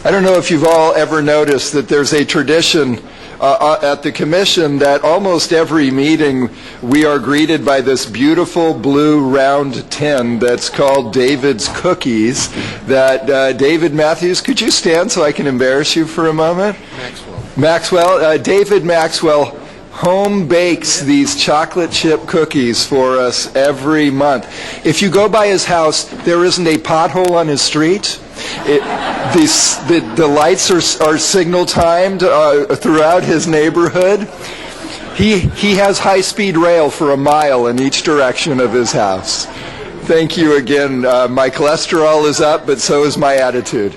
I don't know if you've all ever noticed that there's a tradition at the Commission that almost every meeting we are greeted by this beautiful blue round tin that's called David's Cookies. That David Matthews, could you stand so I can embarrass you for a moment? David Maxwell home bakes these chocolate chip cookies for us every month. If you go by his house, there isn't a pothole on his street. The lights are signal timed throughout his neighborhood. He has high-speed rail for a mile in each direction of his house. Thank you again. My cholesterol is up, but so is my attitude.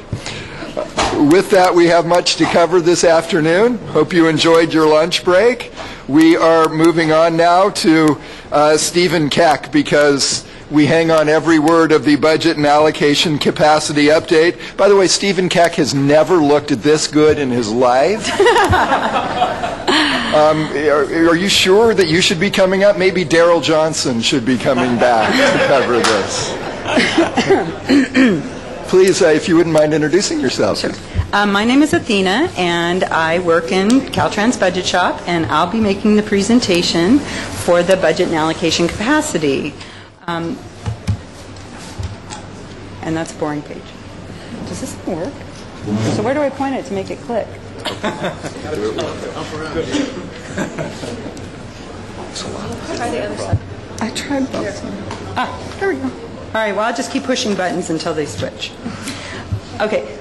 With that, we have much to cover this afternoon. Hope you enjoyed your lunch break. We are moving on now to Stephen Keck, because we hang on every word of the budget and allocation capacity update. By the way, Stephen Keck has never looked this good in his life. Are you sure that you should be coming up? Maybe Daryl Johnson should be coming back to cover this. Please, if you wouldn't mind introducing yourself. Sure. My name is Athena, and I work in Caltrans Budget Shop, and I'll be making the presentation for the budget and allocation capacity. And that's a boring page. Does this thing work? So where do I point it to make it click? Try the other side. I tried both. There we go. All right, well, I'll just keep pushing buttons until they switch. Okay.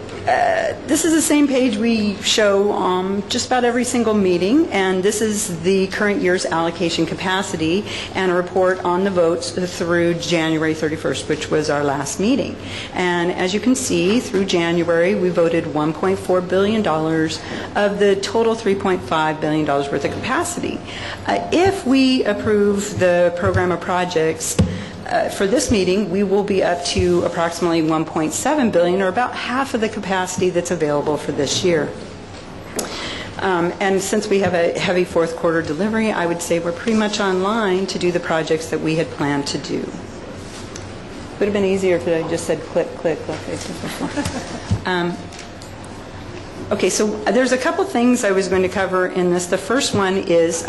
This is the same page we show just about every single meeting, and this is the current year's allocation capacity and a report on the votes through January 31st, which was our last meeting. And as you can see, through January, we voted $1.4 billion of the total $3.5 billion worth of capacity. If we approve the program of projects, for this meeting, we will be up to approximately $1.7 billion, or about half of the capacity that's available for this year. And since we have a heavy fourth quarter delivery, I would say we're pretty much on line to do the projects that we had planned to do. Would have been easier if I just said click, click, like I said before. Okay, so there's a couple things I was going to cover in this. The first one is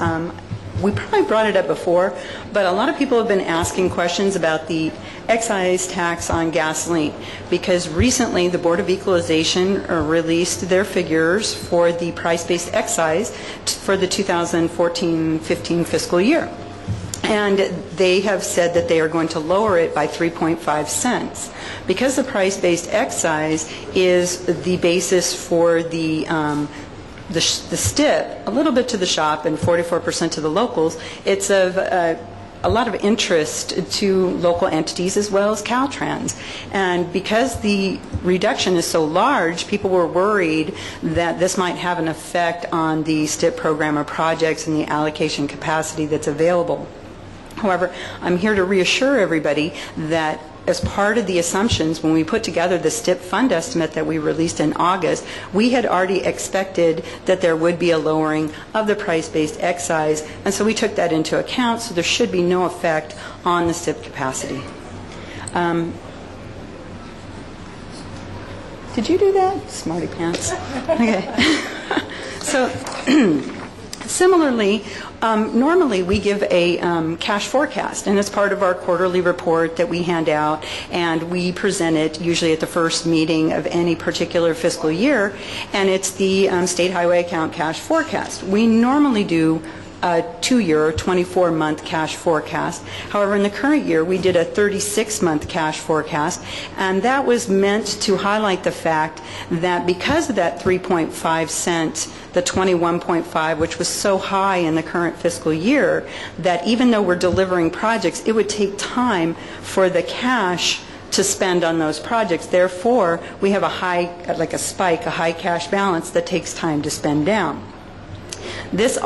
we probably brought it up before, but a lot of people have been asking questions about the excise tax on gasoline, because recently the Board of Equalization released their figures for the price-based excise for the 2014-15 fiscal year. And they have said that they are going to lower it by 3.5 cents. Because the price-based excise is the basis for the STIP, a little bit to the shop and 44% to the locals, it's of a lot of interest to local entities as well as Caltrans. And because the reduction is so large, people were worried that this might have an effect on the STIP program or projects and the allocation capacity that's available. However, I'm here to reassure everybody that as part of the assumptions, when we put together the STIP fund estimate that we released in August, we had already expected that there would be a lowering of the price-based excise, and so we took that into account, so there should be no effect on the STIP capacity. Did you do that? Smarty pants. Okay. So, similarly, normally we give a cash forecast, and it's part of our quarterly report that we hand out, and we present it usually at the first meeting of any particular fiscal year, and it's the State Highway Account Cash Forecast. We normally do a 2-year or 24-month cash forecast. However, in the current year, we did a 36-month cash forecast, and that was meant to highlight the fact that because of that 3.5 cent, the 21.5, which was so high in the current fiscal year, that even though we're delivering projects, it would take time for the cash to spend on those projects. Therefore, we have a high, like a spike, a high cash balance that takes time to spend down. This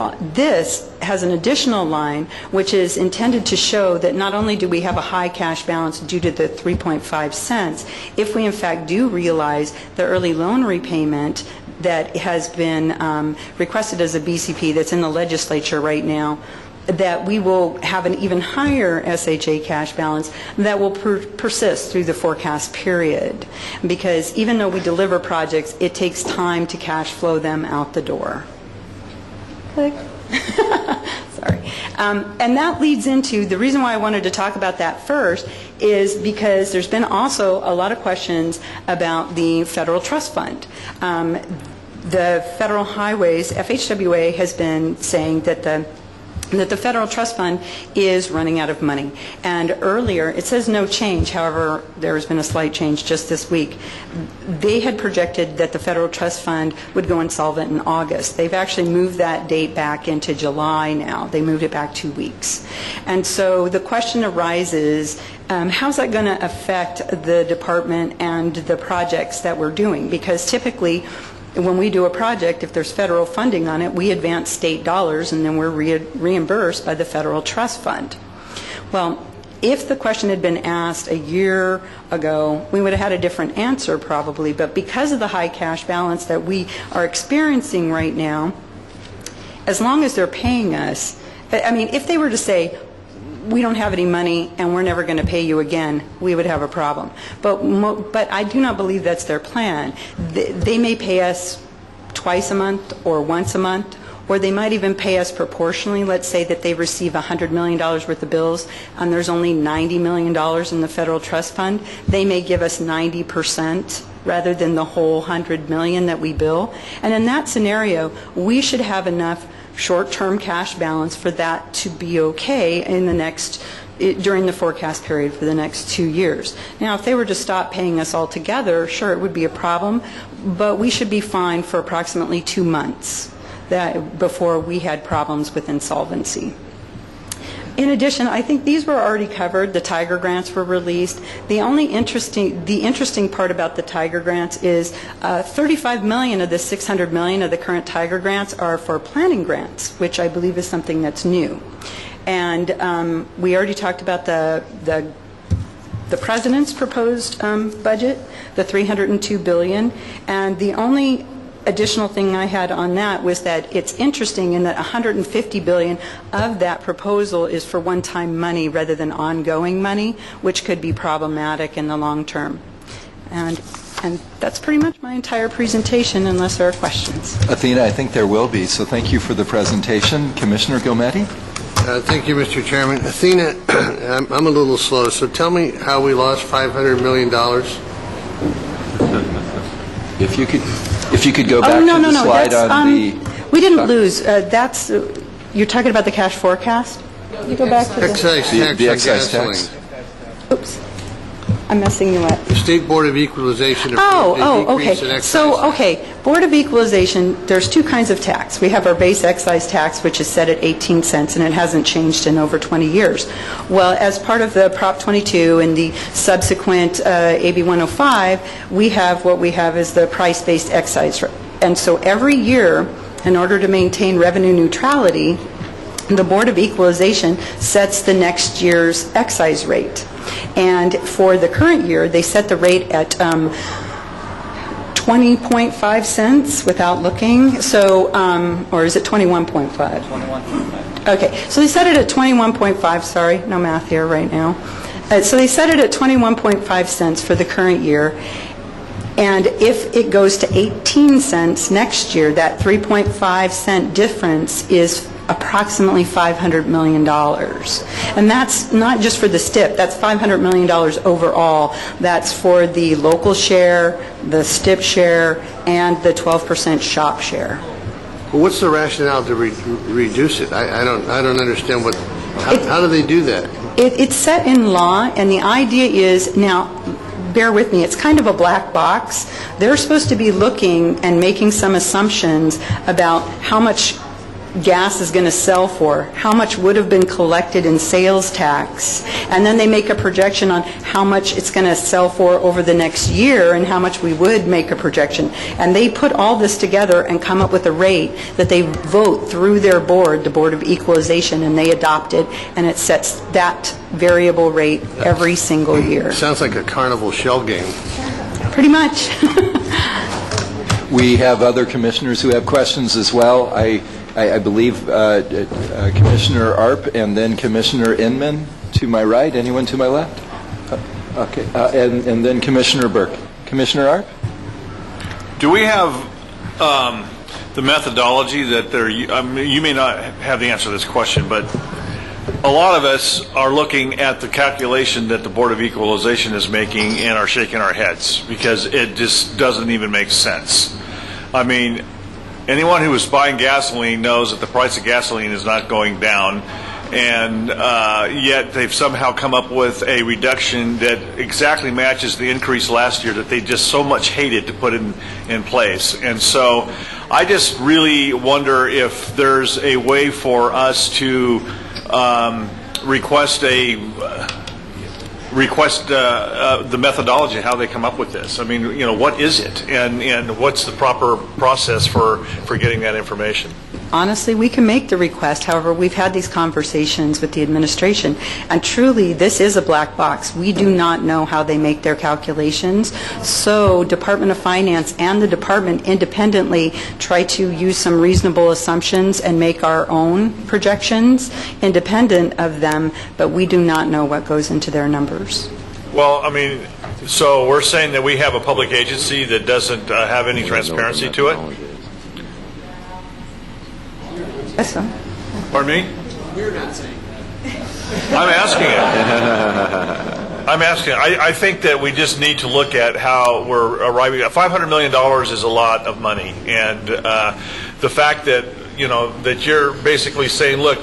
has an additional line which is intended to show that not only do we have a high cash balance due to the 3.5 cents, if we in fact do realize the early loan repayment that has been requested as a BCP that's in the legislature right now, that we will have an even higher SHA cash balance that will persist through the forecast period. Because even though we deliver projects, it takes time to cash flow them out the door. Click. Sorry. And that leads into the reason why I wanted to talk about that first is because there's been also a lot of questions about the federal trust fund. The Federal Highways, FHWA, has been saying that the federal trust fund is running out of money. And earlier, it says no change, however, there has been a slight change just this week. They had projected that the federal trust fund would go insolvent in August. They've actually moved that date back into July now. They moved it back 2 weeks. And so the question arises, how's that going to affect the department and the projects that we're doing? Because typically, when we do a project, if there's federal funding on it, we advance state dollars and then we're reimbursed by the federal trust fund. Well, if the question had been asked a year ago, we would have had a different answer probably, but because of the high cash balance that we are experiencing right now, as long as they're paying us, I mean, if they were to say, we don't have any money and we're never going to pay you again, we would have a problem. But I do not believe that's their plan. They may pay us twice a month or once a month, or they might even pay us proportionally. Let's say that they receive $100 million worth of bills and there's only $90 million in the federal trust fund. They may give us 90% rather than the whole $100 million that we bill. And in that scenario, we should have enough short-term cash balance for that to be okay in the next during the forecast period for the next 2 years. Now, if they were to stop paying us altogether, sure, it would be a problem, but we should be fine for approximately 2 months before we had problems with insolvency. In addition, I think these were already covered. The Tiger grants were released. The interesting part about the Tiger grants is $35 million of the $600 million of the current Tiger grants are for planning grants, which I believe is something that's new. And we already talked about the president's proposed budget, the $302 billion, and the only additional thing I had on that was that it's interesting in that $150 billion of that proposal is for one-time money rather than ongoing money, which could be problematic in the long term. And that's pretty much my entire presentation, unless there are questions. Athena, I think there will be, so thank you for the presentation. Commissioner Gometti? Thank you, Mr. Chairman. Athena, I'm a little slow, so tell me how we lost $500 million. If you could go back to the slide on the... We didn't lose. That's you're talking about the cash forecast? You go back to the excise tax. Oops. I'm messing you up. The State Board of Equalization approved a decrease in excise. So, okay, Board of Equalization, there's two kinds of tax. We have our base excise tax, which is set at 18 cents, and it hasn't changed in over 20 years. Well, as part of the Prop 22 and the subsequent AB 105, we have what we have is the price-based excise. And so every year, in order to maintain revenue neutrality, the Board of Equalization sets the next year's excise rate. And for the current year, they set the rate at 20.5 cents without looking. So, or is it 21.5? 21.5. Okay, so they set it at 21.5. Sorry, no math here right now. So they set it at 21.5 cents for the current year. And if it goes to 18 cents next year, that 3.5 cent difference is approximately $500 million. And that's not just for the STIP, that's $500 million overall. That's for the local share, the STIP share, and the 12% shop share. Well, what's the rationale to reduce it? I don't understand how do they do that? It's set in law, and the idea is, now, bear with me, it's kind of a black box. They're supposed to be looking and making some assumptions about how much gas is going to sell for, how much would have been collected in sales tax, and then they make a projection on how much it's going to sell for over the next year and how much we would make a projection. And they put all this together and come up with a rate that they vote through their board, the Board of Equalization, and they adopt it, and it sets that variable rate every single year. Sounds like a carnival shell game. Pretty much. We have other commissioners who have questions as well. I believe Commissioner Arp and then Commissioner Inman to my right. Anyone to my left? Okay. And then Commissioner Burke. Commissioner Arp? Do we have the methodology that you may not have the answer to this question, but a lot of us are looking at the calculation that the Board of Equalization is making and are shaking our heads because it just doesn't even make sense. I mean, anyone who is buying gasoline knows that the price of gasoline is not going down, and yet they've somehow come up with a reduction that exactly matches the increase last year that they just so much hated to put in place. And so I just really wonder if there's a way for us to request the methodology, how they come up with this. I mean, you know, what is it, and what's the proper process for getting that information? Honestly, we can make the request. However, we've had these conversations with the administration, and truly, this is a black box. We do not know how they make their calculations. So, Department of Finance and the department independently try to use some reasonable assumptions and make our own projections independent of them, but we do not know what goes into their numbers. Well, I mean, so we're saying that we have a public agency that doesn't have any transparency to it? Yes, sir. Pardon me? We're not saying. I'm asking it. I'm asking it. I think that we just need to look at how we're arriving at $500 million is a lot of money, and the fact that, you know, that you're basically saying, look,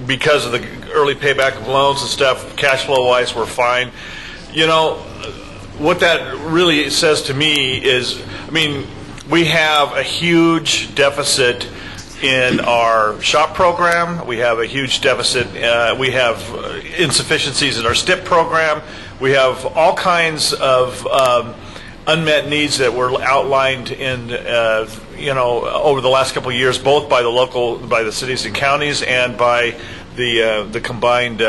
because of the early payback of loans and stuff, cash flow wise, we're fine. You know, what that really says to me is, I mean, we have a huge deficit in our SHOP program. We have a huge deficit. We have insufficiencies in our STIP program. We have all kinds of unmet needs that were outlined in, you know, over the last couple of years, both by the cities and counties, and by the combined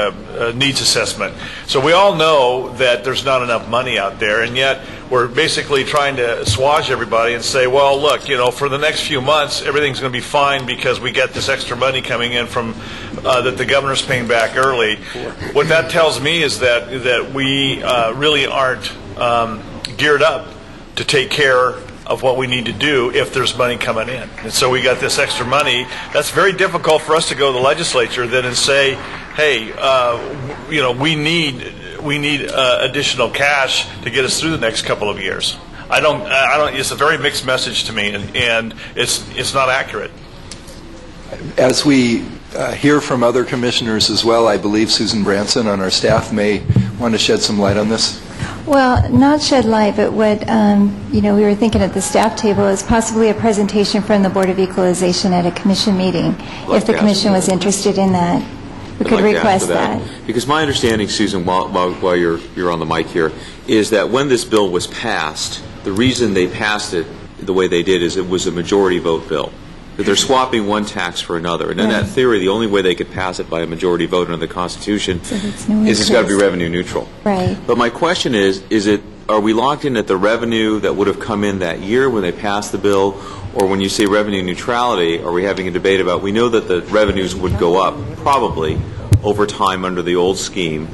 needs assessment. So we all know that there's not enough money out there, and yet we're basically trying to assuage everybody and say, well, look, you know, for the next few months, everything's going to be fine because we get this extra money coming in from that the governor's paying back early. What that tells me is that we really aren't geared up to take care of what we need to do if there's money coming in. And so we got this extra money. That's very difficult for us to go to the legislature then and say, hey, you know, we need additional cash to get us through the next couple of years. I don't. It's a very mixed message to me, and it's not accurate. As we hear from other commissioners as well, I believe Susan Branson on our staff may want to shed some light on this. Well, not shed light, but what you know, we were thinking at the staff table is possibly a presentation from the Board of Equalization at a commission meeting. If the commission was interested in that, we could request that. Because my understanding, Susan, while you're on the mic here, is that when this bill was passed, the reason they passed it the way they did is it was a majority vote bill. That they're swapping one tax for another. And in that theory, the only way they could pass it by a majority vote under the Constitution is it's got to be revenue neutral. Right. But my question is are we locked in at the revenue that would have come in that year when they passed the bill? Or when you say revenue neutrality, are we having a debate about, we know that the revenues would go up probably over time under the old scheme,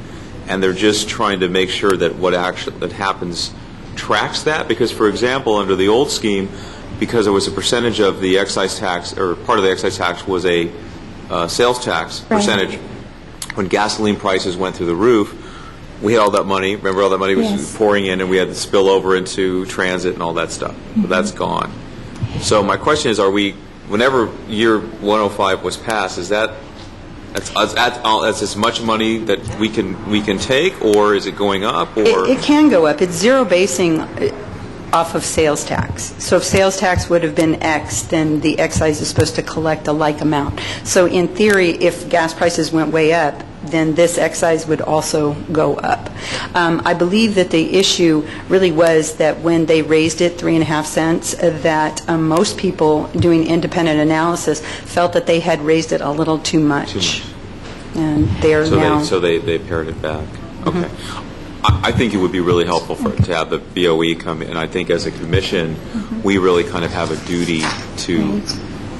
and they're just trying to make sure that what actually that happens tracks that? Because, for example, under the old scheme, because there was a percentage of the excise tax, or part of the excise tax was a sales tax percentage, when gasoline prices went through the roof, we had all that money. Remember, all that money was pouring in, and we had to spill over into transit and all that stuff. But that's gone. So my question is, are we, whenever year 105 was passed, is that's as much money that we can take, or is it going up? Or It can go up. It's zero basing off of sales tax. So if sales tax would have been X, then the excise is supposed to collect a like amount. So in theory, if gas prices went way up, then this excise would also go up. I believe that the issue really was that when they raised it 3.5 cents, that most people doing independent analysis felt that they had raised it a little too much. And they're now... So they pared it back. Okay. I think it would be really helpful to have the BOE come in. I think as a commission, we really kind of have a duty to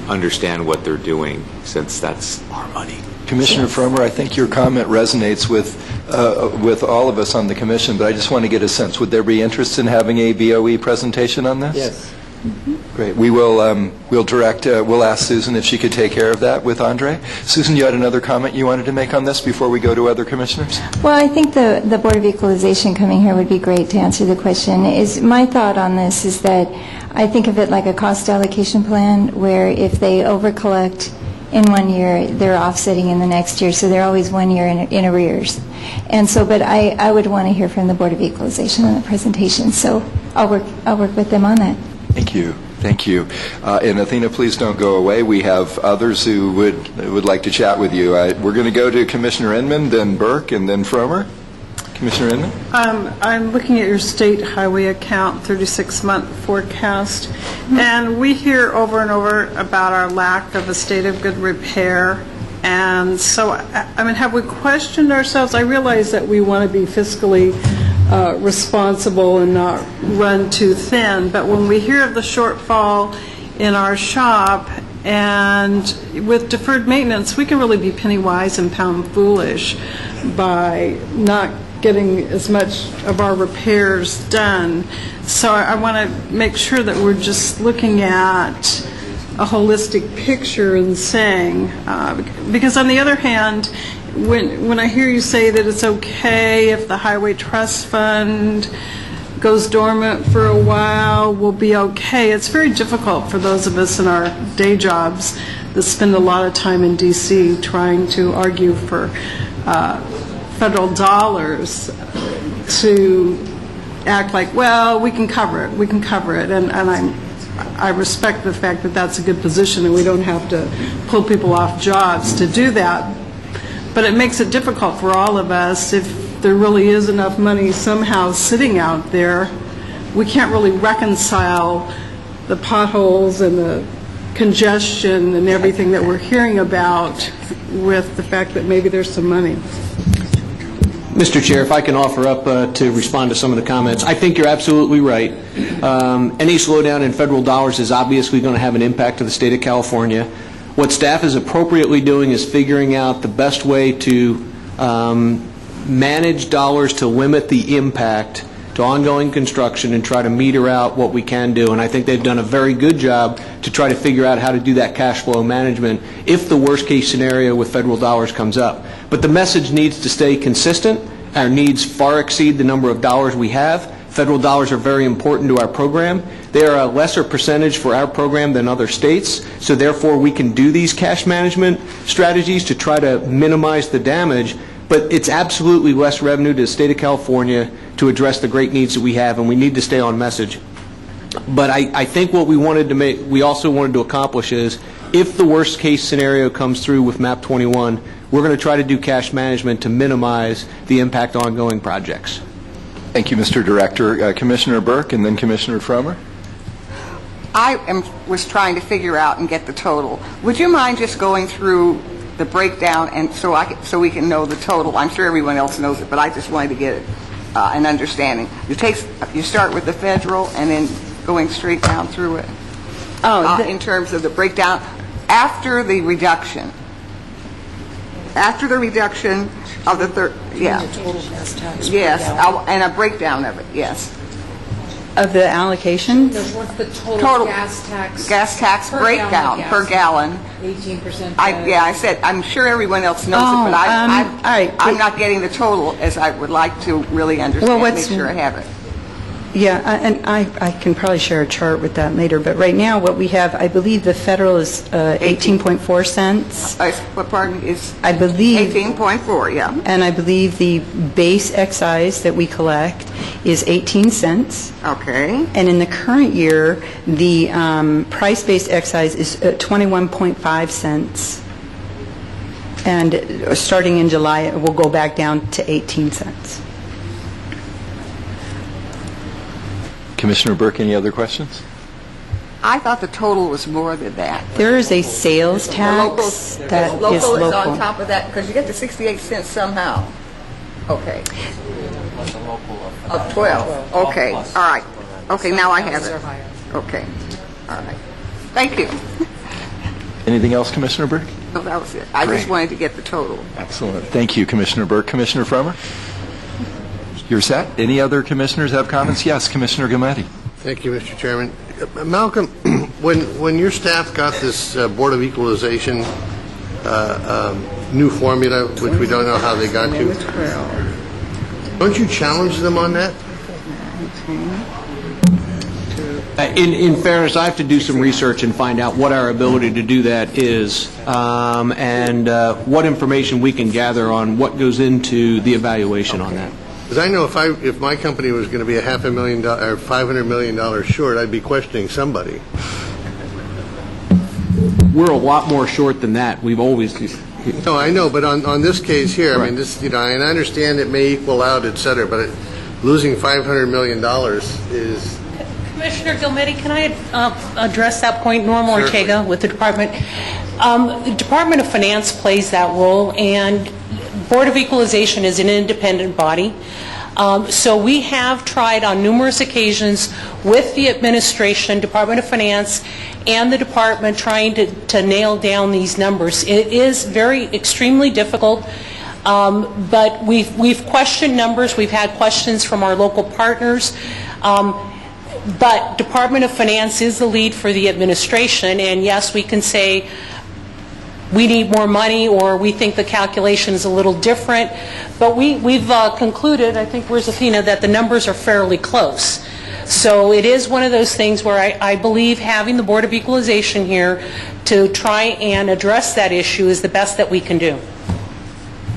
understand what they're doing, since that's our money. Commissioner Fromer, I think your comment resonates with all of us on the commission, but I just want to get a sense. Would there be interest in having a BOE presentation on this? Yes. Great. We'll ask Susan if she could take care of that with Andre. Susan, you had another comment you wanted to make on this before we go to other commissioners? Well, I think the Board of Equalization coming here would be great to answer the question. My thought on this is that I think of it like a cost allocation plan, where if they over-collect in 1 year, they're offsetting in the next year, so they're always 1 year in arrears. And so, but I would want to hear from the Board of Equalization on the presentation, so I'll work with them on that. Thank you. Thank you. And Athena, please don't go away. We have others who would like to chat with you. We're going to go to Commissioner Inman, then Burke, and then Fromer. Commissioner Inman? I'm looking at your state highway account 36-month forecast, and we hear over and over about our lack of a state of good repair. And so, I mean, have we questioned ourselves? I realize that we want to be fiscally responsible and not run too thin, but when we hear of the shortfall in our shop and with deferred maintenance, we can really be penny wise and pound foolish by not getting as much of our repairs done. So I want to make sure that we're just looking at a holistic picture and saying, because on the other hand, when I hear you say that it's okay if the Highway Trust Fund goes dormant for a while, we'll be okay. It's very difficult for those of us in our day jobs that spend a lot of time in D.C. trying to argue for federal dollars to act like, well, we can cover it, and I respect the fact that that's a good position and we don't have to pull people off jobs to do that. But it makes it difficult for all of us if there really is enough money somehow sitting out there. We can't really reconcile the potholes and the congestion and everything that we're hearing about with the fact that maybe there's some money. Mr. Chair, if I can offer up to respond to some of the comments. I think you're absolutely right. Any slowdown in federal dollars is obviously going to have an impact to the state of California. What staff is appropriately doing is figuring out the best way to manage dollars to limit the impact to ongoing construction and try to meter out what we can do. And I think they've done a very good job to try to figure out how to do that cash flow management if the worst case scenario with federal dollars comes up. But the message needs to stay consistent. Our needs far exceed the number of dollars we have. Federal dollars are very important to our program. They are a lesser percentage for our program than other states, so therefore we can do these cash management strategies to try to minimize the damage, but it's absolutely less revenue to the state of California to address the great needs that we have, and we need to stay on message. But I think what we also wanted to accomplish is, if the worst case scenario comes through with MAP 21, we're going to try to do cash management to minimize the impact on ongoing projects. Thank you, Mr. Director. Commissioner Burke and then Commissioner Fromer. Was trying to figure out and get the total. Would you mind just going through the breakdown and so we can know the total? I'm sure everyone else knows it, but I just wanted to get an understanding. You start with the federal and then going straight down through it. In terms of the breakdown after the reduction. After the reduction of the yes, and a breakdown of it. Yes. Of the allocation? What's the total gas tax breakdown per gallon? 18%. I said I'm sure everyone else knows it, but I'm not getting the total as I would like to really understand. Make sure I have it. Yeah, and I can probably share a chart with that later, but right now what we have, I believe the federal is 18.4 cents. Pardon? Is I believe 18.4, yeah. And I believe the base excise that we collect is 18 cents. Okay. And in the current year, the price-based excise is 21.5 cents. And starting in July, it will go back down to 18 cents. Commissioner Burke, any other questions? I thought the total was more than that. There is a sales tax that is local. Is on top of that because you get the 68 cents somehow. Okay. Of 12. Okay. All right. Okay. Now I have it. Okay. All right. Thank you. Anything else, Commissioner Burke? No, that was it. I just Great. wanted to get the total. Excellent. Thank you, Commissioner Burke. Commissioner Frommer? You're set. Any other commissioners have comments? Yes, Commissioner Gometti. Thank you, Mr. Chairman. Malcolm, when your staff got this Board of Equalization new formula, which we don't know how they got to, don't you challenge them on that? In fairness, I have to do some research and find out what our ability to do that is, and what information we can gather on what goes into the evaluation on that. Because I know if my company was going to be $500,000 or $500 million short, I'd be questioning somebody. We're a lot more short than that. We've always... No, I know, but on this case here, I mean, this, and I understand it may equal out, et cetera, but losing $500 million is... Commissioner Gilmetti, can I address that point? Norma Ortega with the Department. The Department of Finance plays that role, and Board of Equalization is an independent body. So we have tried on numerous occasions with the administration, Department of Finance, and the department trying to nail down these numbers. It is extremely difficult, but we've questioned numbers. We've had questions from our local partners. But Department of Finance is the lead for the administration, and yes, we can say we need more money or we think the calculation is a little different, but we've concluded, I think, where's Athena, that the numbers are fairly close. So it is one of those things where I believe having the Board of Equalization here to try and address that issue is the best that we can do.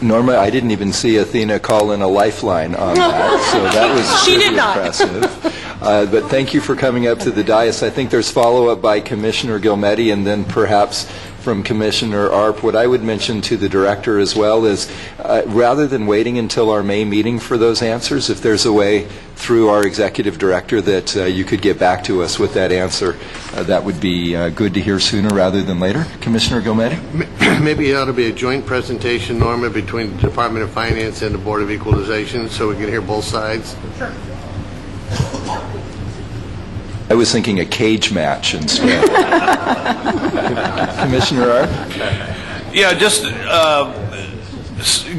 Norma, I didn't even see Athena call in a lifeline on that, so that was She pretty did not. impressive. But thank you for coming up to the dais. I think there's follow-up by Commissioner Gilmetti and then perhaps from Commissioner Arp. What I would mention to the Director as well is rather than waiting until our May meeting for those answers, if there's a way through our Executive Director that you could get back to us with that answer, that would be good to hear sooner rather than later. Commissioner Gilmetti? Maybe it ought to be a joint presentation, Norma, between the Department of Finance and the Board of Equalization, so we can hear both sides. Sure. I was thinking a cage match instead. Commissioner Arp? Yeah, just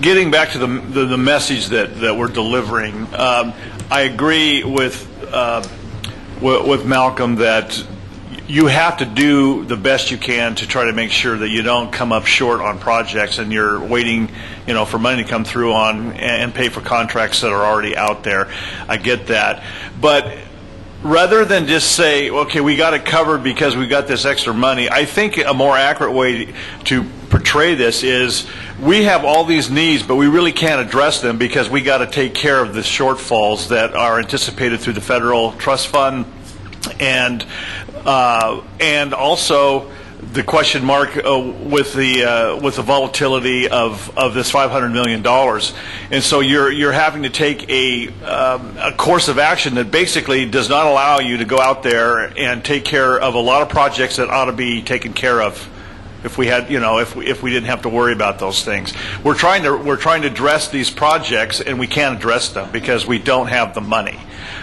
getting back to the message that we're delivering. I agree with Malcolm that you have to do the best you can to try to make sure that you don't come up short on projects and you're waiting, for money to come through on and pay for contracts that are already out there. I get that, but rather than just say, okay, we got it covered because we got this extra money, I think a more accurate way to portray this is we have all these needs, but we really can't address them because we got to take care of the shortfalls that are anticipated through the federal trust fund and also the question mark with the volatility of this $500 million, and so you're having to take a course of action that basically does not allow you to go out there and take care of a lot of projects that ought to be taken care of. If we had, if we didn't have to worry about those things, we're trying to address these projects, and we can't address them because we don't have the money.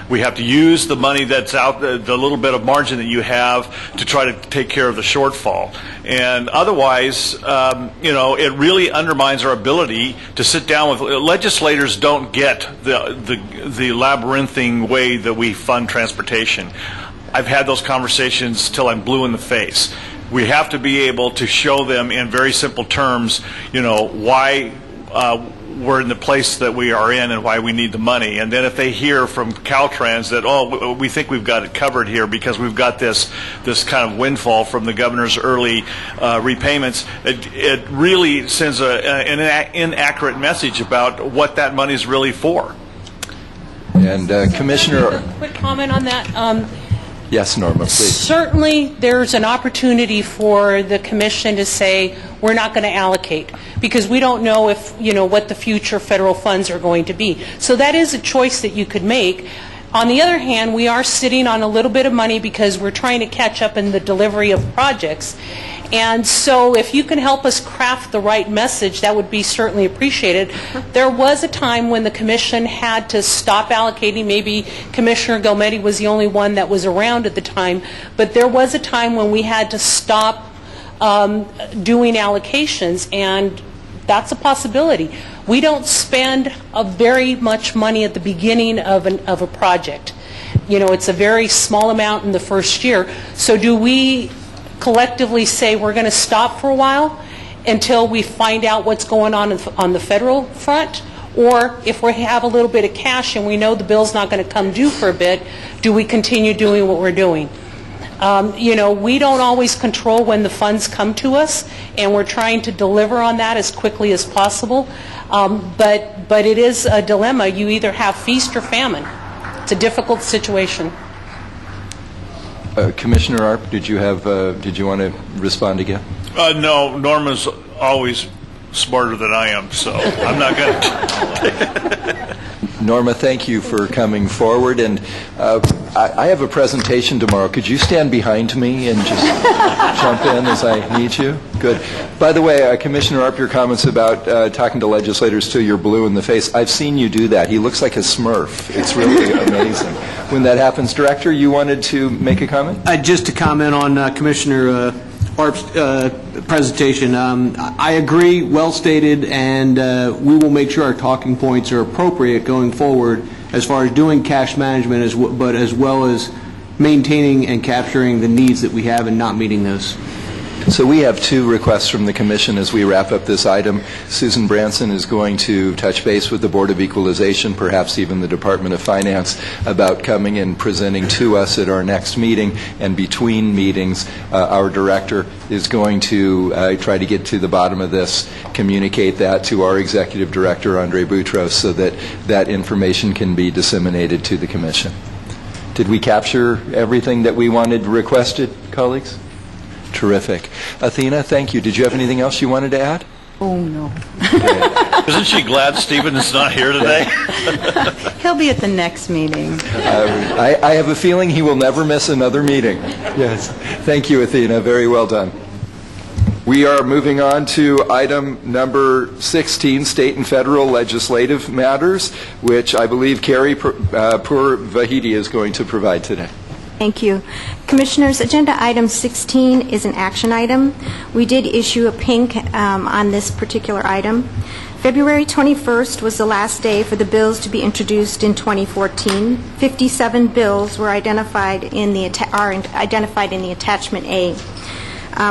We have to use the money that's out, the little bit of margin that you have, to try to take care of the shortfall. And otherwise, it really undermines our ability to sit down with legislators. Don't get the labyrinthine way that we fund transportation. I've had those conversations till I'm blue in the face. We have to be able to show them in very simple terms, why we're in the place that we are in and why we need the money. And then if they hear from Caltrans that, we think we've got it covered here because we've got this kind of windfall from the governor's early repayments, it really sends an inaccurate message about what that money is really for. And Commissioner... A quick comment on that. Yes, Norma, please. Certainly, there's an opportunity for the commission to say, we're not going to allocate, because we don't know if, what the future federal funds are going to be. So that is a choice that you could make. On the other hand, we are sitting on a little bit of money because we're trying to catch up in the delivery of projects. And so if you can help us craft the right message, that would be certainly appreciated. There was a time when the commission had to stop allocating. Maybe Commissioner Gilmetti was the only one that was around at the time. But there was a time when we had to stop doing allocations, and that's a possibility. We don't spend very much money at the beginning of a project. You know, it's a very small amount in the first year. So do we collectively say we're going to stop for a while until we find out what's going on the federal front? Or if we have a little bit of cash and we know the bill's not going to come due for a bit, do we continue doing what we're doing? You know, we don't always control when the funds come to us, and we're trying to deliver on that as quickly as possible. But it is a dilemma. You either have feast or famine. It's a difficult situation. Commissioner Arp, did you want to respond again? No, Norma's always smarter than I am, so I'm not going to. Norma, thank you for coming forward. And I have a presentation tomorrow. Could you stand behind me and just jump in as I need you? Good. By the way, Commissioner Arp, your comments about talking to legislators till you're blue in the face, I've seen you do that. He looks like a Smurf. It's really amazing. When that happens, Director, you wanted to make a comment? Just to comment on Commissioner Arp's presentation, I agree, well stated, and we will make sure our talking points are appropriate going forward as far as doing cash management, but as well as maintaining and capturing the needs that we have and not meeting those. So we have two requests from the Commission as we wrap up this item. Susan Branson is going to touch base with the Board of Equalization, perhaps even the Department of Finance, about coming and presenting to us at our next meeting. And between meetings, our Director is going to try to get to the bottom of this, communicate that to our Executive Director, Andre Boutros, so that that information can be disseminated to the Commission. Did we capture everything that we wanted requested, colleagues? Terrific. Athena, thank you. Did you have anything else you wanted to add? Oh, no. Isn't she glad Stephen is not here today? He'll be at the next meeting. I have a feeling he will never miss another meeting. Yes. Thank you, Athena. Very well done. We are moving on to item number 16, state and federal legislative matters, which I believe Carrie Purvahidi is going to provide today. Thank you. Commissioners, agenda item 16 is an action item. We did issue a pink on this particular item. February 21st was the last day for the bills to be introduced in 2014. 57 bills were identified in the attachment A.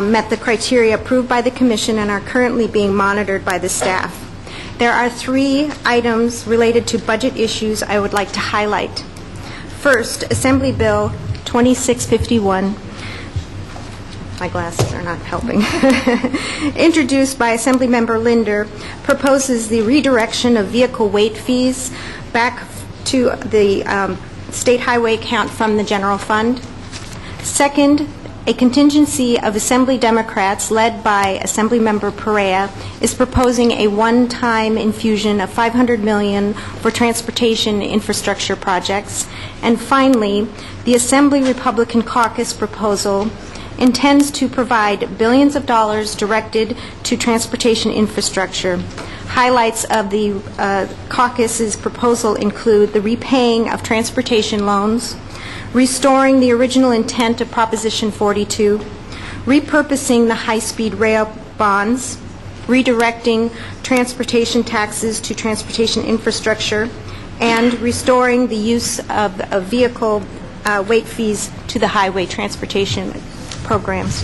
Met the criteria approved by the Commission and are currently being monitored by the staff. There are 3 items related to budget issues I would like to highlight. First, Assembly Bill 2651, my glasses are not helping, introduced by Assemblymember Linder, proposes the redirection of vehicle weight fees back to the state highway account from the general fund. Second, a contingency of Assembly Democrats led by Assemblymember Perea is proposing a one-time infusion of $500 million for transportation infrastructure projects. And finally, the Assembly Republican Caucus proposal intends to provide billions of dollars directed to transportation infrastructure. Highlights of the caucus's proposal include the repaying of transportation loans, restoring the original intent of Proposition 42, repurposing the high-speed rail bonds, redirecting transportation taxes to transportation infrastructure, and restoring the use of vehicle weight fees to the highway transportation programs.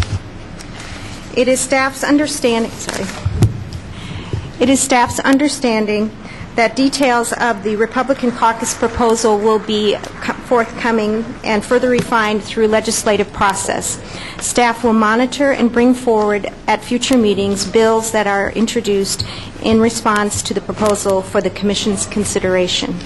It is staff's understanding that details of the Republican caucus proposal will be forthcoming and further refined through legislative process. Staff will monitor and bring forward at future meetings bills that are introduced in response to the proposal for the Commission's consideration.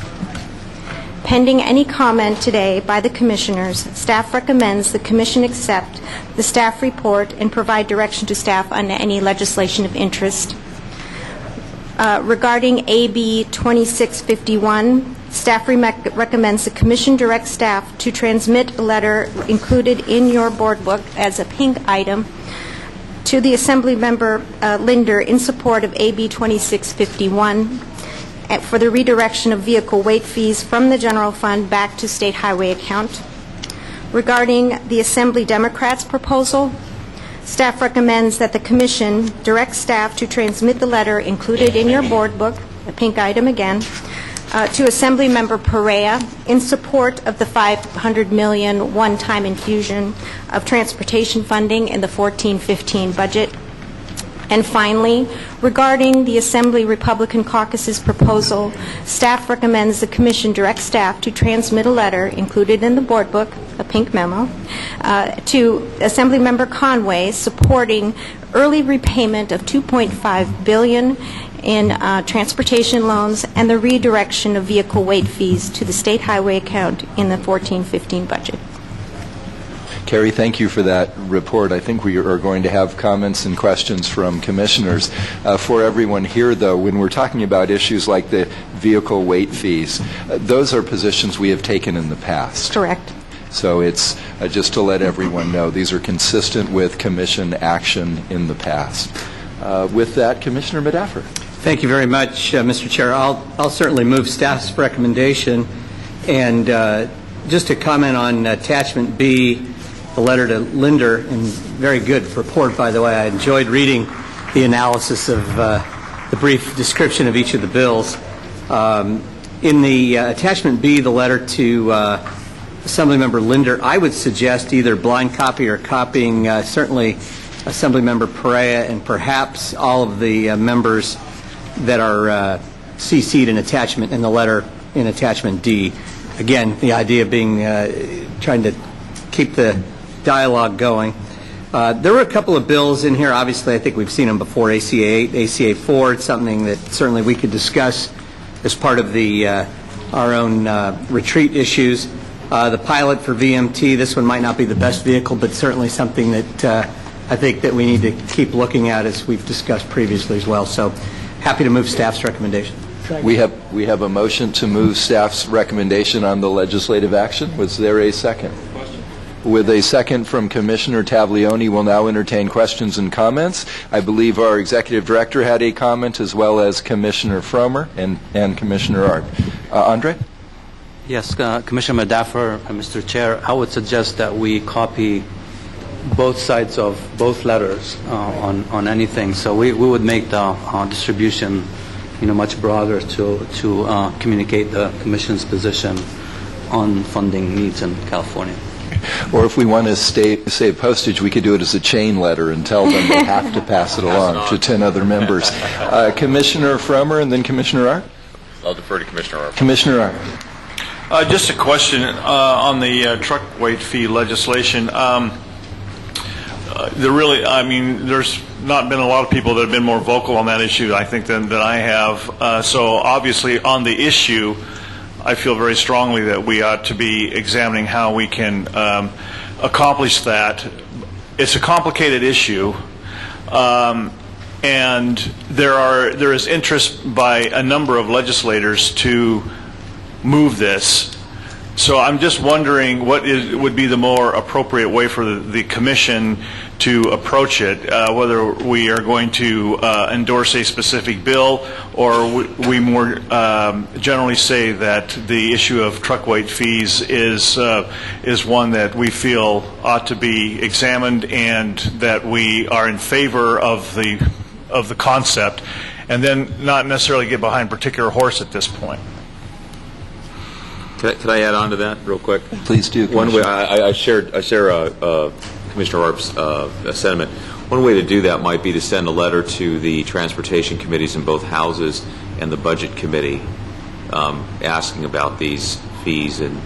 Pending any comment today by the Commissioners, staff recommends the Commission accept the staff report and provide direction to staff on any legislation of interest. Regarding AB 2651, staff recommends the Commission direct staff to transmit a letter included in your board book as a pink item to the Assemblymember Linder in support of AB 2651 for the redirection of vehicle weight fees from the general fund back to state highway account. Regarding the Assembly Democrats proposal, Staff recommends that the Commission direct staff to transmit the letter included in your board book, the pink item again, to Assemblymember Perea in support of the $500 million one-time infusion of transportation funding in the 14-15 budget. And finally, regarding the Assembly Republican Caucus's proposal, staff recommends the Commission direct staff to transmit a letter included in the board book, a pink memo, to Assemblymember Conway supporting early repayment of $2.5 billion in transportation loans and the redirection of vehicle weight fees to the state highway account in the 14-15 budget. Carrie, thank you for that report. I think we are going to have comments and questions from commissioners. For everyone here, though, when we're talking about issues like the vehicle weight fees, those are positions we have taken in the past. Correct. So it's just to let everyone know, these are consistent with commission action in the past. With that, Commissioner Medaffer. Thank you very much, Mr. Chair. I'll certainly move staff's recommendation. And just to comment on Attachment B, the letter to Linder, and very good report, by the way. I enjoyed reading the analysis of the brief description of each of the bills. In the Attachment B, the letter to Assemblymember Linder, I would suggest either blind copy or copying certainly Assemblymember Perea and perhaps all of the members that are CC'd in attachment in the letter in Attachment D. Again, the idea being trying to keep the dialogue going. There were a couple of bills in here. Obviously, I think we've seen them before, ACA 8, ACA 4. It's something that certainly we could discuss as part of the our own retreat issues. The pilot for VMT, this one might not be the best vehicle, but certainly something that I think that we need to keep looking at as we've discussed previously as well. So happy to move staff's recommendation. We have a motion to move staff's recommendation on the legislative action. Was there a second? With a second from Commissioner Taglioni, we'll now entertain questions and comments. I believe our Executive Director had a comment, as well as Commissioner Fromer and Commissioner Art. Andre? Yes, Commissioner Medaffer, Mr. Chair, I would suggest that we copy both sides of both letters on anything. So we would make the distribution, much broader to communicate the Commission's position on funding needs in California. Or if we want to save postage, we could do it as a chain letter and tell them they have to pass it along to 10 other members. Commissioner Fromer and then Commissioner Art? I'll defer to Commissioner Art. Commissioner Art. Just a question on the truck weight fee legislation. There's not been a lot of people that have been more vocal on that issue, I think, than I have. So obviously on the issue, I feel very strongly that we ought to be examining how we can accomplish that. It's a complicated issue, and there is interest by a number of legislators to move this. So I'm just wondering what would be the more appropriate way for the Commission to approach it, whether we are going to endorse a specific bill or we more generally say that the issue of truck weight fees is one that we feel ought to be examined and that we are in favor of the concept, and then not necessarily get behind a particular horse at this point. Could I add on to that real quick? Please do. One way I share Commissioner Arp's sentiment. One way to do that might be to send a letter to the transportation committees in both houses and the budget committee, asking about these fees. And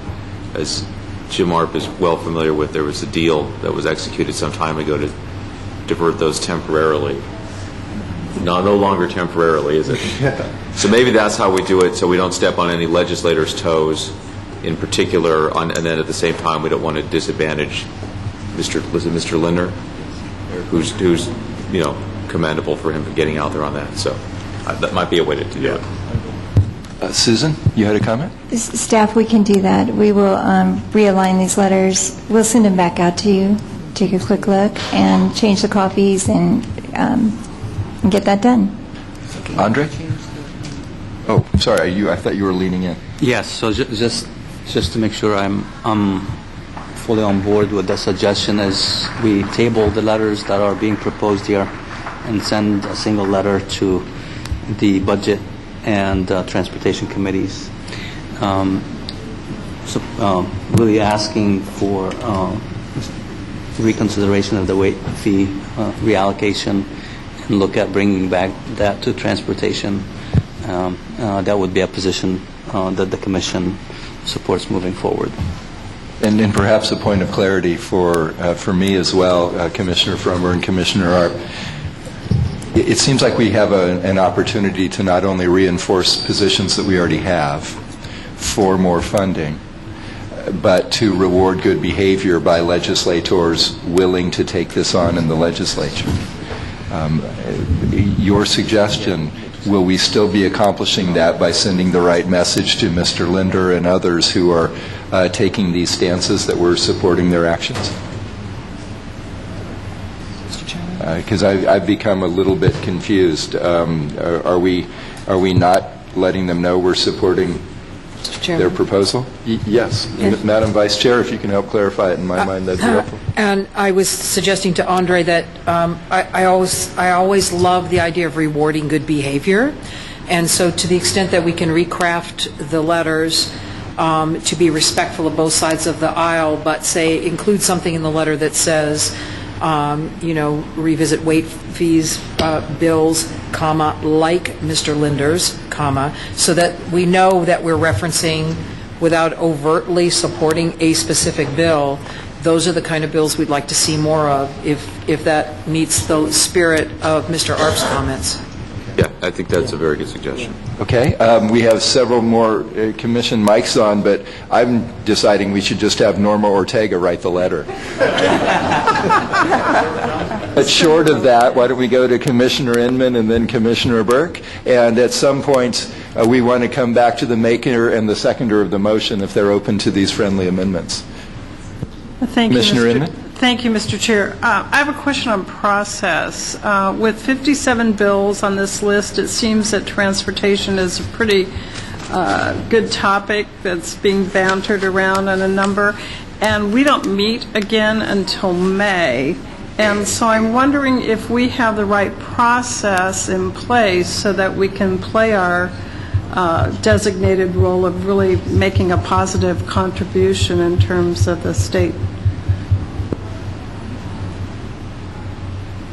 as Jim Arp is well familiar with, there was a deal that was executed some time ago to divert those temporarily. No longer temporarily, is it? So maybe that's how we do it, so we don't step on any legislators' toes in particular, and then at the same time we don't want to disadvantage Mr. Linder, who's commendable for him for getting out there on that. So that might be a way to do it. Susan, you had a comment? Staff, we can do that. We will realign these letters. We'll send them back out to you, take a quick look, and change the copies and get that done. Andre? Oh, sorry. I thought you were leaning in. Yes. So just to make sure I'm fully on board with the suggestion is we table the letters that are being proposed here and send a single letter to the Budget and Transportation Committees. Really asking for reconsideration of the weight fee reallocation and look at bringing back that to transportation. That would be a position that the Commission supports moving forward. And perhaps a point of clarity for me as well, Commissioner Frommer and Commissioner Arp. It seems like we have an opportunity to not only reinforce positions that we already have for more funding, but to reward good behavior by legislators willing to take this on in the legislature. Your suggestion, will we still be accomplishing that by sending the right message to Mr. Linder and others who are taking these stances that we're supporting their actions? Because I've become a little bit confused. Are we not letting them know we're supporting their proposal? Yes. Madam Vice Chair, if you can help clarify it in my mind, that'd be helpful. And I was suggesting to Andre that I always love the idea of rewarding good behavior, and so to the extent that we can recraft the letters to be respectful of both sides of the aisle, but say include something in the letter that says, revisit weight fees bills, comma, like Mr. Linder's, comma, so that we know that we're referencing without overtly supporting a specific bill. Those are the kind of bills we'd like to see more of if that meets the spirit of Mr. Arp's comments. Yeah, I think that's a very good suggestion. Okay. We have several more commission mics on, but I'm deciding we should just have Norma Ortega write the letter. But short of that, why don't we go to Commissioner Inman and then Commissioner Burke? And at some point, we want to come back to the maker and the seconder of the motion if they're open to these friendly amendments. Thank you, Commissioner Inman? Thank you, Mr. Chair. I have a question on process. With 57 bills on this list, it seems that transportation is a pretty good topic that's being bantered around on a number, and we don't meet again until May. And so I'm wondering if we have the right process in place so that we can play our designated role of really making a positive contribution in terms of the state.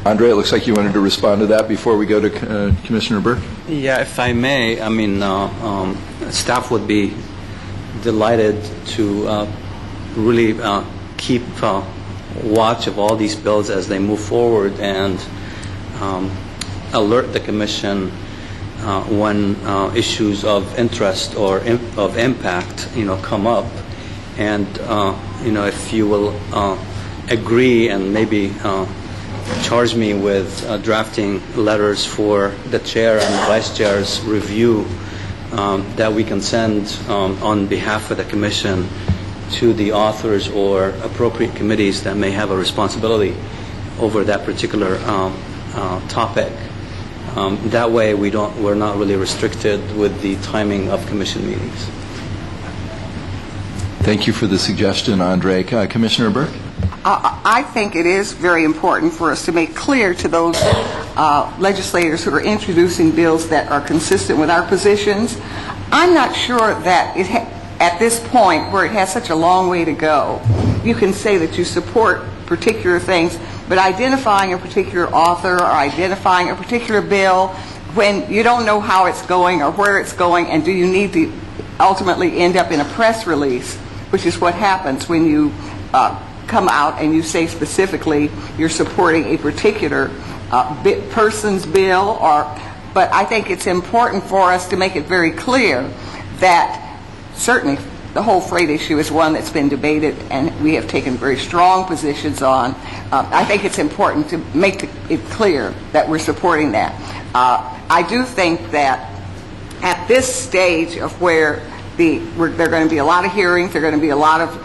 Andre, it looks like you wanted to respond to that before we go to Commissioner Burke. Yeah, if I may, staff would be delighted to really keep watch of all these bills as they move forward and alert the Commission when issues of interest or of impact, come up. And, if you will agree and maybe charge me with drafting letters for the chair and the vice chair's review that we can send on behalf of the Commission to the authors or appropriate committees that may have a responsibility over that particular topic. That way we're not really restricted with the timing of Commission meetings. Thank you for the suggestion, Andre. Commissioner Burke? I think it is very important for us to make clear to those legislators who are introducing bills that are consistent with our positions. I'm not sure that at this point, where it has such a long way to go, you can say that you support particular things, but identifying a particular author or identifying a particular bill when you don't know how it's going or where it's going, and do you need to ultimately end up in a press release, which is what happens when you come out and you say specifically you're supporting a particular person's bill. But I think it's important for us to make it very clear that certainly the whole freight issue is one that's been debated and we have taken very strong positions on. I think it's important to make it clear that we're supporting that. I do think that at this stage of where there are going to be a lot of hearings, there are going to be a lot of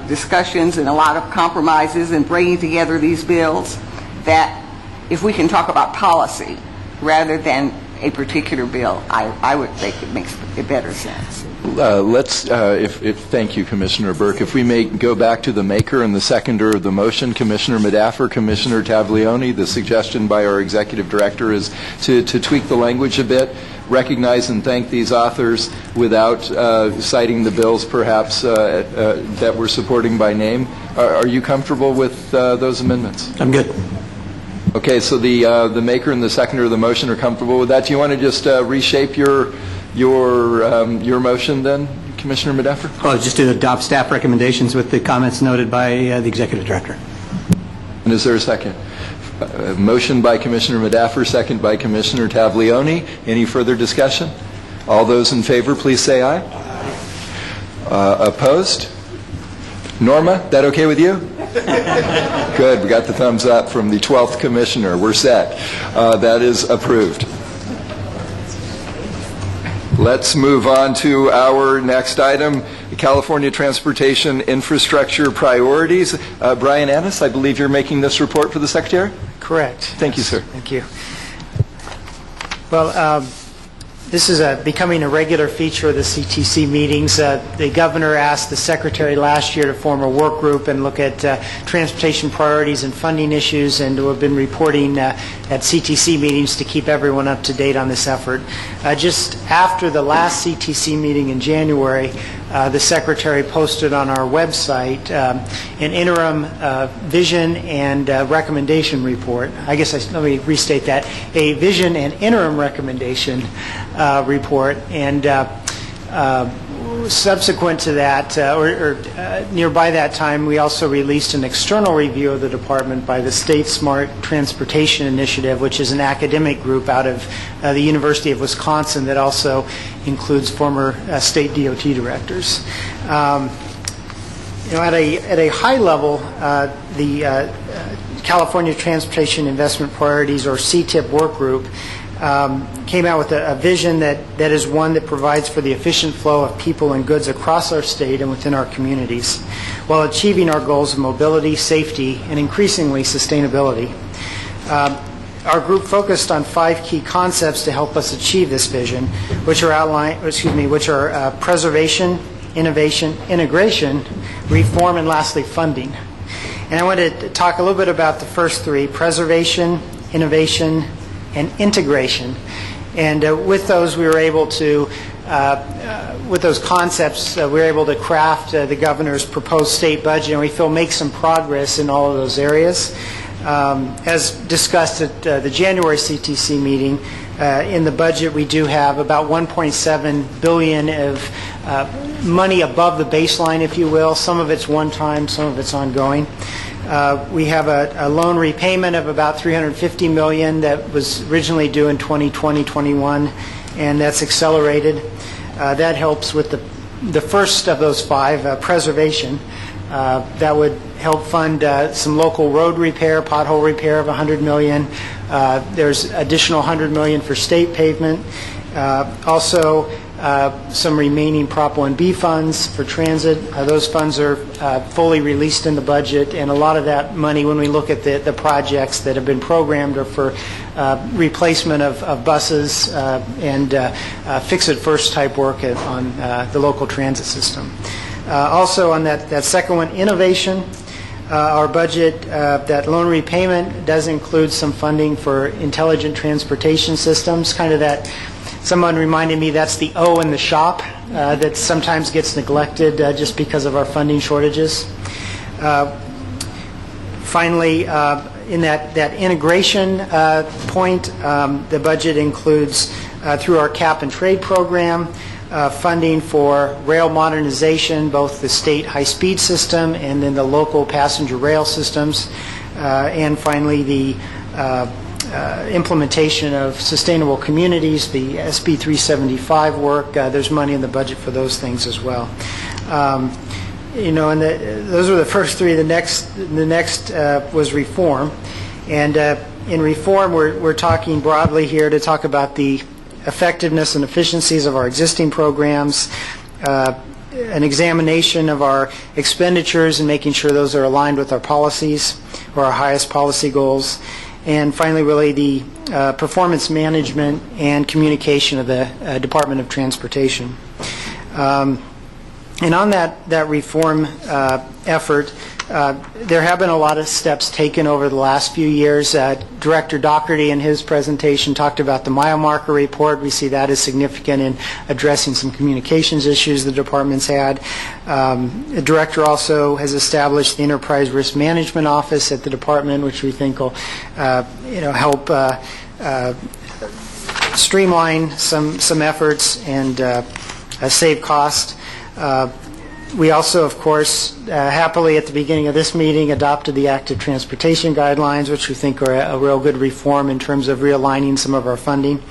discussions and a lot of compromises in bringing together these bills, that if we can talk about policy rather than a particular bill, I would think it makes a better sense. Thank you, Commissioner Burke. If we may go back to the maker and the seconder of the motion, Commissioner Madaffer, Commissioner Taglioni, the suggestion by our executive director is to tweak the language a bit, recognize and thank these authors without citing the bills, perhaps, that we're supporting by name. Are you comfortable with those amendments? I'm good. Okay, so the maker and the seconder of the motion are comfortable with that. Do you want to just reshape your motion then, Commissioner Madaffer? Well, just to adopt staff recommendations with the comments noted by the executive director. And is there a second? Motion by Commissioner Madaffer, second by Commissioner Taglioni. Any further discussion? All those in favor, please say aye. Opposed? Norma, that okay with you? Good. We got the thumbs up from the 12th Commissioner. We're set. That is approved. Let's move on to our next item, California Transportation Infrastructure Priorities. Brian Annis, I believe you're making this report for the Secretary? Correct. Thank you, sir. Thank you. Well, this is becoming a regular feature of the CTC meetings. The governor asked the secretary last year to form a work group and look at transportation priorities and funding issues, and to have been reporting at CTC meetings to keep everyone up to date on this effort. Just after the last CTC meeting in January, the secretary posted on our website an interim vision and recommendation report. I guess let me restate that. A vision and interim recommendation report, and subsequent to that, or nearby that time, we also released an external review of the department by the State Smart Transportation Initiative, which is an academic group out of the University of Wisconsin that also includes former state DOT directors. At a high level, the California Transportation Investment Priorities, or CTIP work group, came out with a vision that is one that provides for the efficient flow of people and goods across our state and within our communities, while achieving our goals of mobility, safety, and increasingly sustainability. Our group focused on 5 key concepts to help us achieve this vision, which are preservation, innovation, integration, reform, and lastly, funding. And I want to talk a little bit about the first 3: preservation, innovation, and integration. And with those, we were able to, with those concepts, we were able to craft the governor's proposed state budget, and we feel make some progress in all of those areas. As discussed at the January CTC meeting, in the budget we do have about $1.7 billion of money above the baseline, if you will. Some of it's one-time, some of it's ongoing. We have a loan repayment of about $350 million that was originally due in 2020-21, and that's accelerated. That helps with the first of those 5, preservation. That would help fund some local road repair, pothole repair of $100 million. There's additional $100 million for state pavement. Also, some remaining Prop 1B funds for transit. Those funds are fully released in the budget, and a lot of that money, when we look at the projects that have been programmed, are for replacement of buses and fix-it-first type work on the local transit system. Also on that second one, innovation, our budget, that loan repayment does include some funding for intelligent transportation systems, kind of that. Someone reminded me that's the O in the shop that sometimes gets neglected just because of our funding shortages. Finally, in that integration point, the budget includes, through our cap and trade program, funding for rail modernization, both the state high-speed system and then the local passenger rail systems. And finally, the implementation of sustainable communities, the SB 375 work. There's money in the budget for those things as well. And those were the first 3. The next was reform, and in reform, we're talking broadly here to talk about the effectiveness and efficiencies of our existing programs, an examination of our expenditures and making sure those are aligned with our policies or our highest policy goals. And finally, really the performance management and communication of the Department of Transportation. And on that reform effort, there have been a lot of steps taken over the last few years. Director Doherty in his presentation talked about the mile marker report. We see that as significant in addressing some communications issues the department's had. The director also has established the Enterprise Risk Management Office at the department, which we think will help streamline some efforts and save cost. We also, of course, happily at the beginning of this meeting adopted the Active Transportation Guidelines, which we think are a real good reform in terms of realigning some of our funding.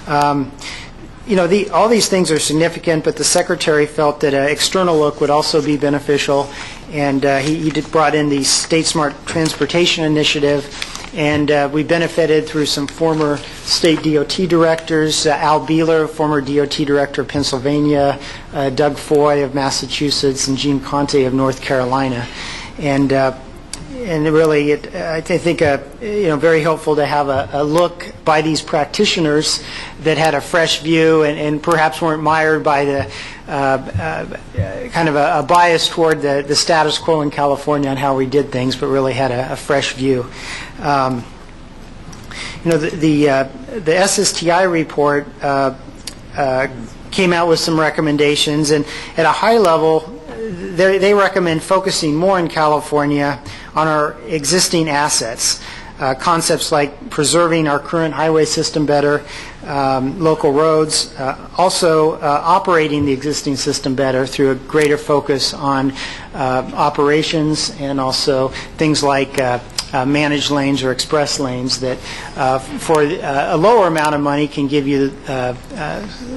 All these things are significant, but the Secretary felt that an external look would also be beneficial, and he brought in the State Smart Transportation Initiative, and we benefited through some former state DOT directors, Al Beeler, former DOT director of Pennsylvania, Doug Foy of Massachusetts, and Gene Conte of North Carolina. And really, I think very helpful to have a look by these practitioners that had a fresh view and perhaps weren't mired by the kind of a bias toward the status quo in California on how we did things, but really had a fresh view. The SSTI report came out with some recommendations, and at a high level, they recommend focusing more in California on our existing assets. Concepts like preserving our current highway system better, local roads, also operating the existing system better through a greater focus on operations, and also things like managed lanes or express lanes that for a lower amount of money can give you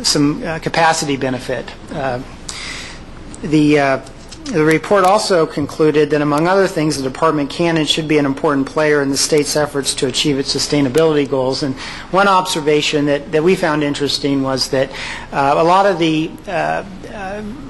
some capacity benefit. The report also concluded that, among other things, the department can and should be an important player in the state's efforts to achieve its sustainability goals. And one observation that we found interesting was that a lot of the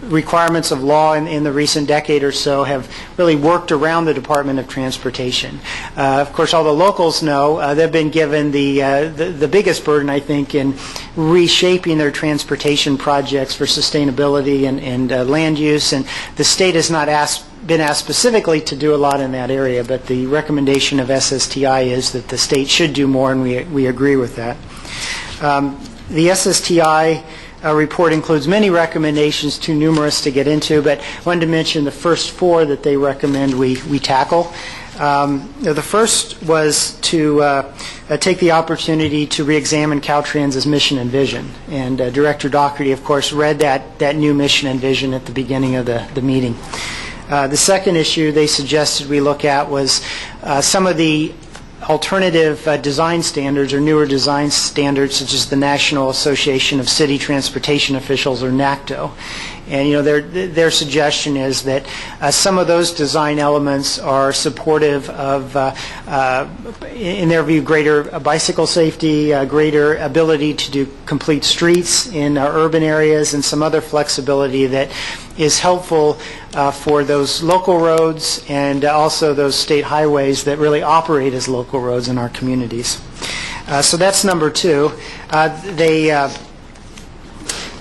requirements of law in the recent decade or so have really worked around the Department of Transportation. Of course, all the locals know they've been given the biggest burden, I think, in reshaping their transportation projects for sustainability and land use, and the state has not been asked specifically to do a lot in that area, but the recommendation of SSTI is that the state should do more, and we agree with that. The SSTI report includes many recommendations, too numerous to get into, but I wanted to mention the first four that they recommend we tackle. The first was to take the opportunity to re-examine Caltrans's mission and vision. And Director Doherty, of course, read that new mission and vision at the beginning of the meeting. The second issue they suggested we look at was some of the alternative design standards or newer design standards, such as the National Association of City Transportation Officials, or NACTO. And their suggestion is that some of those design elements are supportive of, in their view, greater bicycle safety, greater ability to do complete streets in urban areas, and some other flexibility that is helpful for those local roads and also those state highways that really operate as local roads in our communities. So that's number two.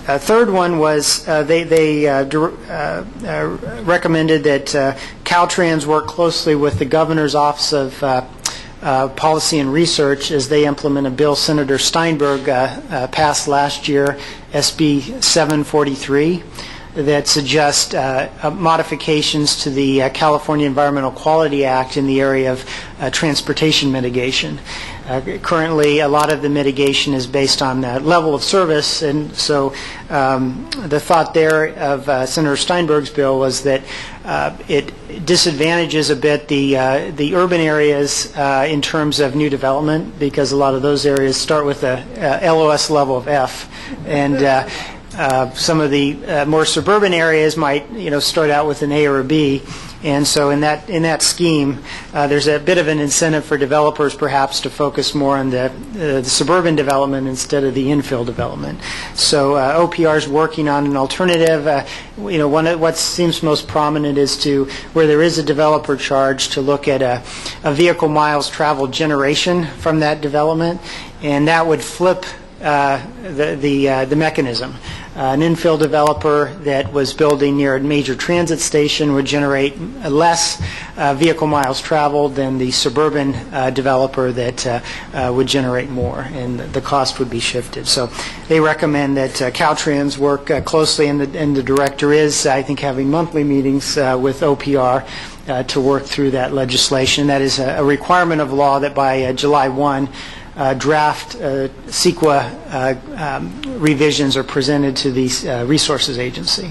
Third one was they recommended that Caltrans work closely with the Governor's Office of Policy and Research as they implement a bill Senator Steinberg passed last year, SB 743, that suggests modifications to the California Environmental Quality Act in the area of transportation mitigation. Currently, a lot of the mitigation is based on level of service, and so the thought there of Senator Steinberg's bill was that it disadvantages a bit the urban areas in terms of new development, because a lot of those areas start with a LOS level of F, and some of the more suburban areas might start out with an A or a B. And so in that scheme, there's a bit of an incentive for developers perhaps to focus more on the suburban development instead of the infill development. So OPR is working on an alternative. One of what seems most prominent is to, where there is a developer charge, to look at a vehicle miles traveled generation from that development, and that would flip the mechanism. an infill developer that was building near a major transit station would generate less vehicle miles traveled than the suburban developer that would generate more, and the cost would be shifted. So they recommend that Caltrans work closely, and the director is, I think, having monthly meetings with OPR to work through that legislation. That is a requirement of law that by July 1, draft CEQA revisions are presented to the Resources Agency.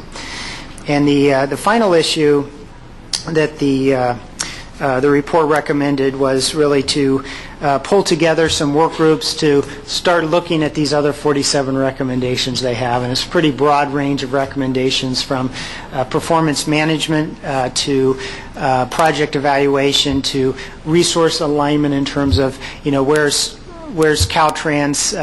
And the final issue that the report recommended was really to pull together some work groups to start looking at these other 47 recommendations they have. And it's a pretty broad range of recommendations, from performance management to project evaluation to resource alignment in terms of, where's Caltrans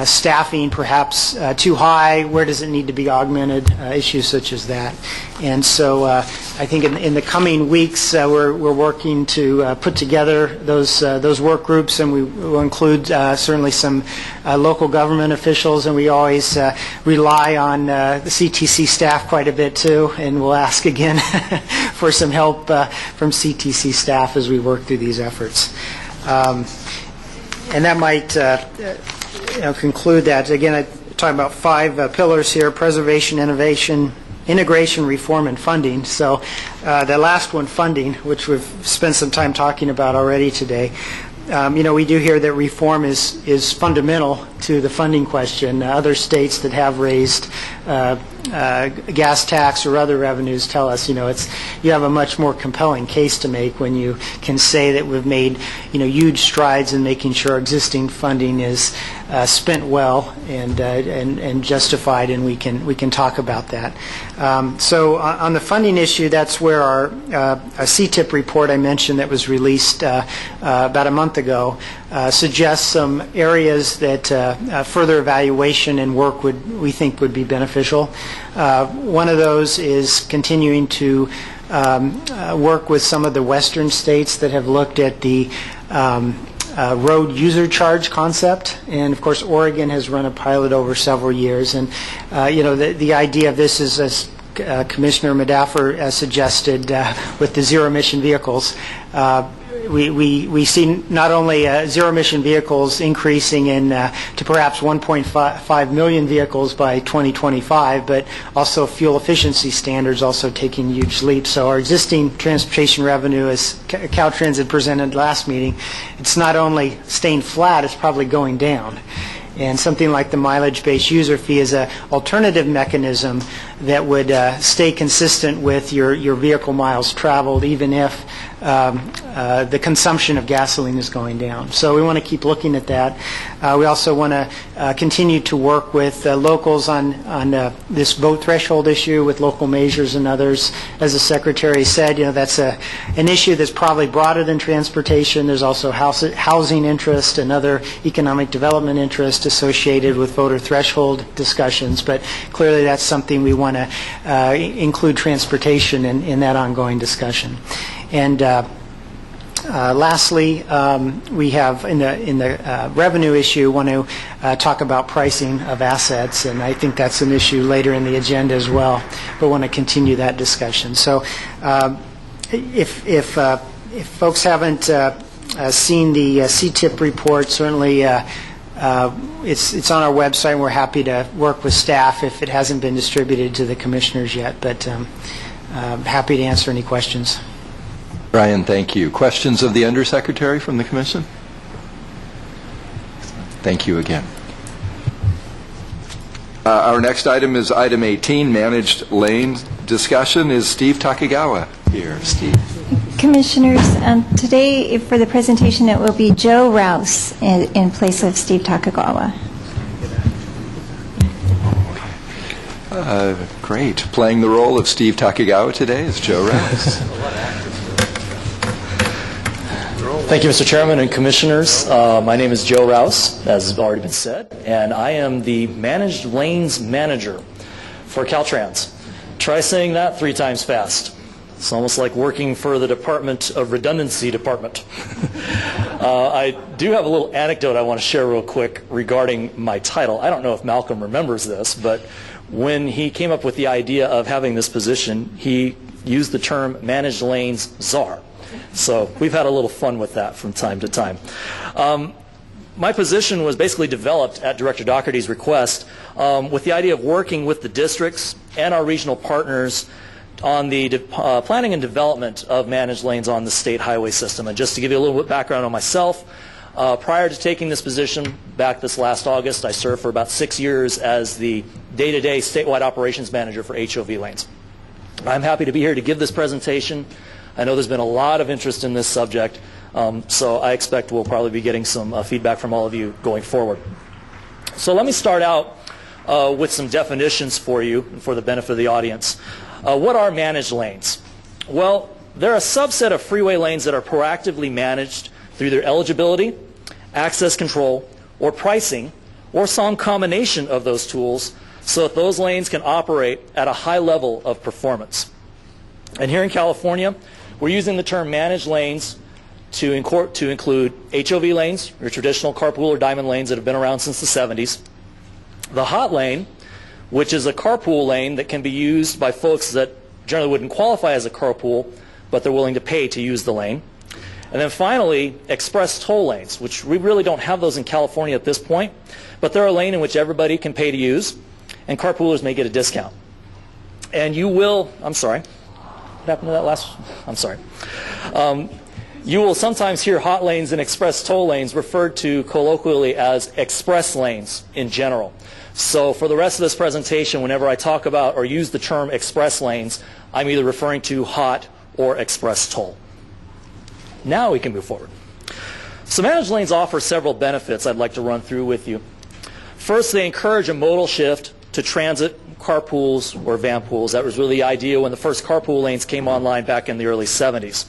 staffing perhaps too high, where does it need to be augmented, issues such as that. And so I think in the coming weeks we're working to put together those work groups, and we will include certainly some local government officials, and we always rely on the CTC staff quite a bit too, and we'll ask again for some help from CTC staff as we work through these efforts. And that might conclude that. Again, I'm talking about 5 pillars here: preservation, innovation, integration, reform, and funding. So the last one, funding, which we've spent some time talking about already today. We do hear that reform is fundamental to the funding question. Other states that have raised gas tax or other revenues tell us, you have a much more compelling case to make when you can say that we've made, huge strides in making sure existing funding is spent well and justified, and we can talk about that. So on the funding issue, that's where our CTIP report I mentioned that was released about a month ago suggests some areas that further evaluation and work we think would be beneficial. One of those is continuing to work with some of the western states that have looked at the road user charge concept, and of course Oregon has run a pilot over several years, and the idea of this is, as Commissioner Madaffer suggested, with the zero-emission vehicles. We see not only zero-emission vehicles increasing to perhaps 1.5 million vehicles by 2025, but also fuel efficiency standards also taking huge leaps. So our existing transportation revenue, as Caltrans had presented last meeting, it's not only staying flat, it's probably going down. And something like the mileage-based user fee is an alternative mechanism that would stay consistent with your vehicle miles traveled, even if the consumption of gasoline is going down. So we want to keep looking at that. We also want to continue to work with locals on this vote threshold issue with local measures and others. As the Secretary said, that's an issue that's probably broader than transportation. There's also housing interest and other economic development interest associated with voter threshold discussions, but clearly that's something we want to include transportation in that ongoing discussion. And lastly, we have in the revenue issue want to talk about pricing of assets, and I think that's an issue later in the agenda as well, but want to continue that discussion. So if folks haven't seen the CTIP report, certainly it's on our website, and we're happy to work with staff if it hasn't been distributed to the commissioners yet, but happy to answer any questions. Brian, thank you. Questions of the Undersecretary from the Commission? Thank you again. Our next item is item 18, Managed Lanes discussion. Is Steve Takegawa here? Steve. Commissioners, today for the presentation it will be Joe Rouse in place of Steve Takegawa. Great. Playing the role of Steve Takegawa today is Joe Rouse. Thank you, Mr. Chairman and Commissioners. My name is Joe Rouse, as has already been said, and I am the Managed Lanes Manager for Caltrans. Try saying that 3 times fast. It's almost like working for the Department of Redundancy Department. I do have a little anecdote I want to share real quick regarding my title. I don't know if Malcolm remembers this, but when he came up with the idea of having this position, he used the term managed lanes czar. So we've had a little fun with that from time to time. My position was basically developed at Director Doherty's request with the idea of working with the districts and our regional partners on the planning and development of managed lanes on the state highway system. And just to give you a little bit of background on myself, prior to taking this position back this last August, I served for about 6 years as the day-to-day statewide operations manager for HOV lanes. I'm happy to be here to give this presentation. I know there's been a lot of interest in this subject, so I expect we'll probably be getting some feedback from all of you going forward. So let me start out with some definitions for you and for the benefit of the audience. What are managed lanes? Well, they're a subset of freeway lanes that are proactively managed through their eligibility, access control, or pricing, or some combination of those tools so that those lanes can operate at a high level of performance. And here in California, we're using the term managed lanes to include HOV lanes, your traditional carpool or diamond lanes that have been around since the 70s. The hot lane, which is a carpool lane that can be used by folks that generally wouldn't qualify as a carpool, but they're willing to pay to use the lane. And then finally, express toll lanes, which we really don't have those in California at this point, but they're a lane in which everybody can pay to use, and carpoolers may get a discount. And you will, I'm sorry, what happened to that last, I'm sorry. You will sometimes hear hot lanes and express toll lanes referred to colloquially as express lanes in general. So for the rest of this presentation, whenever I talk about or use the term express lanes, I'm either referring to hot or express toll. Now we can move forward. So managed lanes offer several benefits I'd like to run through with you. First, they encourage a modal shift to transit, carpools, or van pools. That was really the idea when the first carpool lanes came online back in the early 70s.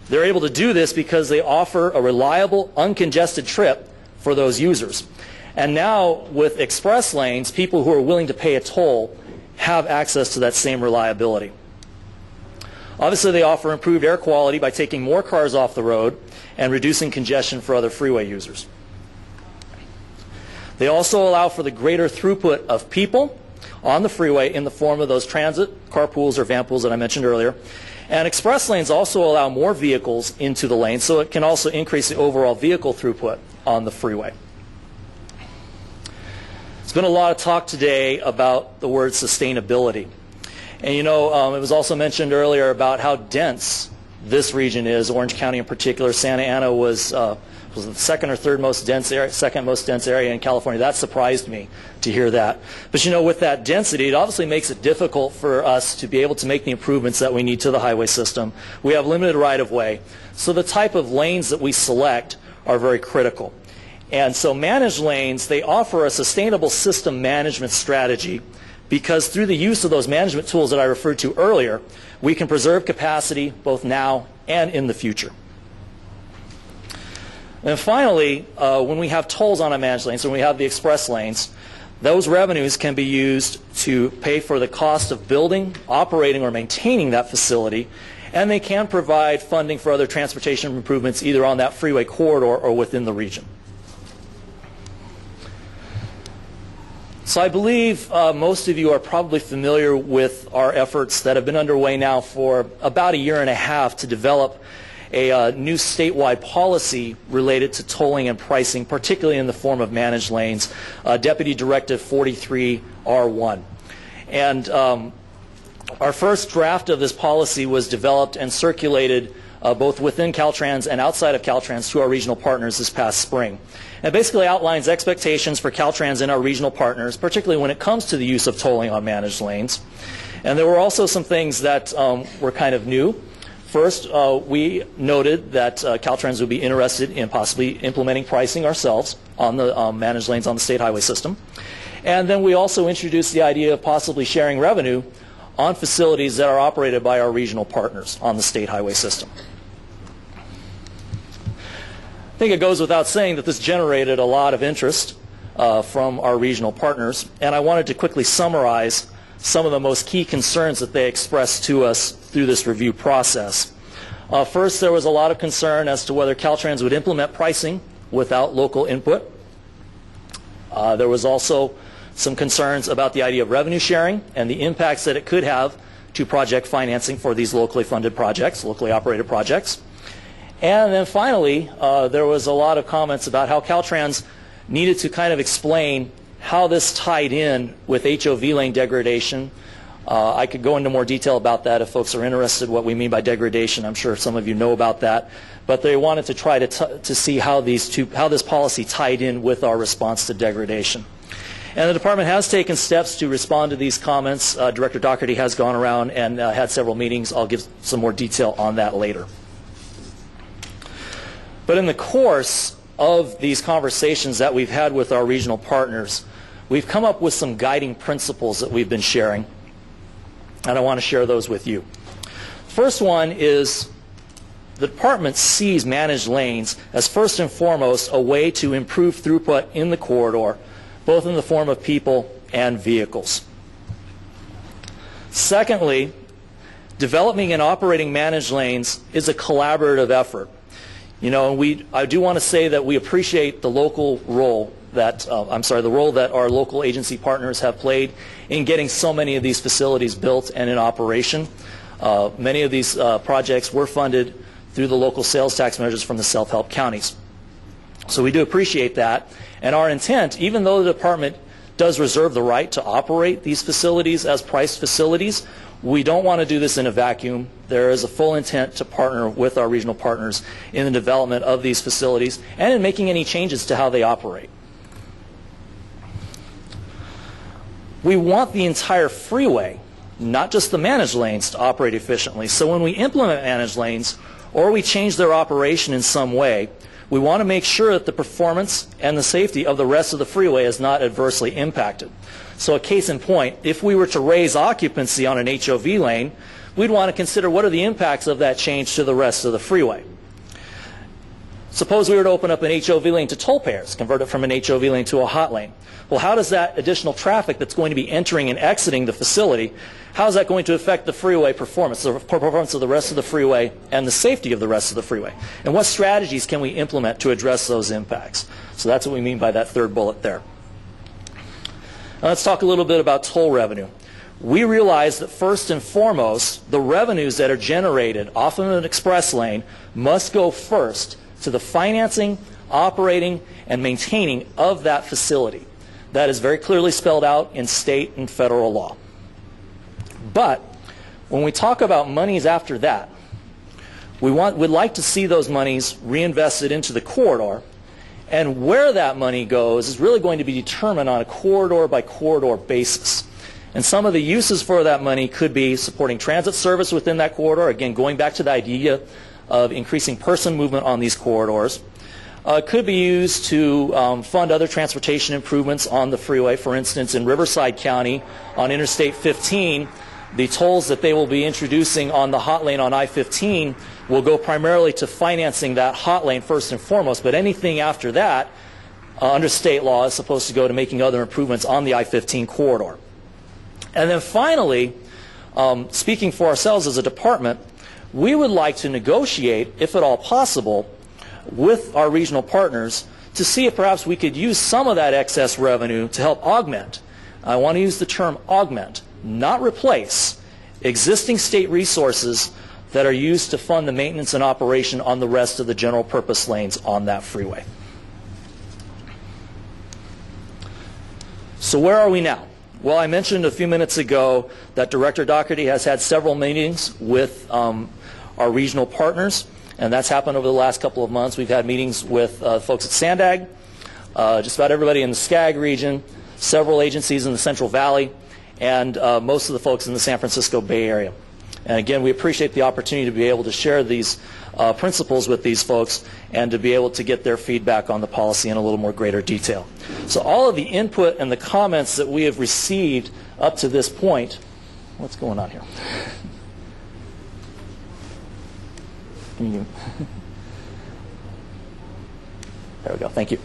They're able to do this because they offer a reliable, uncongested trip for those users. And now, with express lanes, people who are willing to pay a toll have access to that same reliability. Obviously, they offer improved air quality by taking more cars off the road and reducing congestion for other freeway users. They also allow for the greater throughput of people on the freeway in the form of those transit, carpools, or van pools that I mentioned earlier. And express lanes also allow more vehicles into the lane, so it can also increase the overall vehicle throughput on the freeway. There's been a lot of talk today about the word sustainability. And you know, it was also mentioned earlier about how dense this region is, Orange County in particular. Santa Ana was the second or third most dense area, second most dense area in California. That surprised me to hear that. But you know, with that density, it obviously makes it difficult for us to be able to make the improvements that we need to the highway system. We have limited right-of-way. So the type of lanes that we select are very critical. And so managed lanes, they offer a sustainable system management strategy because through the use of those management tools that I referred to earlier, we can preserve capacity both now and in the future. And finally, when we have tolls on a managed lane, so when we have the express lanes, those revenues can be used to pay for the cost of building, operating, or maintaining that facility, and they can provide funding for other transportation improvements either on that freeway corridor or within the region. So I believe most of you are probably familiar with our efforts that have been underway now for about 1.5 years to develop a new statewide policy related to tolling and pricing, particularly in the form of managed lanes, Deputy Directive 43R1. And our first draft of this policy was developed and circulated both within Caltrans and outside of Caltrans to our regional partners this past spring. It basically outlines expectations for Caltrans and our regional partners, particularly when it comes to the use of tolling on managed lanes. And there were also some things that were kind of new. First, we noted that Caltrans would be interested in possibly implementing pricing ourselves on the managed lanes on the state highway system. And then we also introduced the idea of possibly sharing revenue on facilities that are operated by our regional partners on the state highway system. I think it goes without saying that this generated a lot of interest from our regional partners, and I wanted to quickly summarize some of the most key concerns that they expressed to us through this review process. First, there was a lot of concern as to whether Caltrans would implement pricing without local input. There was also some concerns about the idea of revenue sharing and the impacts that it could have to project financing for these locally funded projects, locally operated projects. And then finally, there was a lot of comments about how Caltrans needed to kind of explain how this tied in with HOV lane degradation. I could go into more detail about that if folks are interested what we mean by degradation. I'm sure some of you know about that. But they wanted to try to see how this policy tied in with our response to degradation. And the department has taken steps to respond to these comments. Director Doherty has gone around and had several meetings. I'll give some more detail on that later. But in the course of these conversations that we've had with our regional partners, we've come up with some guiding principles that we've been sharing, and I want to share those with you. First one is the department sees managed lanes as first and foremost a way to improve throughput in the corridor, both in the form of people and vehicles. Secondly, developing and operating managed lanes is a collaborative effort. You know, I do want to say that we appreciate the local role that, the role that our local agency partners have played in getting so many of these facilities built and in operation. Many of these projects were funded through the local sales tax measures from the self-help counties. So we do appreciate that. And our intent, even though the department does reserve the right to operate these facilities as priced facilities, we don't want to do this in a vacuum. There is a full intent to partner with our regional partners in the development of these facilities and in making any changes to how they operate. We want the entire freeway, not just the managed lanes, to operate efficiently. So when we implement managed lanes or we change their operation in some way, we want to make sure that the performance and the safety of the rest of the freeway is not adversely impacted. So a case in point, if we were to raise occupancy on an HOV lane, we'd want to consider what are the impacts of that change to the rest of the freeway. Suppose we were to open up an HOV lane to toll payers, convert it from an HOV lane to a hot lane. Well, how does that additional traffic that's going to be entering and exiting the facility, how is that going to affect the freeway performance, the performance of the rest of the freeway and the safety of the rest of the freeway? And what strategies can we implement to address those impacts? So that's what we mean by that third bullet there. Now let's talk a little bit about toll revenue. We realize that first and foremost, the revenues that are generated off of an express lane must go first to the financing, operating, and maintaining of that facility. That is very clearly spelled out in state and federal law. But when we talk about monies after that, we'd like to see those monies reinvested into the corridor, and where that money goes is really going to be determined on a corridor-by-corridor basis. And some of the uses for that money could be supporting transit service within that corridor, again, going back to the idea of increasing person movement on these corridors. It could be used to fund other transportation improvements on the freeway. For instance, in Riverside County on Interstate 15, the tolls that they will be introducing on the hot lane on I-15 will go primarily to financing that hot lane first and foremost, but anything after that under state law is supposed to go to making other improvements on the I-15 corridor. And then finally, speaking for ourselves as a department, we would like to negotiate, if at all possible, with our regional partners to see if perhaps we could use some of that excess revenue to help augment. I want to use the term augment, not replace, existing state resources that are used to fund the maintenance and operation on the rest of the general purpose lanes on that freeway. So where are we now? Well, I mentioned a few minutes ago that Director Doherty has had several meetings with our regional partners, and that's happened over the last couple of months. We've had meetings with folks at Sandag, just about everybody in the Skag region, several agencies in the Central Valley, and most of the folks in the San Francisco Bay Area. And again, we appreciate the opportunity to be able to share these principles with these folks and to be able to get their feedback on the policy in a little more greater detail. So all of the input and the comments that we have received up to this point, what's going on here? There we go, thank you.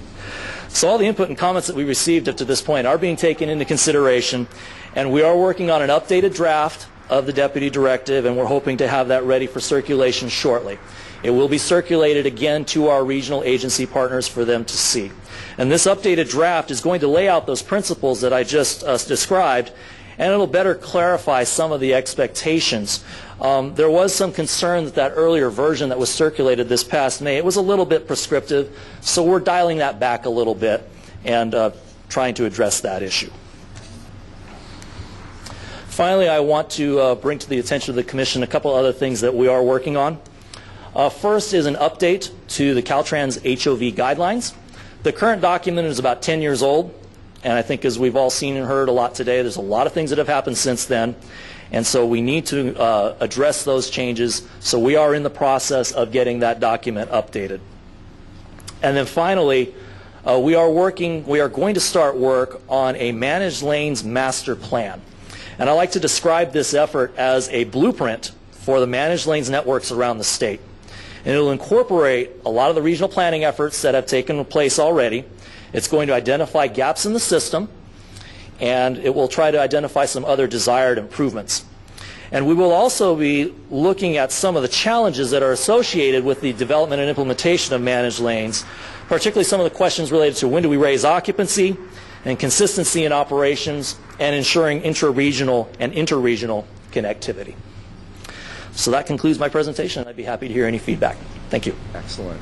So all the input and comments that we received up to this point are being taken into consideration, and we are working on an updated draft of the deputy directive, and we're hoping to have that ready for circulation shortly. It will be circulated again to our regional agency partners for them to see. And this updated draft is going to lay out those principles that I just described, and it'll better clarify some of the expectations. There was some concern that that earlier version that was circulated this past May, it was a little bit prescriptive, so we're dialing that back a little bit and trying to address that issue. Finally, I want to bring to the attention of the Commission a couple other things that we are working on. First is an update to the Caltrans HOV guidelines. The current document is about 10 years old, and I think as we've all seen and heard a lot today, there's a lot of things that have happened since then, and so we need to address those changes, so we are in the process of getting that document updated. And then finally, we are going to start work on a managed lanes master plan. And I like to describe this effort as a blueprint for the managed lanes networks around the state. And it will incorporate a lot of the regional planning efforts that have taken place already. It's going to identify gaps in the system, and it will try to identify some other desired improvements. And we will also be looking at some of the challenges that are associated with the development and implementation of managed lanes, particularly some of the questions related to when do we raise occupancy and consistency in operations and ensuring intra-regional and interregional connectivity. So that concludes my presentation. I'd be happy to hear any feedback. Thank you. Excellent.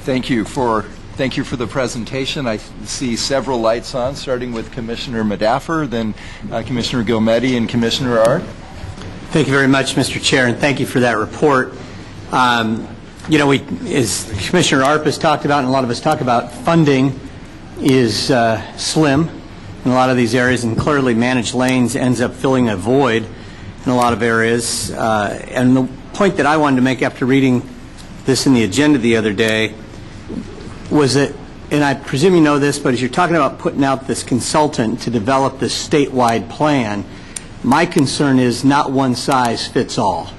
Thank you for the presentation. I see several lights on, starting with Commissioner Madaffer, then Commissioner Gilmetti, and Commissioner Art. Thank you very much, Mr. Chair, and thank you for that report. You know, as Commissioner Arp has talked about, and a lot of us talk about, funding is slim in a lot of these areas, and clearly managed lanes ends up filling a void in a lot of areas. And the point that I wanted to make after reading this in the agenda the other day was that, and I presume you know this, but as you're talking about putting out this consultant to develop this statewide plan, my concern is not one size fits all.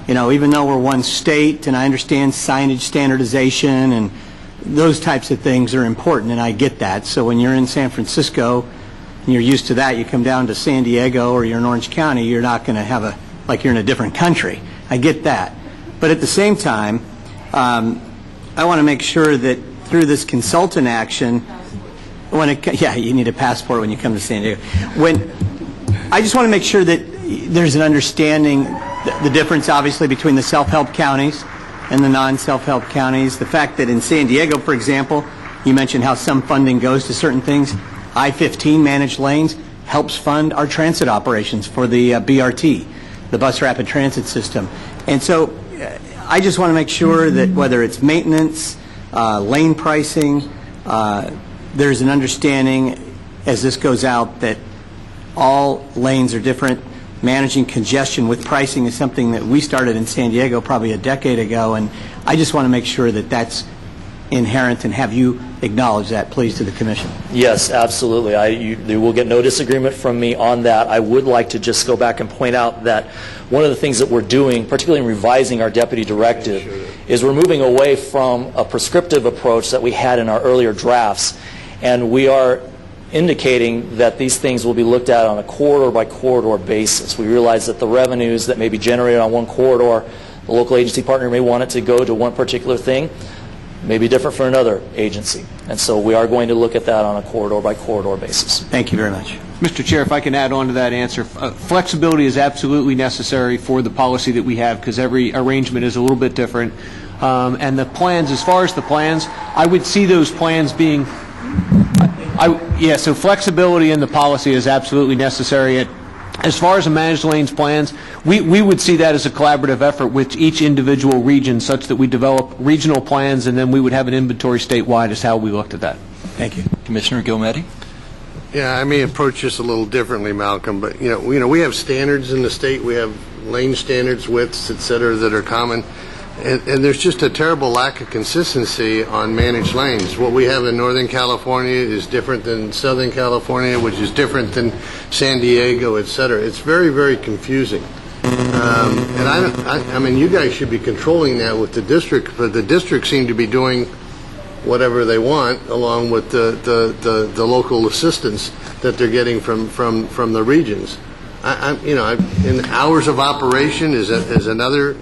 You know, even though we're one state, and I understand signage standardization and those types of things are important, and I get that. So when you're in San Francisco and you're used to that, you come down to San Diego or you're in Orange County, you're not going to have like you're in a different country. I get that. But at the same time, I want to make sure that through this consultant action, yeah, you need a passport when you come to San Diego. I just want to make sure that there's an understanding, the difference obviously between the self-help counties and the non-self-help counties. The fact that in San Diego, for example, you mentioned how some funding goes to certain things. I-15 managed lanes helps fund our transit operations for the BRT, the Bus Rapid Transit System. And so I just want to make sure that whether it's maintenance, lane pricing, there's an understanding as this goes out that all lanes are different. Managing congestion with pricing is something that we started in San Diego probably a decade ago, and I just want to make sure that that's inherent, and have you acknowledge that, please, to the Commission. Yes, absolutely. You will get no disagreement from me on that. I would like to just go back and point out that one of the things that we're doing, particularly in revising our deputy directive, is we're moving away from a prescriptive approach that we had in our earlier drafts, and we are indicating that these things will be looked at on a corridor-by-corridor basis. We realize that the revenues that may be generated on one corridor, the local agency partner may want it to go to one particular thing, may be different for another agency. And so we are going to look at that on a corridor-by-corridor basis. Thank you very much. Mr. Chair, if I can add on to that answer, flexibility is absolutely necessary for the policy that we have because every arrangement is a little bit different. And the plans, as far as the plans, I would see those plans being so flexibility in the policy is absolutely necessary. As far as the managed lanes plans, we would see that as a collaborative effort with each individual region such that we develop regional plans and then we would have an inventory statewide is how we looked at that. Thank you. Commissioner Gilmetti? Yeah, I may approach this a little differently, Malcolm, but you know, we have standards in the state. We have lane standards, widths, et cetera, that are common. And there's just a terrible lack of consistency on managed lanes. What we have in Northern California is different than Southern California, which is different than San Diego, et cetera. It's very, very confusing. And I mean, you guys should be controlling that with the district, but the district seem to be doing whatever they want, along with the local assistance that they're getting from the regions. in hours of operation is another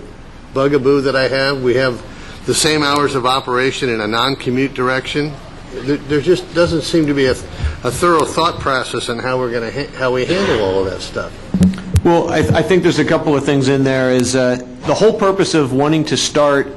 bugaboo that I have. We have the same hours of operation in a non-commute direction. There just doesn't seem to be a thorough thought process on how we handle all of that stuff. Well, I think there's a couple of things in there. Is the whole purpose of wanting to start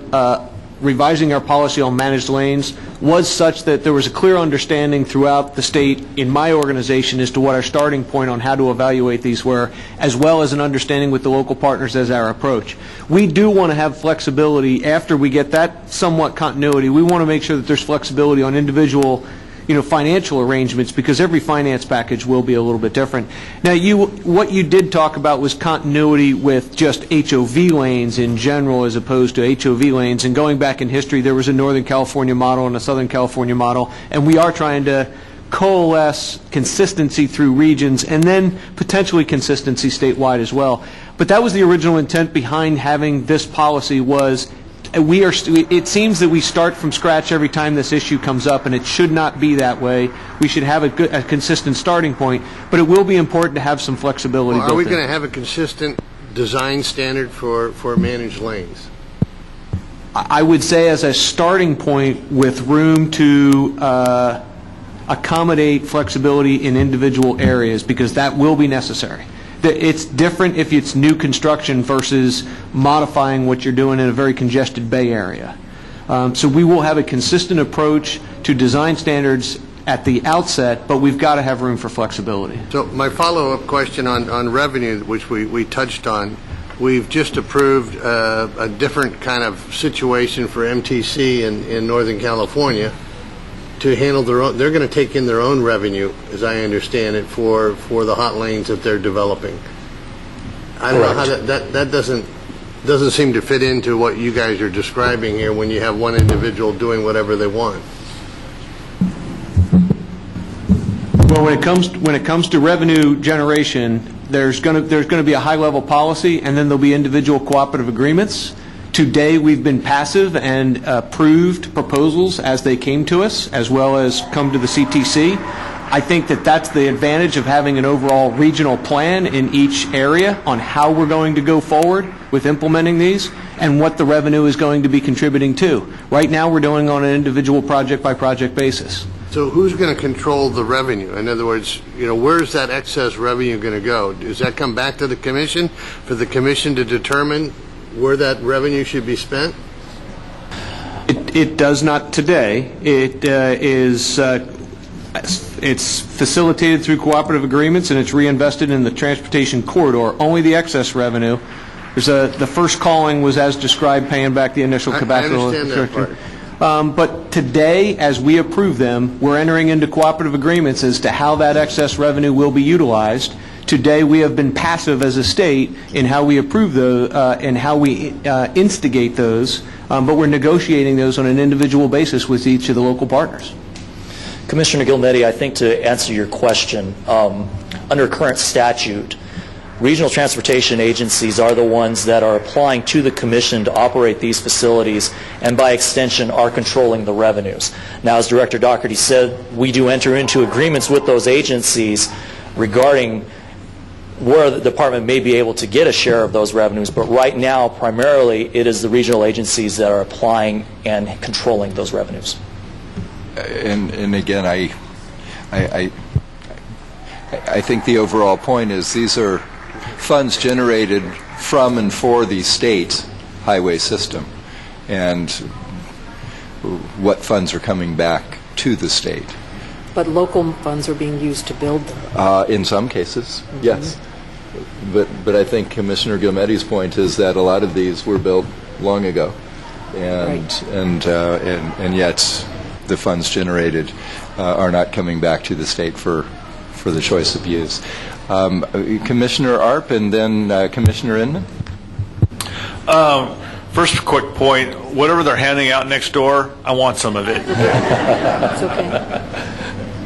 revising our policy on managed lanes was such that there was a clear understanding throughout the state in my organization as to what our starting point on how to evaluate these were, as well as an understanding with the local partners as our approach. We do want to have flexibility after we get that somewhat continuity. We want to make sure that there's flexibility on individual financial arrangements, because every finance package will be a little bit different. Now, what you did talk about was continuity with just HOV lanes in general as opposed to HOV lanes. And going back in history, there was a Northern California model and a Southern California model, and we are trying to coalesce consistency through regions and then potentially consistency statewide as well. But that was the original intent behind having this policy. Was it seems that we start from scratch every time this issue comes up, and it should not be that way. We should have a consistent starting point, but it will be important to have some flexibility. Well, are we going to have a consistent design standard for managed lanes? I would say as a starting point with room to accommodate flexibility in individual areas, because that will be necessary. It's different if it's new construction versus modifying what you're doing in a very congested bay area. So we will have a consistent approach to design standards at the outset, but we've got to have room for flexibility. So my follow-up question on revenue, which we touched on, we've just approved a different kind of situation for MTC in Northern California to handle their own. They're going to take in their own revenue, as I understand it, for the hot lanes that they're developing. I don't know how that doesn't seem to fit into what you guys are describing here when you have one individual doing whatever they want. Well, when it comes to revenue generation, there's going to be a high-level policy, and then there'll be individual cooperative agreements. Today, we've been passive and approved proposals as they came to us, as well as come to the CTC. I think that that's the advantage of having an overall regional plan in each area on how we're going to go forward with implementing these and what the revenue is going to be contributing to. Right now, we're doing on an individual project-by-project basis. So who's going to control the revenue? In other words, where's that excess revenue going to go? Does that come back to the commission for the commission to determine where that revenue should be spent? It does not today. It's facilitated through cooperative agreements, and it's reinvested in the transportation corridor. Only the excess revenue. The first calling was as described, paying back the initial capital. I understand that part. But today, as we approve them, we're entering into cooperative agreements as to how that excess revenue will be utilized. Today, we have been passive as a state in how we approve those and how we instigate those, but we're negotiating those on an individual basis with each of the local partners. Commissioner Gilmetti, I think to answer your question, under current statute, regional transportation agencies are the ones that are applying to the commission to operate these facilities and by extension are controlling the revenues. Now, as Director Doherty said, we do enter into agreements with those agencies regarding where the department may be able to get a share of those revenues, but right now, primarily, it is the regional agencies that are applying and controlling those revenues. And again, I think the overall point is these are funds generated from and for the state highway system, and what funds are coming back to the state. But local funds are being used to build them. In some cases, yes. But I think Commissioner Gilmetti's point is that a lot of these were built long ago, and yet the funds generated are not coming back to the state for the choice of use. Commissioner Arp and then Commissioner Inman. First quick point, whatever they're handing out next door, I want some of it. It's okay.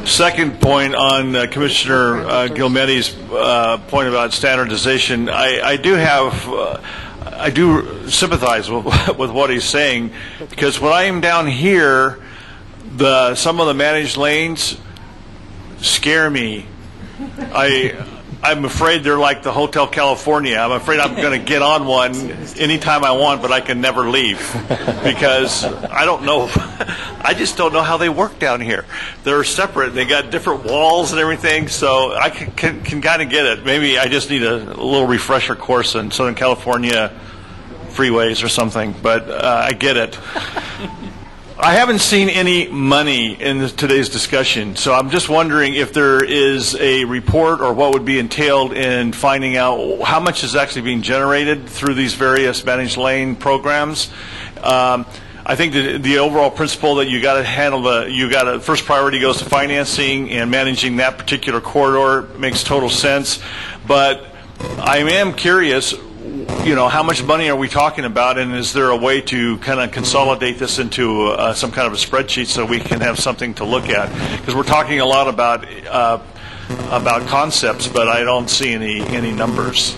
Second point on Commissioner Gilmetti's point about standardization, I do sympathize with what he's saying, because when I am down here, some of the managed lanes scare me. I I'm afraid they're like the Hotel California. I'm afraid I'm going to get on one anytime I want, but I can never leave because I don't know. I just don't know how they work down here. They're separate. They got different walls and everything, so I can kind of get it. Maybe I just need a little refresher course in Southern California freeways or something, but I get it. I haven't seen any money in today's discussion, so I'm just wondering if there is a report or what would be entailed in finding out how much is actually being generated through these various managed lane programs. I think the overall principle that you got to handle first priority goes to financing and managing that particular corridor makes total sense, but I am curious. How much money are we talking about, and is there a way to kind of consolidate this into some kind of a spreadsheet so we can have something to look at? Because we're talking a lot about concepts, but I don't see any numbers.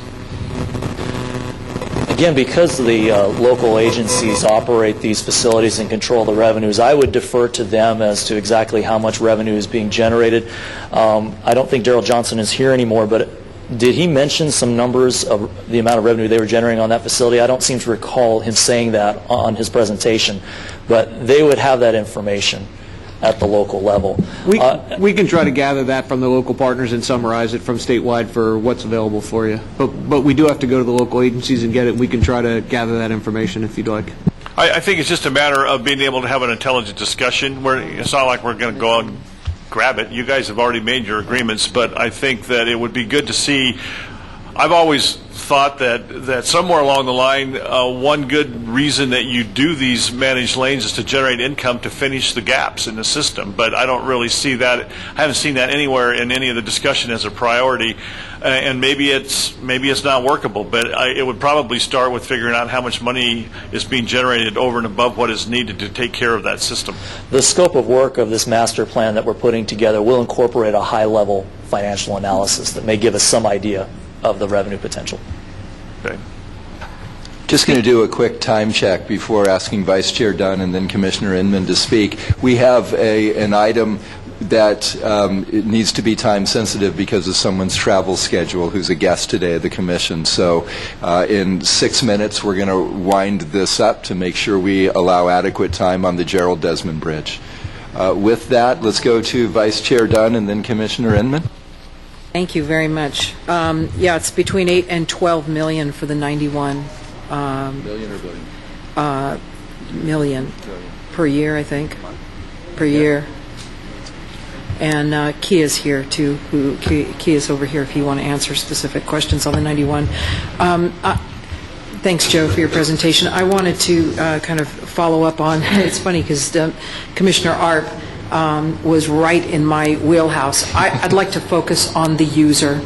Again, because the local agencies operate these facilities and control the revenues, I would defer to them as to exactly how much revenue is being generated. I don't think Darrell Johnson is here anymore, but did he mention some numbers of the amount of revenue they were generating on that facility? I don't seem to recall him saying that on his presentation, but they would have that information at the local level. We can try to gather that from the local partners and summarize it from statewide for what's available for you. But we do have to go to the local agencies and get it. We can try to gather that information if you'd like. I think it's just a matter of being able to have an intelligent discussion where it's not like we're going to go out and grab it. You guys have already made your agreements, but I think that it would be good to see. I've always thought that somewhere along the line, one good reason that you do these managed lanes is to generate income to finish the gaps in the system. But I don't really see that. I haven't seen that anywhere in any of the discussion as a priority. And maybe it's not workable, but it would probably start with figuring out how much money is being generated over and above what is needed to take care of that system. The scope of work of this master plan that we're putting together will incorporate a high-level financial analysis that may give us some idea of the revenue potential. Okay. Just going to do a quick time check before asking Vice Chair Dunn and then Commissioner Inman to speak. We have an item that it needs to be time sensitive because of someone's travel schedule who's a guest today at the Commission. So in 6 minutes, we're going to wind this up to make sure we allow adequate time on the Gerald Desmond Bridge. With that, let's go to Vice Chair Dunn and then Commissioner Inman. Thank you very much. It's between 8 and 12 million for the 91. Million or billion? Million per year, I think. Per year. And Kia's here too. Kia's over here if you want to answer specific questions on the 91. Thanks, Joe, for your presentation. I wanted to kind of follow up on. It's funny because Commissioner Arp was right in my wheelhouse. I'd like to focus on the user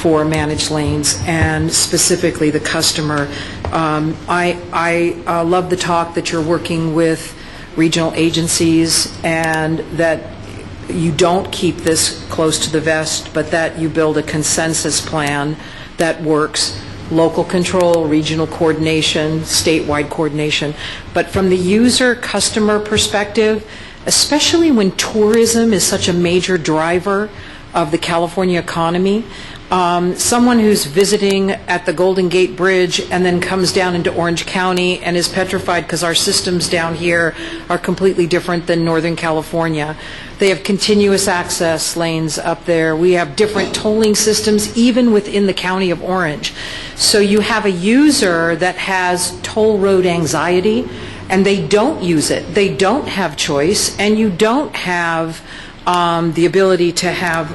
for managed lanes and specifically the customer. I love the talk that you're working with regional agencies and that you don't keep this close to the vest, but that you build a consensus plan that works. Local control, regional coordination, statewide coordination. But from the user customer perspective, especially when tourism is such a major driver of the California economy, someone who's visiting at the Golden Gate Bridge and then comes down into Orange County and is petrified because our systems down here are completely different than Northern California. They have continuous access lanes up there. We have different tolling systems even within the county of Orange. So you have a user that has toll road anxiety and they don't use it. They don't have choice, and you don't have the ability to have,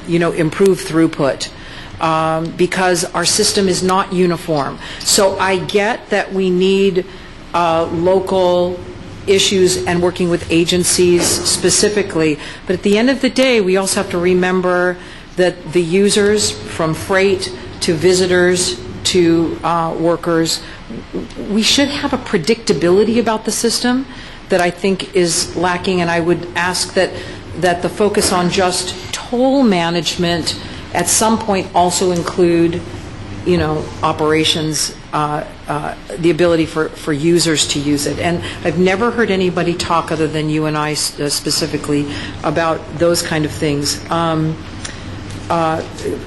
improved throughput because our system is not uniform. So I get that we need local issues and working with agencies specifically, but at the end of the day, we also have to remember that the users, from freight to visitors to workers, we should have a predictability about the system that I think is lacking, and I would ask that the focus on just toll management at some point also include, operations, the ability for users to use it. And I've never heard anybody talk other than you and I specifically about those kind of things.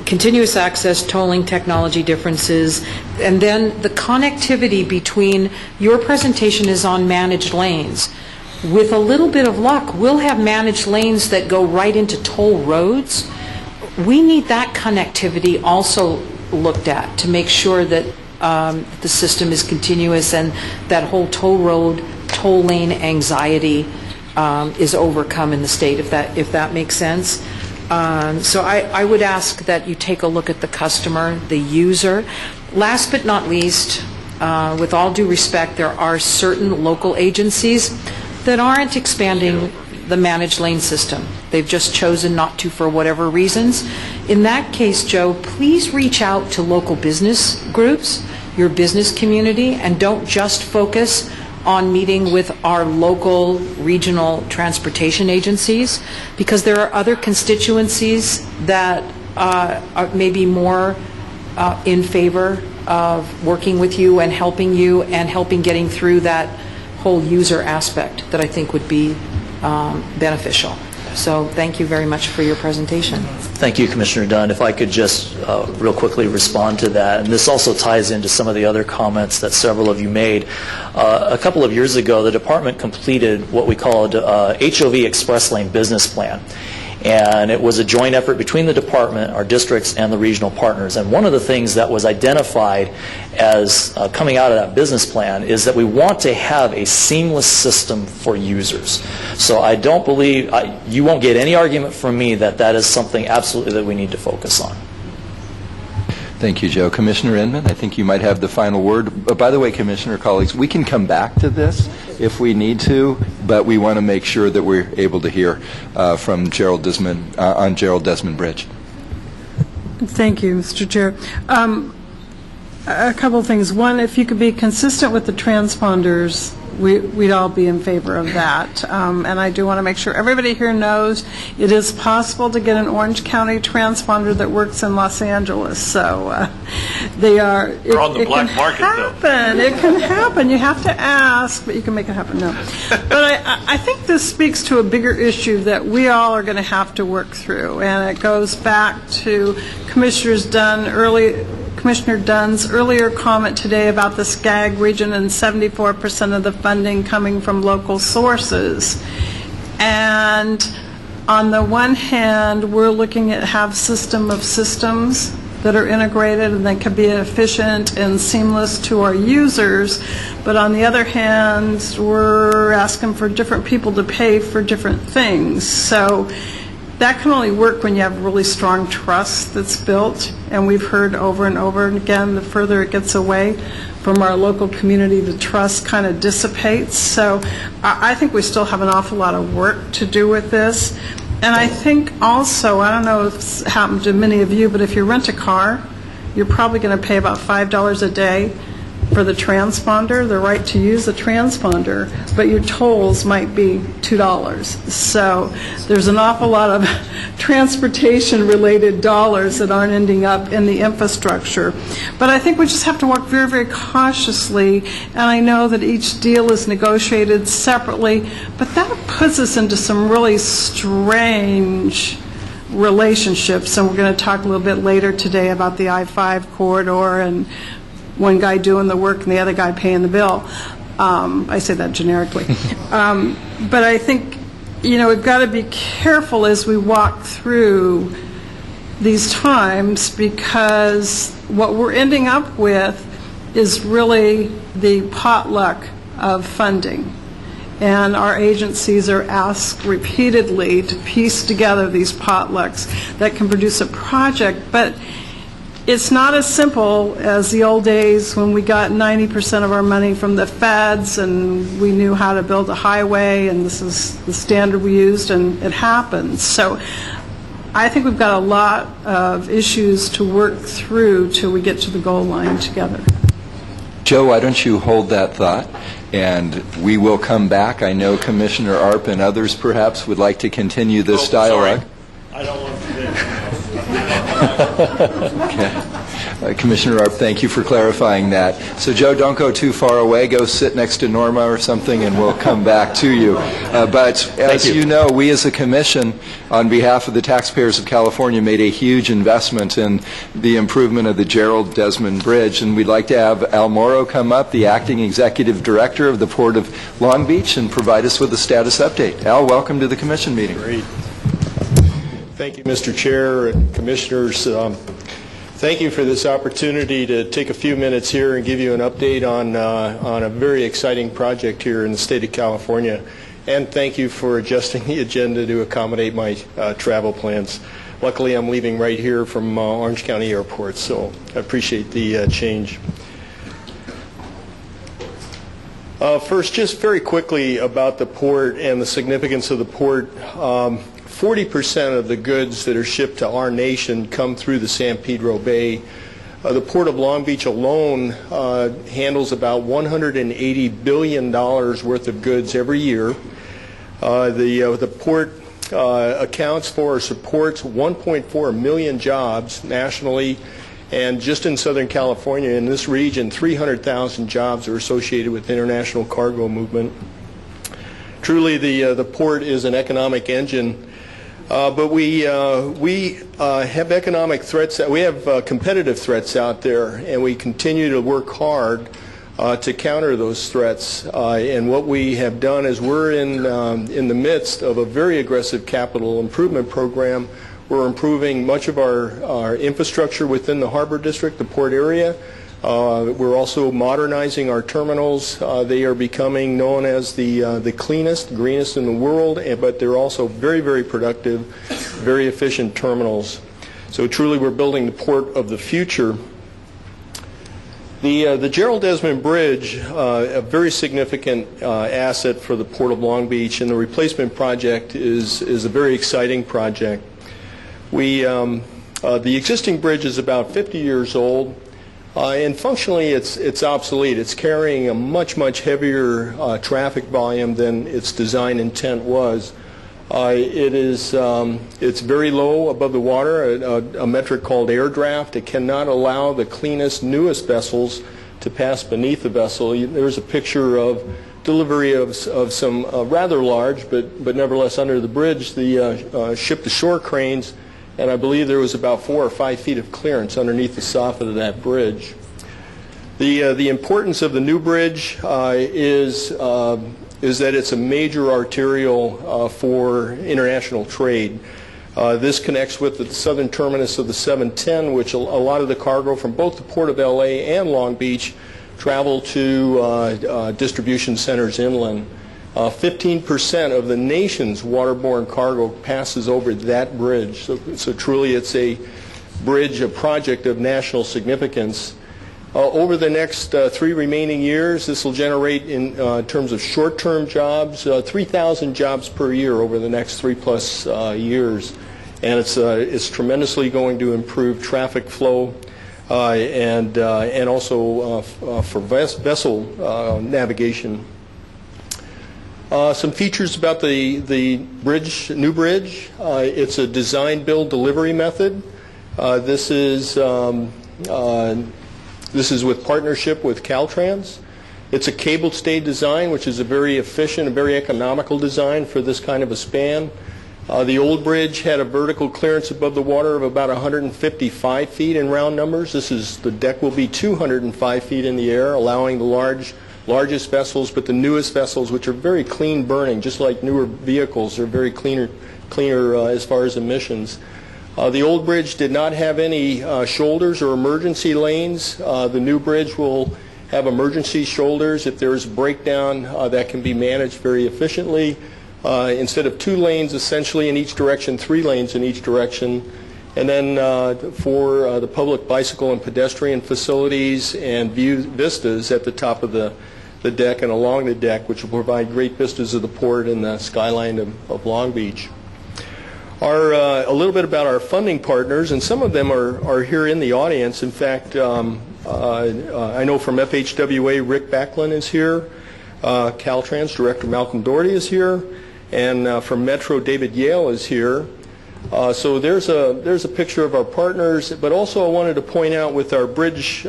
continuous access, tolling technology differences, and then the connectivity between, your presentation is on managed lanes. With a little bit of luck, we'll have managed lanes that go right into toll roads. We need that connectivity also looked at to make sure that the system is continuous and that whole toll road, toll lane anxiety is overcome in the state, if that makes sense. So I would ask that you take a look at the customer, the user. Last but not least, with all due respect, there are certain local agencies that aren't expanding the managed lane system. They've just chosen not to for whatever reasons. In that case, Joe, please reach out to local business groups, your business community, and don't just focus on meeting with our local regional transportation agencies, because there are other constituencies that are maybe more in favor of working with you and helping getting through that whole user aspect that I think would be beneficial. So thank you very much for your presentation. Thank you, Commissioner Dunn. If I could just real quickly respond to that, and this also ties into some of the other comments that several of you made. A couple of years ago, the department completed what we called HOV Express Lane Business Plan. And it was a joint effort between the department, our districts, and the regional partners. And one of the things that was identified as coming out of that business plan is that we want to have a seamless system for users. So I don't believe, you won't get any argument from me that that is something absolutely that we need to focus on. Thank you, Joe. Commissioner Inman, I think you might have the final word. By the way, Commissioner colleagues, we can come back to this if we need to, but we want to make sure that we're able to hear from Gerald Desmond on Gerald Desmond Bridge. Thank you, Mr. Chair. A couple of things. One, if you could be consistent with the transponders, we'd all be in favor of that. And I do want to make sure everybody here knows it is possible to get an Orange County transponder that works in Los Angeles. So they are. They're on the black market, though. It can happen. You have to ask, but you can make it happen. No. But I think this speaks to a bigger issue that we all are going to have to work through. And it goes back to Commissioner Dunn's earlier comment today about the SCAG region and 74% of the funding coming from local sources. And on the one hand, we're looking at have system of systems that are integrated and that can be efficient and seamless to our users. But on the other hand, we're asking for different people to pay for different things. So that can only work when you have really strong trust that's built, and we've heard over and over again, the further it gets away from our local community, the trust kind of dissipates. So I think we still have an awful lot of work to do with this. And I think also, I don't know if it's happened to many of you, but if you rent a car, you're probably going to pay about $5 a day for the transponder, the right to use the transponder, but your tolls might be $2. So there's an awful lot of transportation-related dollars that aren't ending up in the infrastructure. But I think we just have to work very, very cautiously, and I know that each deal is negotiated separately, but that puts us into some really strange relationships, and we're going to talk a little bit later today about the I-5 corridor and one guy doing the work and the other guy paying the bill. I say that generically. But I think, we've got to be careful as we walk through these times, because what we're ending up with is really the potluck of funding. And our agencies are asked repeatedly to piece together these potlucks that can produce a project. But it's not as simple as the old days when we got 90% of our money from the feds and we knew how to build a highway and this is the standard we used and it happened. So I think we've got a lot of issues to work through till we get to the goal line together. Joe, why don't you hold that thought, and we will come back. I know Commissioner Arp and others perhaps would like to continue this dialogue. Sorry. I don't want to do that. Okay. Commissioner Arp, thank you for clarifying that. So, Joe, don't go too far away. Go sit next to Norma or something, and we'll come back to you. But as you know, we as a commission, on behalf of the taxpayers of California, made a huge investment in the improvement of the Gerald Desmond Bridge, and we'd like to have Al Morrow come up, the acting executive director of the Port of Long Beach, and provide us with a status update. Al, welcome to the commission meeting. Great. Thank you, Mr. Chair and Commissioners. Thank you for this opportunity to take a few minutes here and give you an update on a very exciting project here in the state of California. And thank you for adjusting the agenda to accommodate my travel plans. Luckily, I'm leaving right here from Orange County Airport, so I appreciate the change. First, just very quickly about the port and the significance of the port. 40% of the goods that are shipped to our nation come through the San Pedro Bay. The Port of Long Beach alone handles about $180 billion worth of goods every year. The port accounts for or supports 1.4 million jobs nationally, and just in Southern California, in this region, 300,000 jobs are associated with international cargo movement. Truly, the port is an economic engine. But we have economic threats. We have competitive threats out there, and we continue to work hard to counter those threats. And what we have done is we're in the midst of a very aggressive capital improvement program. We're improving much of our infrastructure within the Harbor District, the port area. We're also modernizing our terminals. They are becoming known as the cleanest, greenest in the world, but they're also very, very productive, very efficient terminals. So truly we're building the port of the future. The Gerald Desmond Bridge, a very significant asset for the Port of Long Beach, and the replacement project is a very exciting project. The existing bridge is about 50 years old. And functionally, it's obsolete. It's carrying a much, much heavier traffic volume than its design intent was. It's very low above the water, a metric called air draft. It cannot allow the cleanest, newest vessels to pass beneath the vessel. There's a picture of delivery of some rather large, but nevertheless under the bridge, the ship-to-shore cranes. And I believe there was about 4 or 5 feet of clearance underneath the soffit of that bridge. The importance of the new bridge is that it's a major arterial for international trade. This connects with the southern terminus of the 710, which a lot of the cargo from both the Port of LA and Long Beach travel to distribution centers inland. 15% of the nation's waterborne cargo passes over that bridge. So truly it's a bridge, a project of national significance. Over the next 3 remaining years, this will generate, in terms of short-term jobs, 3,000 jobs per year over the next 3+ years. And it's tremendously going to improve traffic flow and also for vessel navigation. Some features about the bridge, new bridge. It's a design, build, delivery method. This is with partnership with Caltrans. It's a cabled stay design, which is a very efficient and very economical design for this kind of a span. The old bridge had a vertical clearance above the water of about 155 feet in round numbers. The deck will be 205 feet in the air, allowing the largest vessels, but the newest vessels, which are very clean burning, just like newer vehicles, are very cleaner as far as emissions. The old bridge did not have any shoulders or emergency lanes. The new bridge will have emergency shoulders. If there's a breakdown, that can be managed very efficiently. Instead of 2 lanes essentially in each direction, 3 lanes in each direction. And then for the public bicycle and pedestrian facilities and vistas at the top of the deck and along the deck, which will provide great vistas of the port and the skyline of Long Beach. A little bit about our funding partners, and some of them are here in the audience. In fact, I know from FHWA, Rick Backlund is here. Caltrans Director Malcolm Doherty is here. And from Metro, David Yale is here. So there's a picture of our partners, but also I wanted to point out with our bridge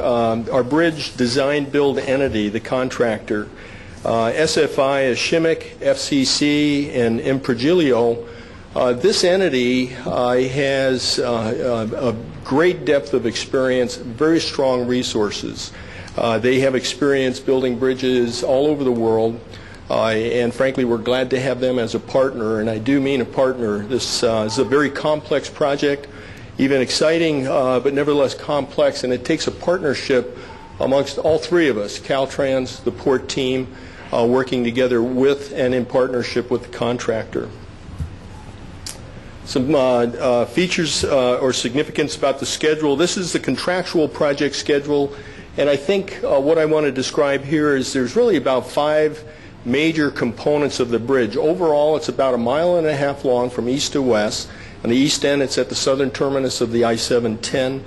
design build entity, the contractor, SFI is Shimmick, FCC, and Improgilio. This entity has a great depth of experience, very strong resources. They have experience building bridges all over the world. And frankly, we're glad to have them as a partner, and I do mean a partner. This is a very complex project, even exciting, but nevertheless complex, and it takes a partnership amongst all three of us, Caltrans, the port team, working together with and in partnership with the contractor. Some features or significance about the schedule. This is the contractual project schedule, and I think what I want to describe here is there's really about 5 major components of the bridge. Overall, it's about 1.5 miles long from east to west. On the east end, it's at the southern terminus of the I-710.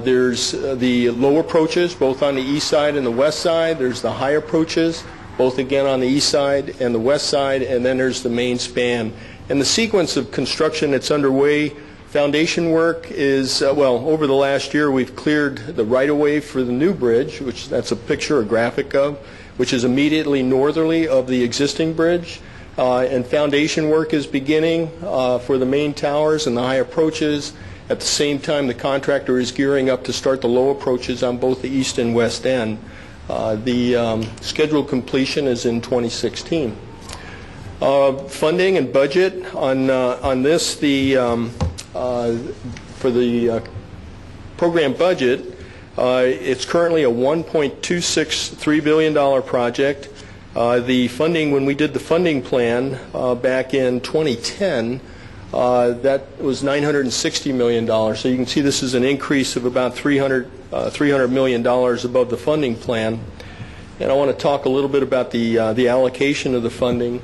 There's the low approaches, both on the east side and the west side. There's the high approaches, both again on the east side and the west side, and then there's the main span. And the sequence of construction that's underway, foundation work is, over the last year, we've cleared the right-of-way for the new bridge, which that's a picture, a graphic of, which is immediately northerly of the existing bridge. And foundation work is beginning for the main towers and the high approaches. At the same time, the contractor is gearing up to start the low approaches on both the east and west end. The scheduled completion is in 2016. Funding and budget on this, for the program budget, it's currently a $1.263 billion project. The funding, when we did the funding plan back in 2010, that was $960 million. So you can see this is an increase of about $300 million above the funding plan. And I want to talk a little bit about the allocation of the funding.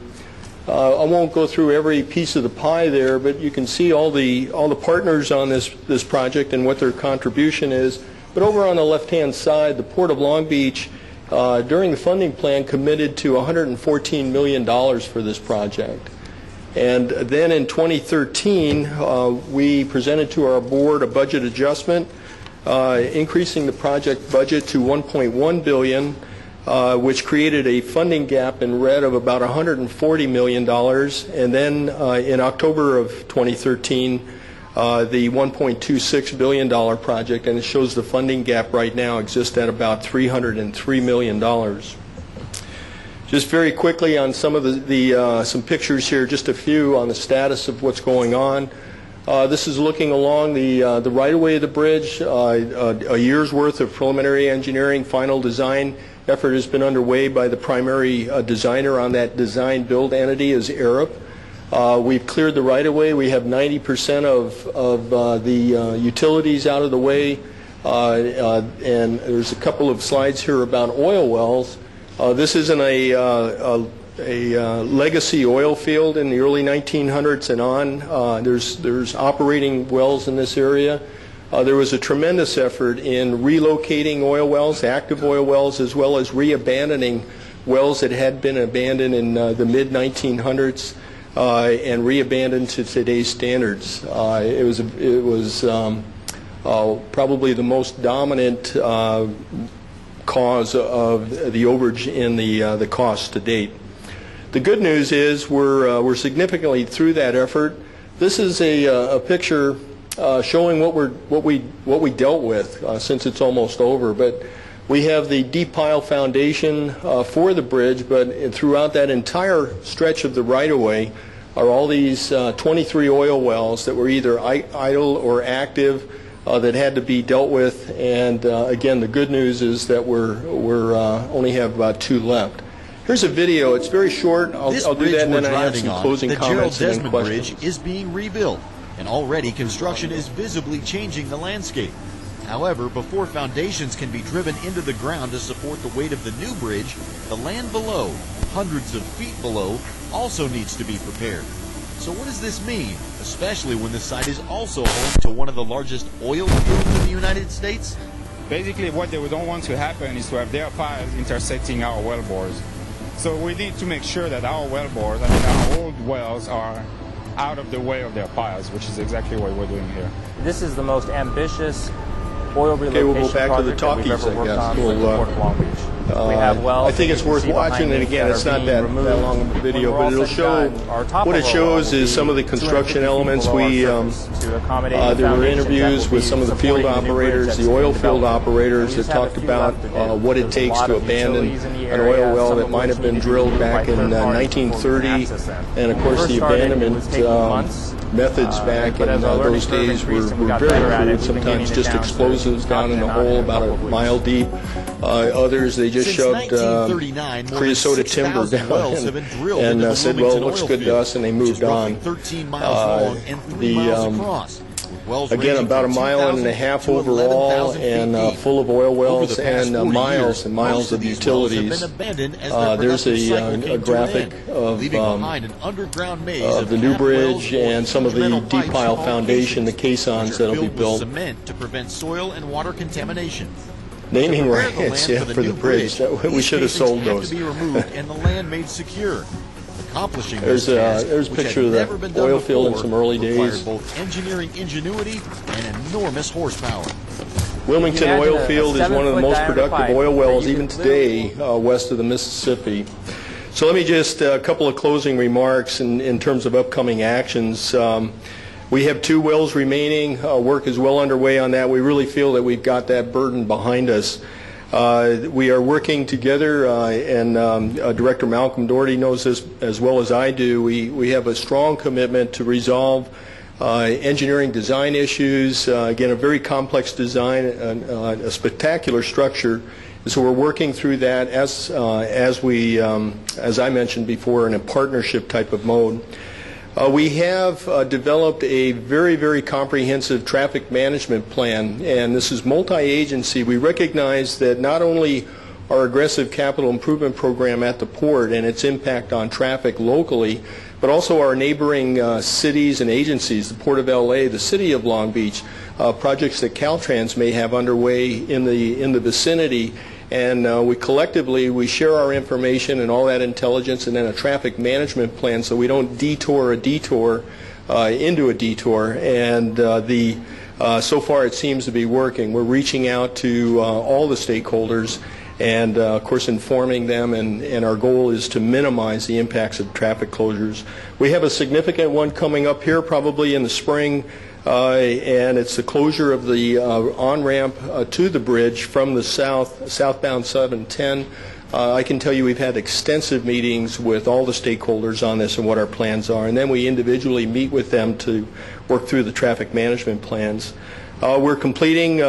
I won't go through every piece of the pie there, but you can see all the partners on this project and what their contribution is. But over on the left-hand side, the Port of Long Beach, during the funding plan, committed to $114 million for this project. And then in 2013, we presented to our board a budget adjustment, increasing the project budget to $1.1 billion, which created a funding gap in red of about $140 million. And then in October of 2013, the $1.26 billion project, and it shows the funding gap right now exists at about $303 million. Just very quickly on some of some pictures here, just a few on the status of what's going on. This is looking along the right-of-way of the bridge. A year's worth of preliminary engineering, final design effort has been underway by the primary designer on that design build entity is Arup. We've cleared the right-of-way. We have 90% of the utilities out of the way. And there's a couple of slides here about oil wells. This isn't a legacy oil field in the early 1900s and on. There's operating wells in this area. There was a tremendous effort in relocating oil wells, active oil wells, as well as re-abandoning wells that had been abandoned in the mid-1900s and re-abandoned to today's standards. It was probably the most dominant cause of the overage in the cost to date. The good news is we're significantly through that effort. This is a picture showing what we dealt with since it's almost over. But we have the deep pile foundation for the bridge, but throughout that entire stretch of the right-of-way are all these 23 oil wells that were either idle or active that had to be dealt with. And again, the good news is that we're only have about 2 left. Here's a video. It's very short. I'll do that, and then I have some closing comments and then questions. The Gerald Desmond Bridge is being rebuilt, and already construction is visibly changing the landscape. However, before foundations can be driven into the ground to support the weight of the new bridge, the land below, hundreds of feet below, also needs to be prepared. So what does this mean, especially when the site is also home to one of the largest oil fields in the United States? Basically, what they don't want to happen is to have their piles intersecting our wellbores. So we need to make sure that our wellbores, our old wells, are out of the way of their piles, which is exactly what we're doing here. This is the most ambitious oil Okay, relocation we'll go back to the project that we've talkies, ever I worked guess. on with the Port of Long Beach. We have wells I think it's that you worth can see watching, behind and me again, that it's are not being that removed. long of a video, When we're but it'll all said show, and done, our top what of it our shows well is some of the will be 250 construction feet elements. below our We, surface to accommodate the there were foundations that interviews will with be some of the field supporting the new bridge operators, that's the being oil field developed. operators We that just have a talked few about left to do. what it There's a takes lot to of abandon utilities in the an area, oil well some that of might which have been need to be drilled used by back in third parties before we can 1930, access them. and of When we course first the started, it abandonment was taking months. methods back but in as our learning those curve days increased and we were got very better at it, crude, we've been getting sometimes it just down to explosives down in the knock hole it out in a about couple a of weeks. mile deep. Others, they just Since shoved 1939, more than creosote timber 6,000 wells have down been drilled into and the said, well, Wilmington it looks oil good to field, us, and they which is moved roughly on. 13 miles long and 3 miles across. Wells Again, ranging about a from mile and a 2,000 half to overall, 11,000 feet and deep. full of oil Over wells the past and 40 miles years, and miles most of these wells have utilities. been abandoned as their There's production cycle a came to an graphic end, of leaving behind an underground maze of the new half wells bridge bored and some of the metal deep pipes pile called foundation, the caissons, caissons which are that'll be filled with built. cement to prevent soil and water contamination. Naming To prepare the rights, land yeah, the for the new bridge. We these should have casings sold had those. to be removed and the land made secure. Accomplishing There's this task, there's a which had picture of the never been done oil field in before, some early required days. both engineering ingenuity and enormous horsepower. Wilmington Imagine Oil a Field is one of the 7-foot most diameter productive pipe oil wells that you even could today west of the Mississippi. So let me just, a couple of closing remarks in terms of upcoming actions. We have 2 wells remaining. Work is well underway on that. We really feel that we've got that burden behind us. We are working together, and Director Malcolm Doherty knows this as well as I do. We have a strong commitment to resolve engineering design issues. Again, a very complex design, a spectacular structure. So we're working through that as I mentioned before, in a partnership type of mode. We have developed a very, very comprehensive traffic management plan, and this is multi-agency. We recognize that not only our aggressive capital improvement program at the port and its impact on traffic locally, but also our neighboring cities and agencies, the Port of L.A., the City of Long Beach, projects that Caltrans may have underway in the vicinity. And we collectively share our information and all that intelligence, and then a traffic management plan so we don't detour a detour into a detour. And so far it seems to be working. We're reaching out to all the stakeholders and, of course, informing them, and our goal is to minimize the impacts of traffic closures. We have a significant one coming up here probably in the spring, and it's the closure of the on-ramp to the bridge from the southbound 710. I can tell you we've had extensive meetings with all the stakeholders on this and what our plans are, and then we individually meet with them to work through the traffic management plans. We're coordinating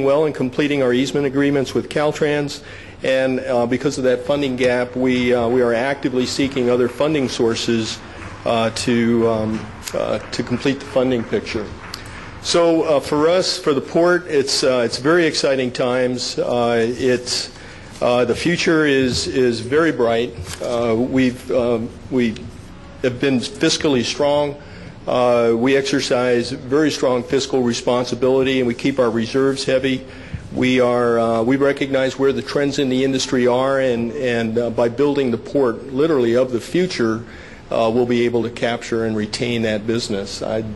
well and completing our easement agreements with Caltrans, and because of that funding gap, we are actively seeking other funding sources to complete the funding picture. So for us, for the port, it's very exciting times. The future is very bright. We have been fiscally strong. We exercise very strong fiscal responsibility, and we keep our reserves heavy. We recognize where the trends in the industry are, and by building the port, literally of the future, we'll be able to capture and retain that business. I'd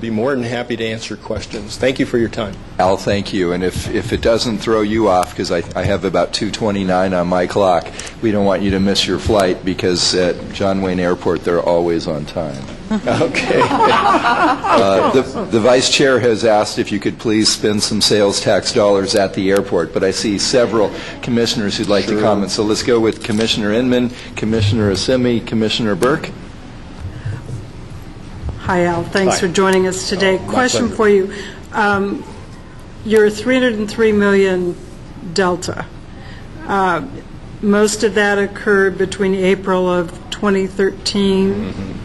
be more than happy to answer questions. Thank you for your time. Al, thank you. And if it doesn't throw you off, because I have about 2:29 on my clock, we don't want you to miss your flight, because at John Wayne Airport they're always on time. Okay. The Vice Chair has asked if you could please spend some sales tax dollars at the airport, but I see several commissioners who'd like to comment. So let's go with Commissioner Inman, Commissioner Assemi, Commissioner Burke. Hi, Al. Thanks Hi. for joining us today. My Question pleasure. for you. Your $303 million delta, most of that occurred between April of 2013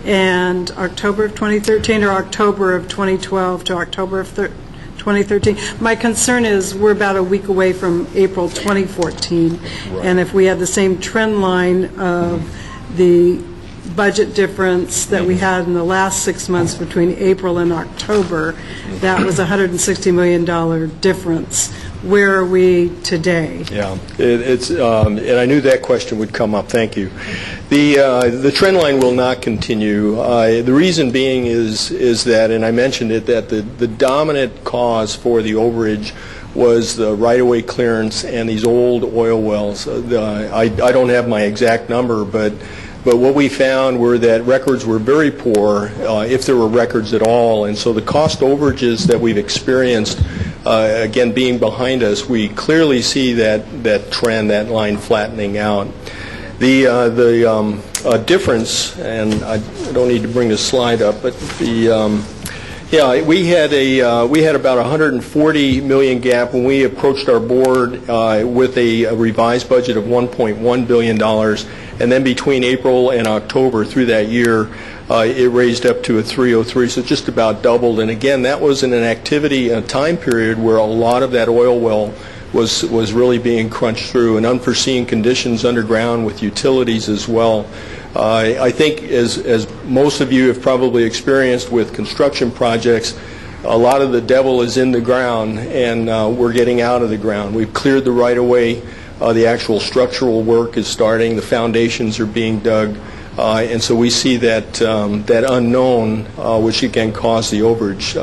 and October of 2013, or October of 2012 to October of 2013. My concern is we're about a week away from April 2014, and if we had the same trend line of the budget difference that we had in the last 6 months between April and October, that was a $160 million difference. where are we today? Yeah, and I knew that question would come up. Thank you. The trend line will not continue. The reason being is that, and I mentioned it, that the dominant cause for the overage was the right-of-way clearance and these old oil wells. I don't have my exact number, but what we found were that records were very poor, if there were records at all, and so the cost overages that we've experienced, again, being behind us, we clearly see that trend, that line flattening out. The difference, and I don't need to bring this slide up, but we had about $140 million gap when we approached our board with a revised budget of $1.1 billion, and then between April and October through that year, it raised up to a 303, so just about doubled. And again, that was in an activity, a time period where a lot of that oil well was really being crunched through, and unforeseen conditions underground with utilities as well. I think, as most of you have probably experienced with construction projects, a lot of the devil is in the ground, and we're getting out of the ground. We've cleared the right-of-way. The actual structural work is starting. The foundations are being dug. And so we see that unknown, which again caused the overage,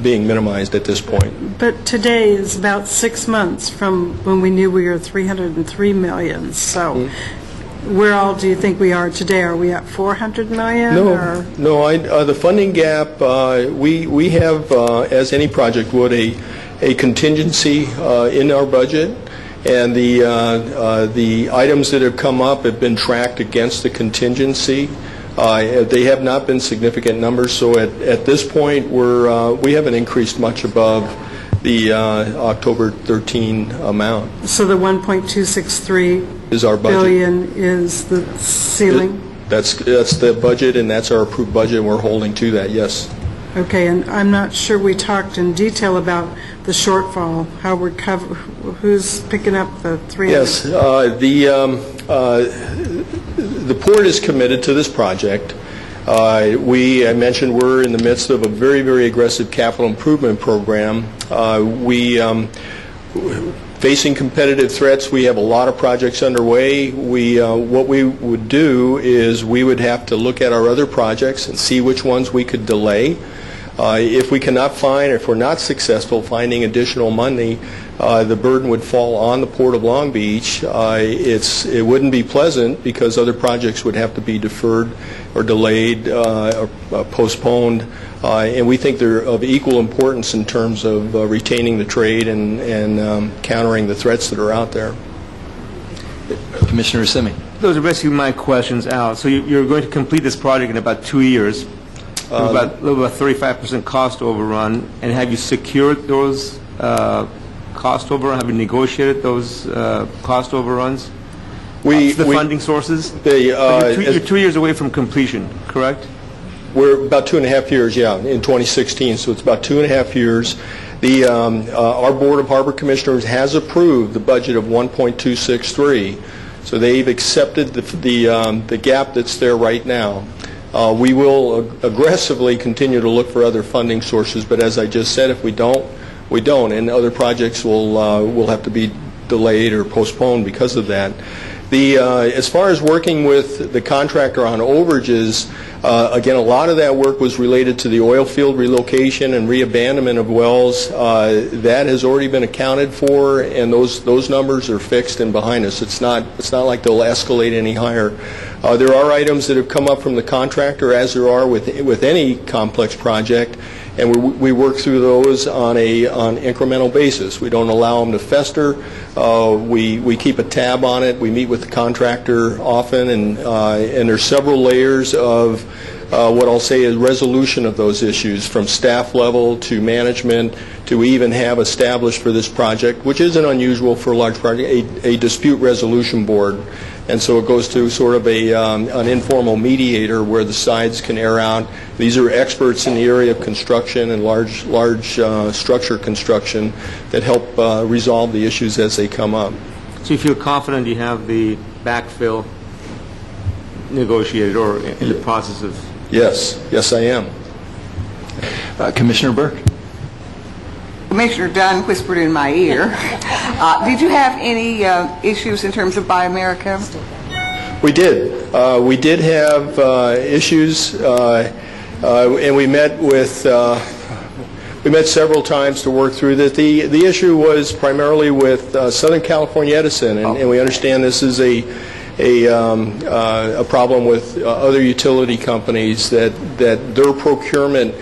being minimized at this point. But today is about 6 months from when we knew we were $303 million. So where all do you think we are today? Are we at $400 million? No. The funding gap, we have, as any project would, a contingency in our budget. And the items that have come up have been tracked against the contingency. They have not been significant numbers, so at this point we haven't increased much above the October 13 amount. So the 1.263 is our budget. billion is the ceiling? That's the budget, and that's our approved budget, and we're holding to that, yes. Okay, and I'm not sure we talked in detail about the shortfall, how we're who's picking up the 300? Yes, the port is committed to this project. I mentioned we're in the midst of a very, very aggressive capital improvement program. Facing competitive threats, we have a lot of projects underway. What we would do is we would have to look at our other projects and see which ones we could delay. If we cannot find, or if we're not successful finding additional money, the burden would fall on the Port of Long Beach. It wouldn't be pleasant because other projects would have to be deferred or delayed or postponed. And we think they're of equal importance in terms of retaining the trade and countering the threats that are out there. Commissioner Simi. Those are basically my questions out. So you're going to complete this project in about 2 years. About 35% cost overrun, and have you secured those cost overruns? Have you negotiated those cost overruns? The funding sources? You're 2 years away from completion, correct? We're about 2.5 years, yeah, in 2016, so it's about 2.5 years. Our Board of Harbor Commissioners has approved the budget of 1.263, so they've accepted the gap that's there right now. We will aggressively continue to look for other funding sources, but as I just said, if we don't, we don't, and other projects will have to be delayed or postponed because of that. As far as working with the contractor on overages, again, a lot of that work was related to the oil field relocation and reabandonment of wells. That has already been accounted for, and those numbers are fixed and behind us. It's not like they'll escalate any higher. There are items that have come up from the contractor, as there are with any complex project, and we work through those on an incremental basis. We don't allow them to fester. We keep a tab on it. We meet with the contractor often, and there's several layers of what I'll say is resolution of those issues, from staff level to management, to even have established for this project, which isn't unusual for a large project, a dispute resolution board. And so it goes to sort of an informal mediator where the sides can air out. These are experts in the area of construction and large structure construction that help resolve the issues as they come up. So you feel confident you have the backfill negotiated or in the process of? Yes, I am. Commissioner Burke. Commissioner Dunn whispered in my ear. Did you have any issues in terms of Buy America? We did. We did have issues, and we met several times to work through that. The issue was primarily with Southern California Edison, and we understand this is a problem with other utility companies that their procurement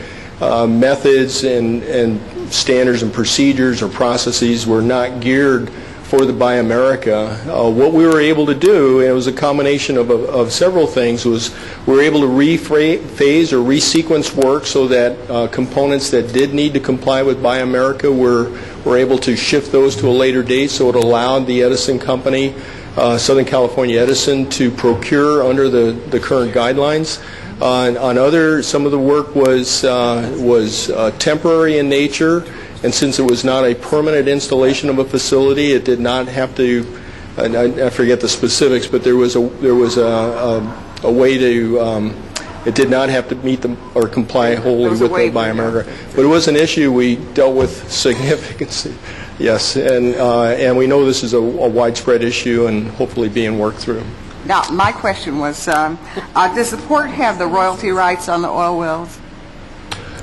methods and standards and procedures or processes were not geared for the Buy America. What we were able to do, and it was a combination of several things, was we were able to rephase or resequence work so that components that did need to comply with Buy America were able to shift those to a later date, so it allowed the Edison company, Southern California Edison, to procure under the current guidelines. Some of the work was temporary in nature, and since it was not a permanent installation of a facility, it did not have to. I forget the specifics, but there was a way to. It did not have to meet or comply wholly with the Buy America, but it was an issue we dealt with significantly. Yes, and we know this is a widespread issue and hopefully being worked through. Now, my question was, does the port have the royalty rights on the oil wells?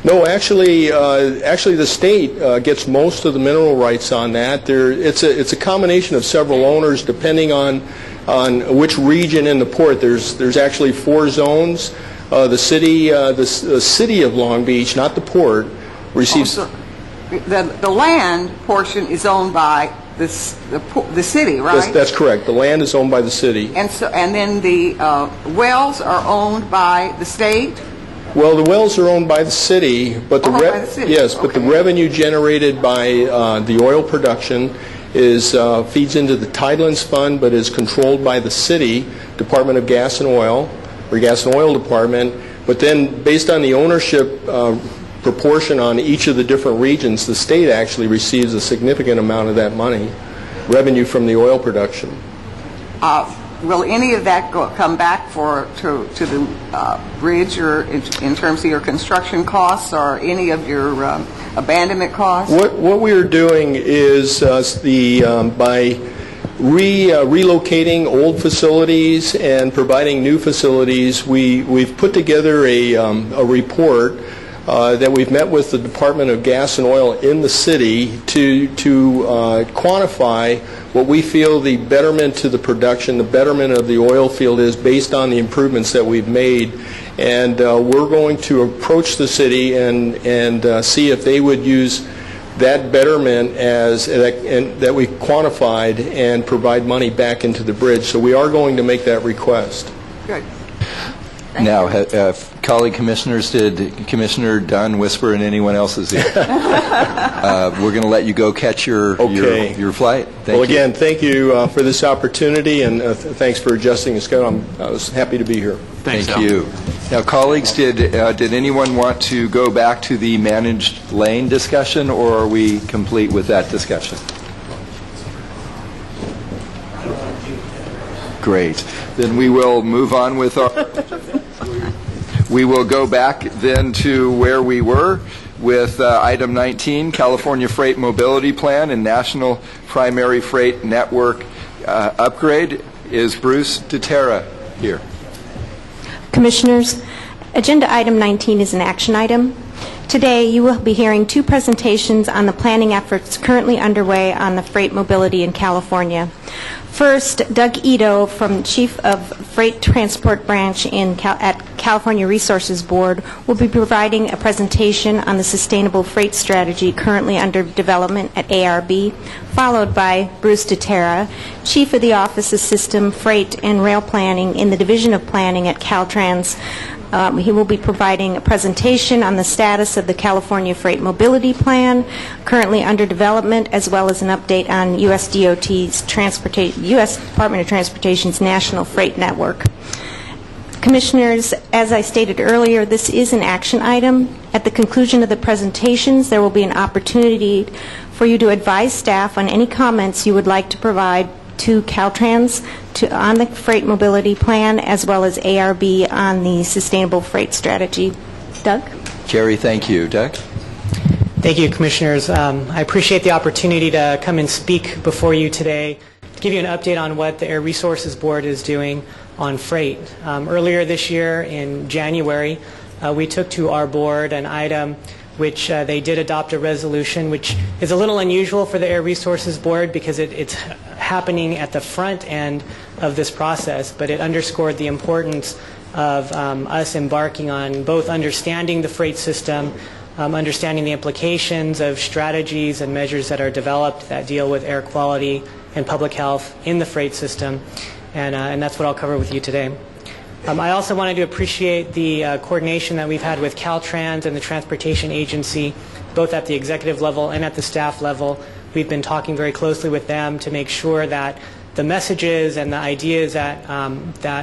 No, actually, the state gets most of the mineral rights on that. It's a combination of several owners depending on which region in the port. There's actually 4 zones. The city of Long Beach, not the port, receives. The land portion is owned by the city, right? That's correct. The land is owned by the city. And then the wells are owned by the state? Well, the wells are owned by the city, but the revenue generated by the oil production feeds into the Tidelands Fund, but is controlled by the city Department of Gas and Oil, or Gas and Oil Department. But then, based on the ownership proportion on each of the different regions, the state actually receives a significant amount of that money, revenue from the oil production. Will any of that come back to the bridge, or in terms of your construction costs or any of your abandonment costs? What we are doing is by relocating old facilities and providing new facilities, we've put together a report that we've met with the Department of Gas and Oil in the city to quantify what we feel the betterment to the production, the betterment of the oil field is based on the improvements that we've made. And we're going to approach the city and see if they would use that betterment that we quantified and provide money back into the bridge. So we are going to make that request. Good. Now, colleague commissioners, did Commissioner Dunn whisper in anyone else's ear? We're going to let you go catch your flight. Again, thank you for this opportunity, and thanks for adjusting the schedule. I was happy to be here. Thank you. Now, colleagues, did anyone want to go back to the managed lane discussion, or are we complete with that discussion? Great. Then we will move on with our... We will go back then to where we were with item 19, California Freight Mobility Plan and National Primary Freight Network upgrade. Is Bruce DeTerra here? Commissioners, agenda item 19 is an action item. Today, you will be hearing 2 presentations on the planning efforts currently underway on the freight mobility in California. First, Doug Ito, from Chief of Freight Transport Branch at California Resources Board, will be providing a presentation on the sustainable freight strategy currently under development at ARB, followed by Bruce DeTerra, Chief of the Office of System, Freight, and Rail Planning in the Division of Planning at Caltrans. He will be providing a presentation on the status of the California Freight Mobility Plan, currently under development, as well as an update on U.S. Department of Transportation's National Freight Network. Commissioners, as I stated earlier, this is an action item. At the conclusion of the presentations, there will be an opportunity for you to advise staff on any comments you would like to provide to Caltrans on the freight mobility plan, as well as ARB on the sustainable freight strategy. Doug? Carrie, thank you. Doug? Thank you, Commissioners. I appreciate the opportunity to come and speak before you today to give you an update on what the Air Resources Board is doing on freight. Earlier this year, in January, we took to our board an item which they did adopt a resolution, which is a little unusual for the Air Resources Board because it's happening at the front end of this process, but it underscored the importance of us embarking on both understanding the freight system, understanding the implications of strategies and measures that are developed that deal with air quality and public health in the freight system, and that's what I'll cover with you today. I also wanted to appreciate the coordination that we've had with Caltrans and the Transportation Agency, both at the executive level and at the staff level. We've been talking very closely with them to make sure that the messages and the ideas that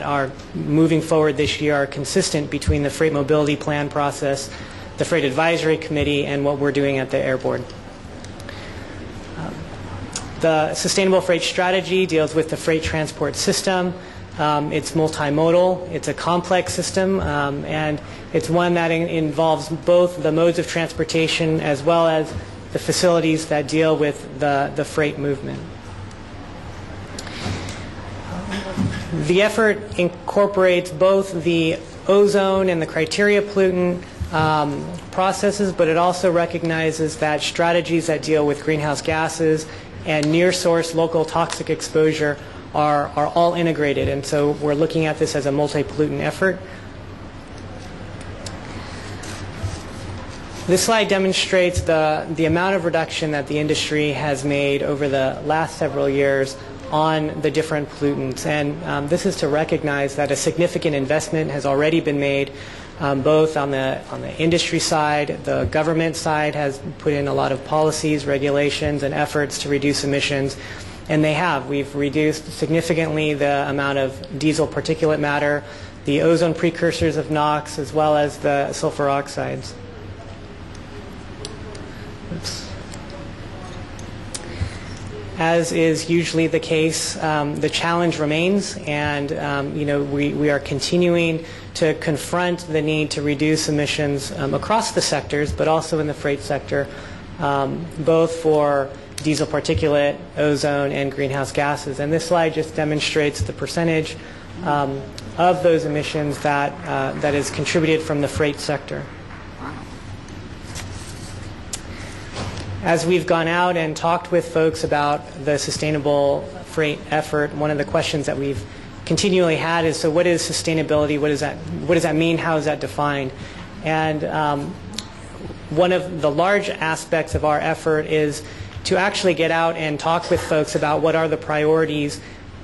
are moving forward this year are consistent between the Freight Mobility Plan process, the Freight Advisory Committee, and what we're doing at the Air Board. The Sustainable Freight Strategy deals with the freight transport system. It's multimodal, it's a complex system, and it's one that involves both the modes of transportation as well as the facilities that deal with the freight movement. The effort incorporates both the ozone and the criteria pollutant processes, but it also recognizes that strategies that deal with greenhouse gases and near-source local toxic exposure are all integrated, and so we're looking at this as a multi-pollutant effort. This slide demonstrates the amount of reduction that the industry has made over the last several years on the different pollutants, and this is to recognize that a significant investment has already been made both on the industry side. The government side has put in a lot of policies, regulations, and efforts to reduce emissions, and they have. We've reduced significantly the amount of diesel particulate matter, the ozone precursors of NOx, as well as the sulfur oxides. Oops. As is usually the case, the challenge remains, and we are continuing to confront the need to reduce emissions across the sectors, but also in the freight sector, both for diesel particulate, ozone, and greenhouse gases. And this slide just demonstrates the percentage of those emissions that is contributed from the freight sector. As we've gone out and talked with folks about the sustainable freight effort, one of the questions that we've continually had is, so what is sustainability? What does that mean? How is that defined? And one of the large aspects of our effort is to actually get out and talk with folks about what are the priorities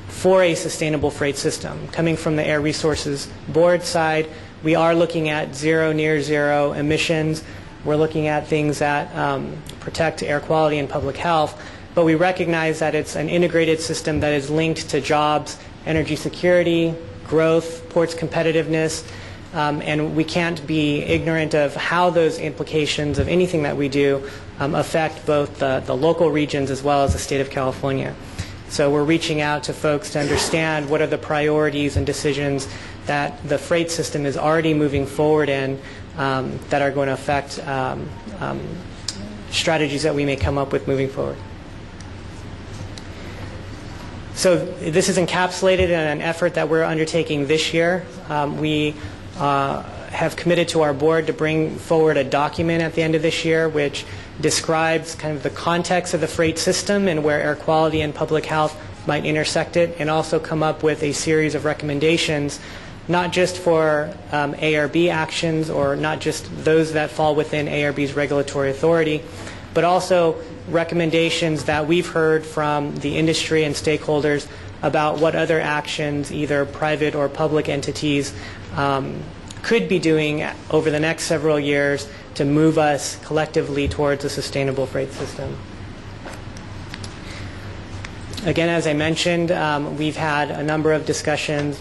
for a sustainable freight system. Coming from the Air Resources Board side, we are looking at zero, near zero emissions. We're looking at things that protect air quality and public health, but we recognize that it's an integrated system that is linked to jobs, energy security, growth, ports competitiveness, and we can't be ignorant of how those implications of anything that we do affect both the local regions as well as the state of California. So we're reaching out to folks to understand what are the priorities and decisions that the freight system is already moving forward in that are going to affect strategies that we may come up with moving forward. So this is encapsulated in an effort that we're undertaking this year. We have committed to our board to bring forward a document at the end of this year which describes kind of the context of the freight system and where air quality and public health might intersect it, and also come up with a series of recommendations, not just for ARB actions or not just those that fall within ARB's regulatory authority, but also recommendations that we've heard from the industry and stakeholders about what other actions either private or public entities could be doing over the next several years to move us collectively towards a sustainable freight system. Again, as I mentioned, we've had a number of discussions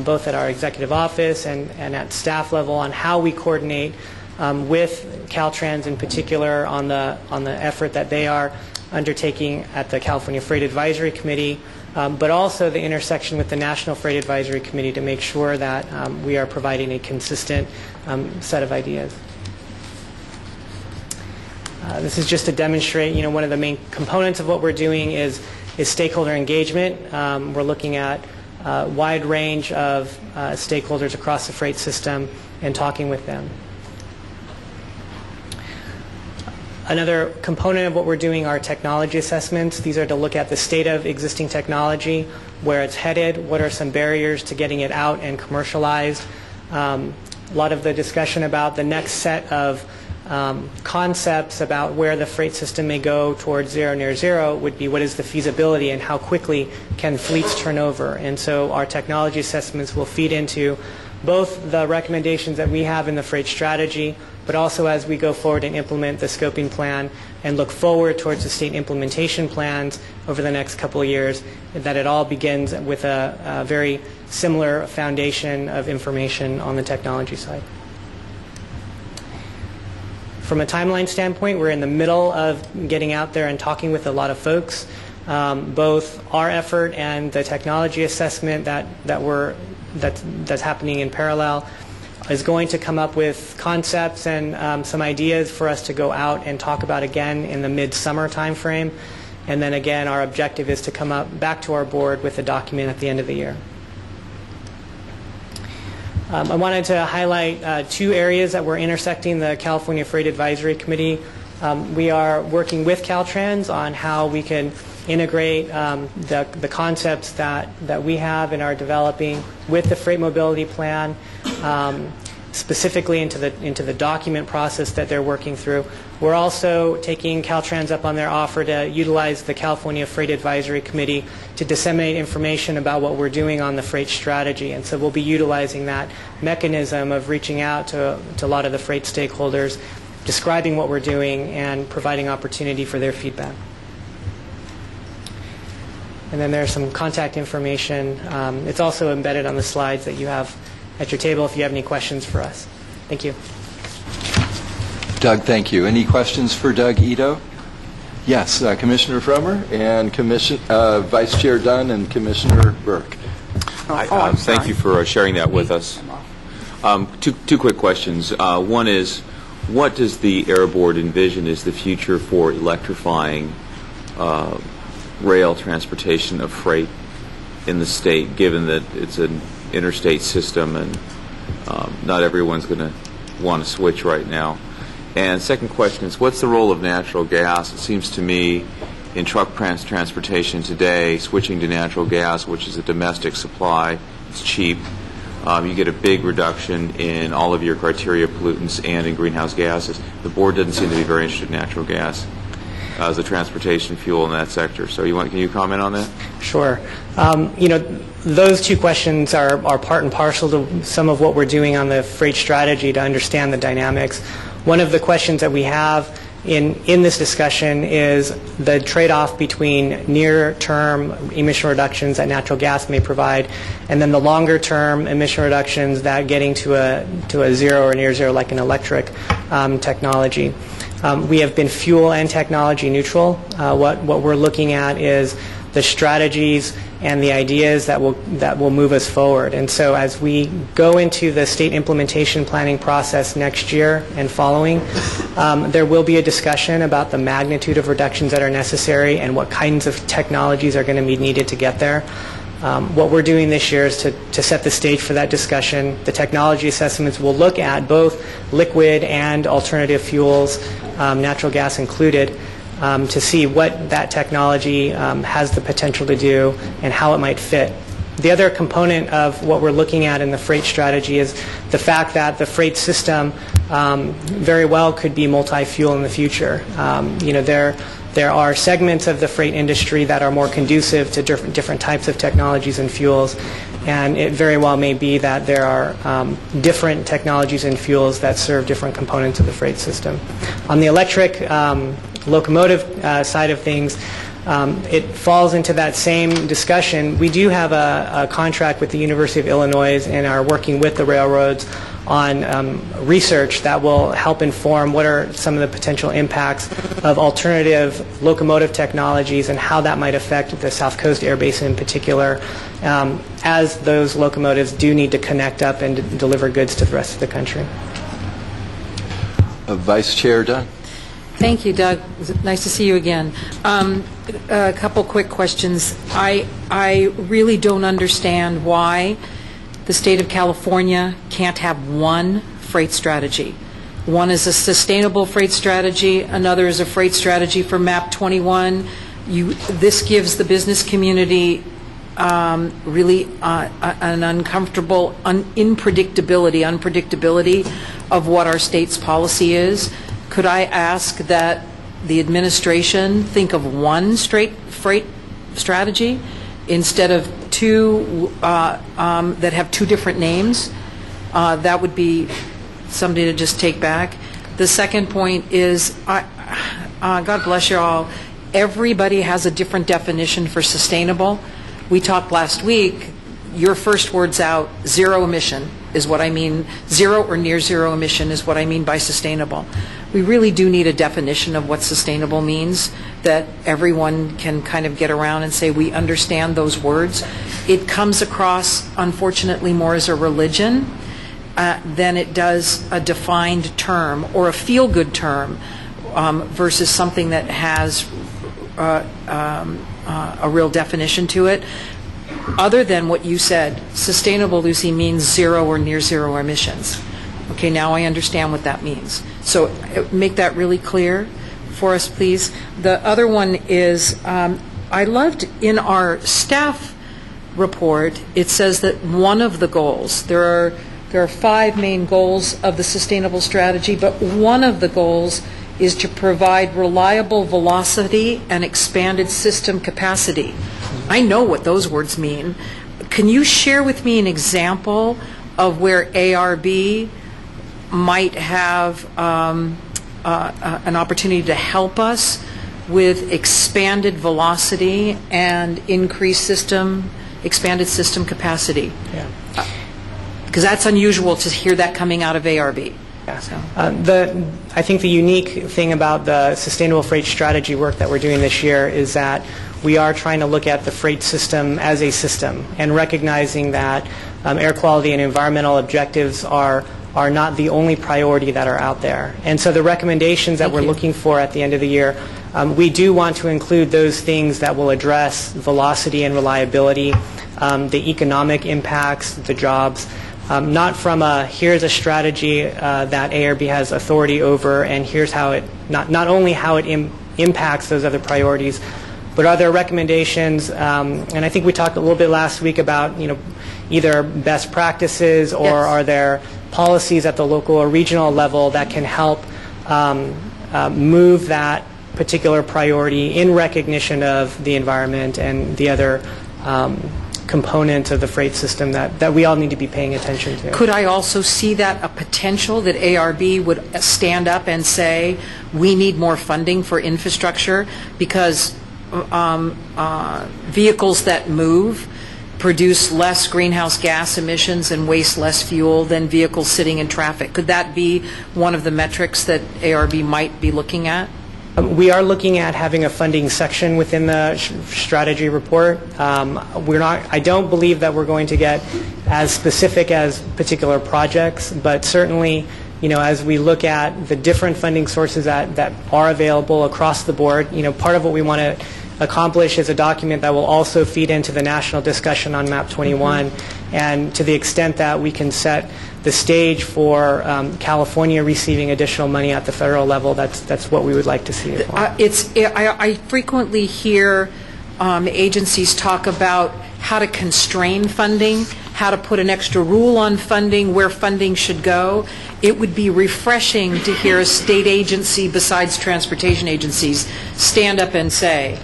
both at our executive office and at staff level on how we coordinate with Caltrans in particular on the effort that they are undertaking at the California Freight Advisory Committee, but also the intersection with the National Freight Advisory Committee to make sure that we are providing a consistent set of ideas. This is just to demonstrate, one of the main components of what we're doing is stakeholder engagement. We're looking at a wide range of stakeholders across the freight system and talking with them. Another component of what we're doing are technology assessments. These are to look at the state of existing technology, where it's headed, what are some barriers to getting it out and commercialized. A lot of the discussion about the next set of concepts about where the freight system may go towards zero near zero would be what is the feasibility and how quickly can fleets turn over. And so our technology assessments will feed into both the recommendations that we have in the freight strategy, but also as we go forward and implement the scoping plan and look forward towards the state implementation plans over the next couple of years, that it all begins with a very similar foundation of information on the technology side. From a timeline standpoint, we're in the middle of getting out there and talking with a lot of folks. Both our effort and the technology assessment that's happening in parallel is going to come up with concepts and some ideas for us to go out and talk about again in the mid-summer time frame. And then again, our objective is to come back to our board with a document at the end of the year. I wanted to highlight two areas that we're intersecting the California Freight Advisory Committee. We are working with Caltrans on how we can integrate the concepts that we have and are developing with the freight mobility plan, specifically into the document process that they're working through. We're also taking Caltrans up on their offer to utilize the California Freight Advisory Committee to disseminate information about what we're doing on the freight strategy. And so we'll be utilizing that mechanism of reaching out to a lot of the freight stakeholders, describing what we're doing, and providing opportunity for their feedback. And then there's some contact information. It's also embedded on the slides that you have at your table if you have any questions for us. Thank you. Doug, thank you. Any questions for Doug Ito? Yes, Commissioner Frommer and Vice Chair Dunn and Commissioner Burke. Thank you for sharing that with us. Two quick questions. One is, what does the Air Board envision is the future for electrifying rail transportation of freight in the state, given that it's an interstate system and not everyone's going to want to switch right now? And second question is, what's the role of natural gas? It seems to me in truck transportation today, switching to natural gas, which is a domestic supply, it's cheap. You get a big reduction in all of your criteria pollutants and in greenhouse gases. The board doesn't seem to be very interested in natural gas as a transportation fuel in that sector. So can you comment on that? Sure. Those two questions are part and parcel to some of what we're doing on the freight strategy to understand the dynamics. One of the questions that we have in this discussion is the trade-off between near-term emission reductions that natural gas may provide and then the longer-term emission reductions that getting to a zero or near zero like an electric technology. We have been fuel and technology neutral. What we're looking at is the strategies and the ideas that will move us forward. And so as we go into the state implementation planning process next year and following, there will be a discussion about the magnitude of reductions that are necessary and what kinds of technologies are going to be needed to get there. What we're doing this year is to set the stage for that discussion. The technology assessments will look at both liquid and alternative fuels, natural gas included, to see what that technology has the potential to do and how it might fit. The other component of what we're looking at in the freight strategy is the fact that the freight system very well could be multi-fuel in the future. There are segments of the freight industry that are more conducive to different types of technologies and fuels, and it very well may be that there are different technologies and fuels that serve different components of the freight system. On the electric locomotive side of things, it falls into that same discussion. We do have a contract with the University of Illinois and are working with the railroads on research that will help inform what are some of the potential impacts of alternative locomotive technologies and how that might affect the South Coast Air Basin in particular, as those locomotives do need to connect up and deliver goods to the rest of the country. Vice Chair Dunn. Thank you, Doug. Nice to see you again. A couple quick questions. I really don't understand why the state of California can't have one freight strategy. One is a sustainable freight strategy, another is a freight strategy for MAP 21. This gives the business community really an uncomfortable unpredictability of what our state's policy is. Could I ask that the administration think of one straight freight strategy instead of two that have two different names? That would be something to just take back. The second point is, God bless you all, everybody has a different definition for sustainable. We talked last week, your first words out, zero emission is what I mean, zero or near zero emission is what I mean by sustainable. We really do need a definition of what sustainable means that everyone can kind of get around and say we understand those words. It comes across, unfortunately, more as a religion than it does a defined term or a feel-good term versus something that has a real definition to it. Other than what you said, sustainable, Lucy, means zero or near zero emissions. Okay, now I understand what that means. So make that really clear for us, please. The other one is, I loved in our staff report, it says that one of the goals, there are 5 main goals of the sustainable strategy, but one of the goals is to provide reliable velocity and expanded system capacity. I know what those words mean. Can you share with me an example of where ARB might have an opportunity to help us with expanded velocity and increased expanded system capacity? Yeah. Because that's unusual to hear that coming out of ARB. I think the unique thing about the sustainable freight strategy work that we're doing this year is that we are trying to look at the freight system as a system and recognizing that air quality and environmental objectives are not the only priority that are out there. And so the recommendations that we're looking for at the end of the year, we do want to include those things that will address velocity and reliability, the economic impacts, the jobs, not from here's a strategy that ARB has authority over and here's how it, not only how it impacts those other priorities, but are there recommendations, and I think we talked a little bit last week about, either best practices or are there policies at the local or regional level that can help move that particular priority in recognition of the environment and the other component of the freight system that we all need to be paying attention to. Could I also see that a potential that ARB would stand up and say, we need more funding for infrastructure because vehicles that move produce less greenhouse gas emissions and waste less fuel than vehicles sitting in traffic? Could that be one of the metrics that ARB might be looking at? We are looking at having a funding section within the strategy report. I don't believe that we're going to get as specific as particular projects, but certainly, as we look at the different funding sources that are available across the board, part of what we want to accomplish is a document that will also feed into the national discussion on MAP 21, and to the extent that we can set the stage for California receiving additional money at the federal level, that's what we would like to see as well. I frequently hear agencies talk about how to constrain funding, how to put an extra rule on funding, where funding should go. It would be refreshing to hear a state agency besides transportation agencies stand up and say,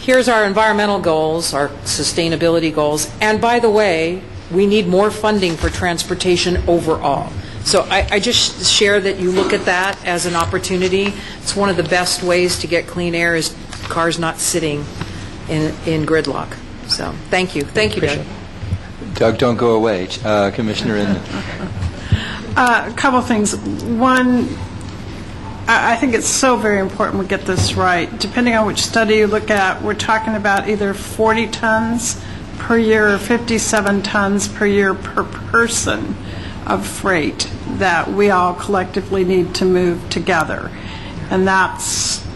here's our environmental goals, our sustainability goals, and by the way, we need more funding for transportation overall. So I just share that you look at that as an opportunity. It's one of the best ways to get clean air is cars not sitting in gridlock. So thank you. Thank you, Doug. Doug, don't go away. Commissioner Inman. A couple things. One, I think it's so very important we get this right. Depending on which study you look at, we're talking about either 40 tons per year or 57 tons per year per person of freight that we all collectively need to move together. And that's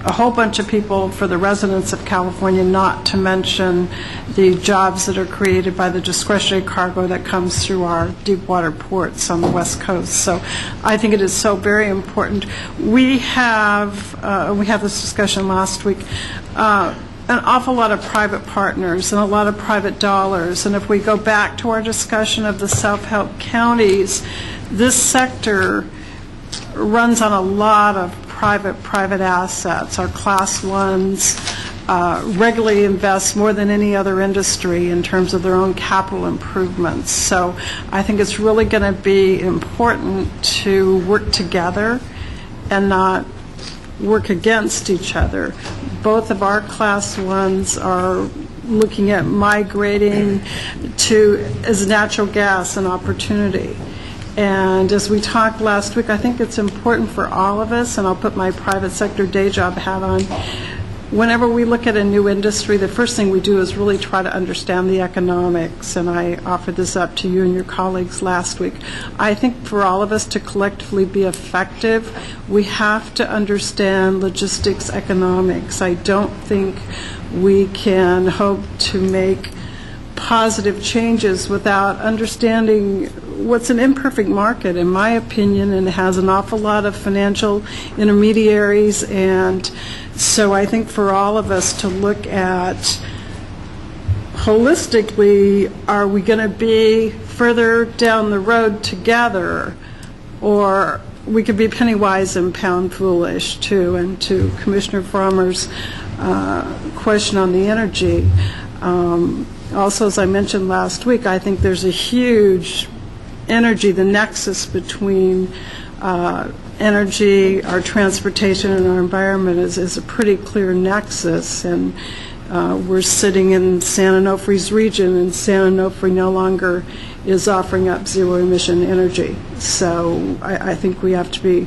a whole bunch of people for the residents of California, not to mention the jobs that are created by the discretionary cargo that comes through our deep water ports on the West Coast. So I think it is so very important. We had this discussion last week, an awful lot of private partners and a lot of private dollars. And if we go back to our discussion of the self-help counties, this sector runs on a lot of private assets. Our class ones regularly invest more than any other industry in terms of their own capital improvements. So I think it's really going to be important to work together and not work against each other. Both of our class ones are looking at migrating as natural gas an opportunity. And as we talked last week, I think it's important for all of us, and I'll put my private sector day job hat on, whenever we look at a new industry, the first thing we do is really try to understand the economics, and I offered this up to you and your colleagues last week. I think for all of us to collectively be effective, we have to understand logistics economics. I don't think we can hope to make positive changes without understanding what's an imperfect market, in my opinion, and it has an awful lot of financial intermediaries. And so I think for all of us to look at holistically, are we going to be further down the road together, or we could be penny wise and pound foolish too. And to Commissioner Farmer's question on the energy, also, as I mentioned last week, I think there's a huge energy, the nexus between energy, our transportation, and our environment is a pretty clear nexus. And we're sitting in San Onofre's region, and San Onofre no longer is offering up zero-emission energy. So I think we have to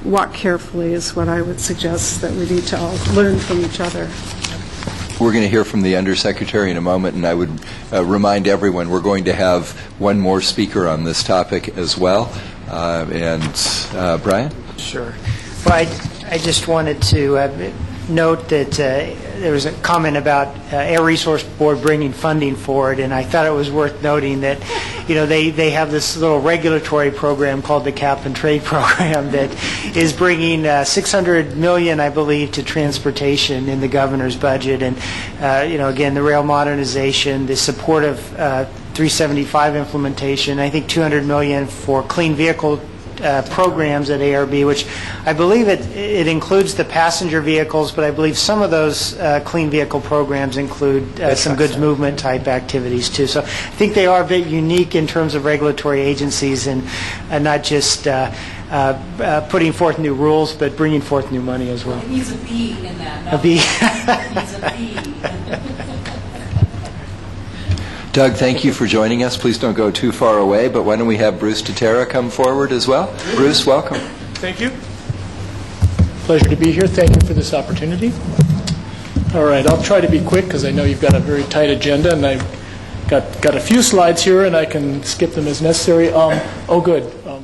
walk carefully is what I would suggest, that we need to all learn from each other. We're going to hear from the Undersecretary in a moment, and I would remind everyone we're going to have one more speaker on this topic as well. Brian? Sure. Well, I just wanted to note that there was a comment about Air Resource Board bringing funding forward, and I thought it was worth noting that, they have this little regulatory program called the Cap and Trade Program that is bringing $600 million, I believe, to transportation in the governor's budget. And, again, the rail modernization, the support of 375 implementation, I think $200 million for clean vehicle programs at ARB, which I believe it includes the passenger vehicles, but I believe some of those clean vehicle programs include some goods movement type activities too. So I think they are a bit unique in terms of regulatory agencies, and not just putting forth new rules, but bringing forth new money as well. It needs a B in that. A B. It needs a B. Doug, thank you for joining us. Please don't go too far away, but why don't we have Bruce Totera come forward as well? Bruce, welcome. Thank you. Pleasure to be here. Thank you for this opportunity. All right, I'll try to be quick because I know you've got a very tight agenda, and I've got a few slides here, and I can skip them as necessary. Good. The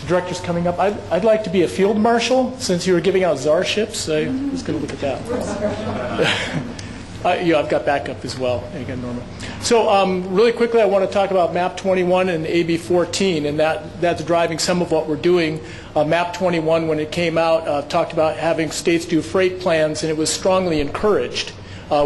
director's coming up. I'd like to be a field marshal since you were giving out czar ships. I was going to look at that. I've got backup as well. Again, Norma. So really quickly, I want to talk about MAP 21 and AB 14, and that's driving some of what we're doing. MAP 21, when it came out, talked about having states do freight plans, and it was strongly encouraged.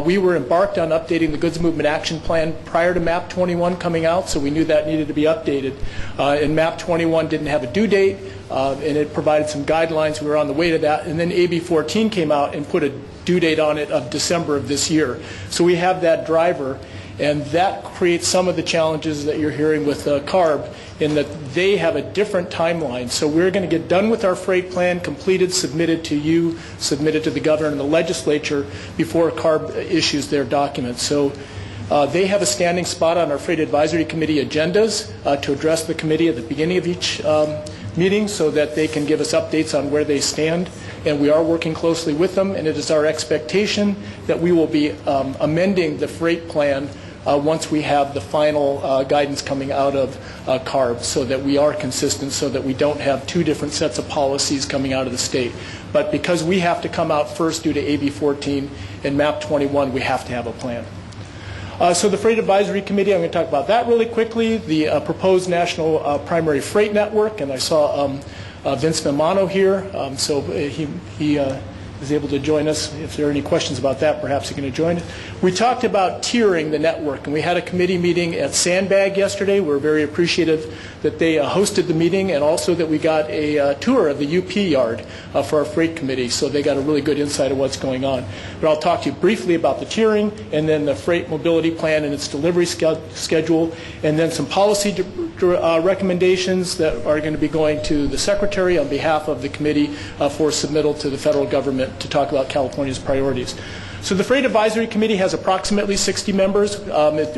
We were embarked on updating the Goods Movement Action Plan prior to MAP 21 coming out, so we knew that needed to be updated. And MAP 21 didn't have a due date, and it provided some guidelines. We were on the way to that. And then AB 14 came out and put a due date on it of December of this year. So we have that driver, and that creates some of the challenges that you're hearing with CARB, in that they have a different timeline. So we're going to get done with our freight plan, completed, submitted to you, submitted to the governor and the legislature before CARB issues their documents. So they have a standing spot on our Freight Advisory Committee agendas to address the committee at the beginning of each meeting so that they can give us updates on where they stand. And we are working closely with them, and it is our expectation that we will be amending the freight plan once we have the final guidance coming out of CARB, so that we are consistent, so that we don't have two different sets of policies coming out of the state. But because we have to come out first due to AB 14 and MAP 21, we have to have a plan. So the Freight Advisory Committee, I'm going to talk about that really quickly. The proposed National Primary Freight Network, and I saw Vince Memano here, so he is able to join us. If there are any questions about that, perhaps he can join us. We talked about tiering the network, and we had a committee meeting at Sandbag yesterday. We're very appreciative that they hosted the meeting, and also that we got a tour of the UP yard for our freight committee, so they got a really good insight of what's going on. But I'll talk to you briefly about the tiering, and then the freight mobility plan and its delivery schedule, and then some policy recommendations that are going to be going to the Secretary on behalf of the committee for submittal to the federal government to talk about California's priorities. So the Freight Advisory Committee has approximately 60 members.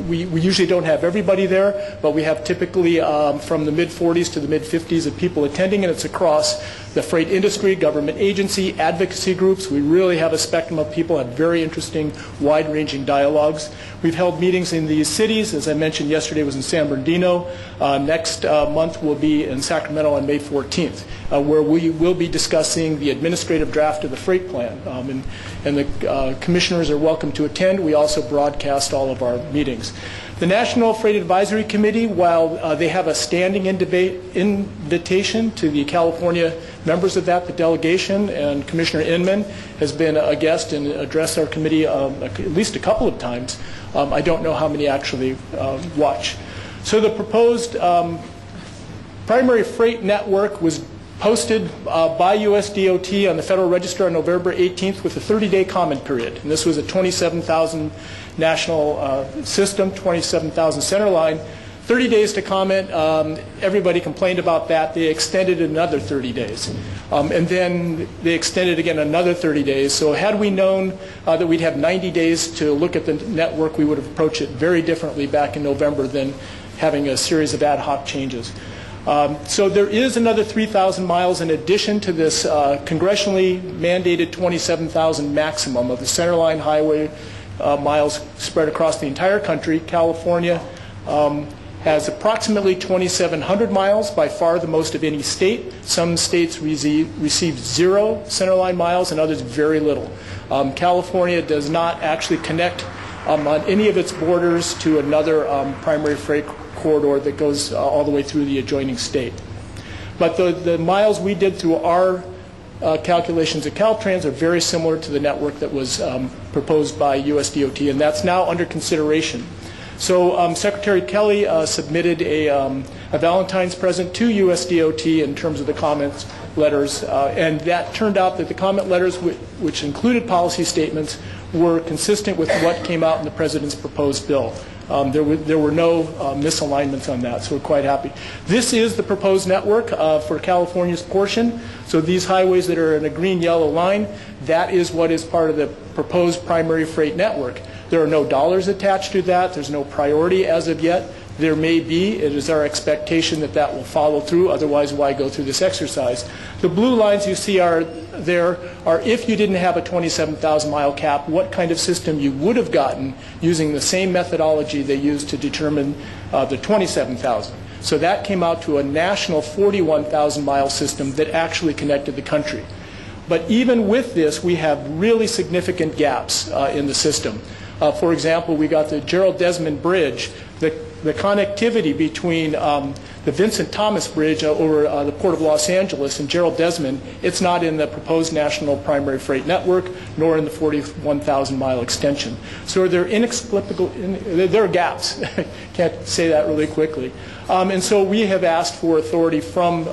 We usually don't have everybody there, but we have typically from the mid-40s to the mid-50s of people attending, and it's across the freight industry, government agency, advocacy groups. We really have a spectrum of people, have very interesting, wide-ranging dialogues. We've held meetings in these cities. As I mentioned yesterday, was in San Bernardino. Next month will be in Sacramento on May 14th, where we will be discussing the administrative draft of the freight plan. And the commissioners are welcome to attend. We also broadcast all of our meetings. The National Freight Advisory Committee, while they have a standing invitation to the California members of that, the delegation, and Commissioner Inman has been a guest and addressed our committee at least a couple of times. I don't know how many actually watch. So the proposed primary freight network was posted by USDOT on the Federal Register on November 18th with a 30-day comment period. And this was a 27,000 national system, 27,000 center line. 30 days to comment. Everybody complained about that. They extended it another 30 days. And then they extended again another 30 days. So had we known that we'd have 90 days to look at the network, we would have approached it very differently back in November than having a series of ad hoc changes. So there is another 3,000 miles in addition to this congressionally mandated 27,000 maximum of the centerline highway miles spread across the entire country. California has approximately 2,700 miles, by far the most of any state. Some states receive 0 centerline miles and others very little. California does not actually connect on any of its borders to another primary freight corridor that goes all the way through the adjoining state. But the miles we did through our calculations at Caltrans are very similar to the network that was proposed by USDOT, and that's now under consideration. So Secretary Kelly submitted a Valentine's present to USDOT in terms of the comments letters, and that turned out that the comment letters, which included policy statements, were consistent with what came out in the President's proposed bill. There were no misalignments on that, so we're quite happy. This is the proposed network for California's portion. So these highways that are in a green-yellow line, that is what is part of the proposed primary freight network. There are no dollars attached to that. There's no priority as of yet. There may be. It is our expectation that that will follow through. Otherwise, why go through this exercise? The blue lines you see are if you didn't have a 27,000-mile cap, what kind of system you would have gotten using the same methodology they used to determine the 27,000. So that came out to a national 41,000-mile system that actually connected the country. But even with this, we have really significant gaps in the system. For example, we got the Gerald Desmond Bridge. The connectivity between the Vincent Thomas Bridge over the Port of Los Angeles and Gerald Desmond, it's not in the proposed national primary freight network, nor in the 41,000-mile extension. So there are gaps. Can't say that really quickly. And so we have asked for authority from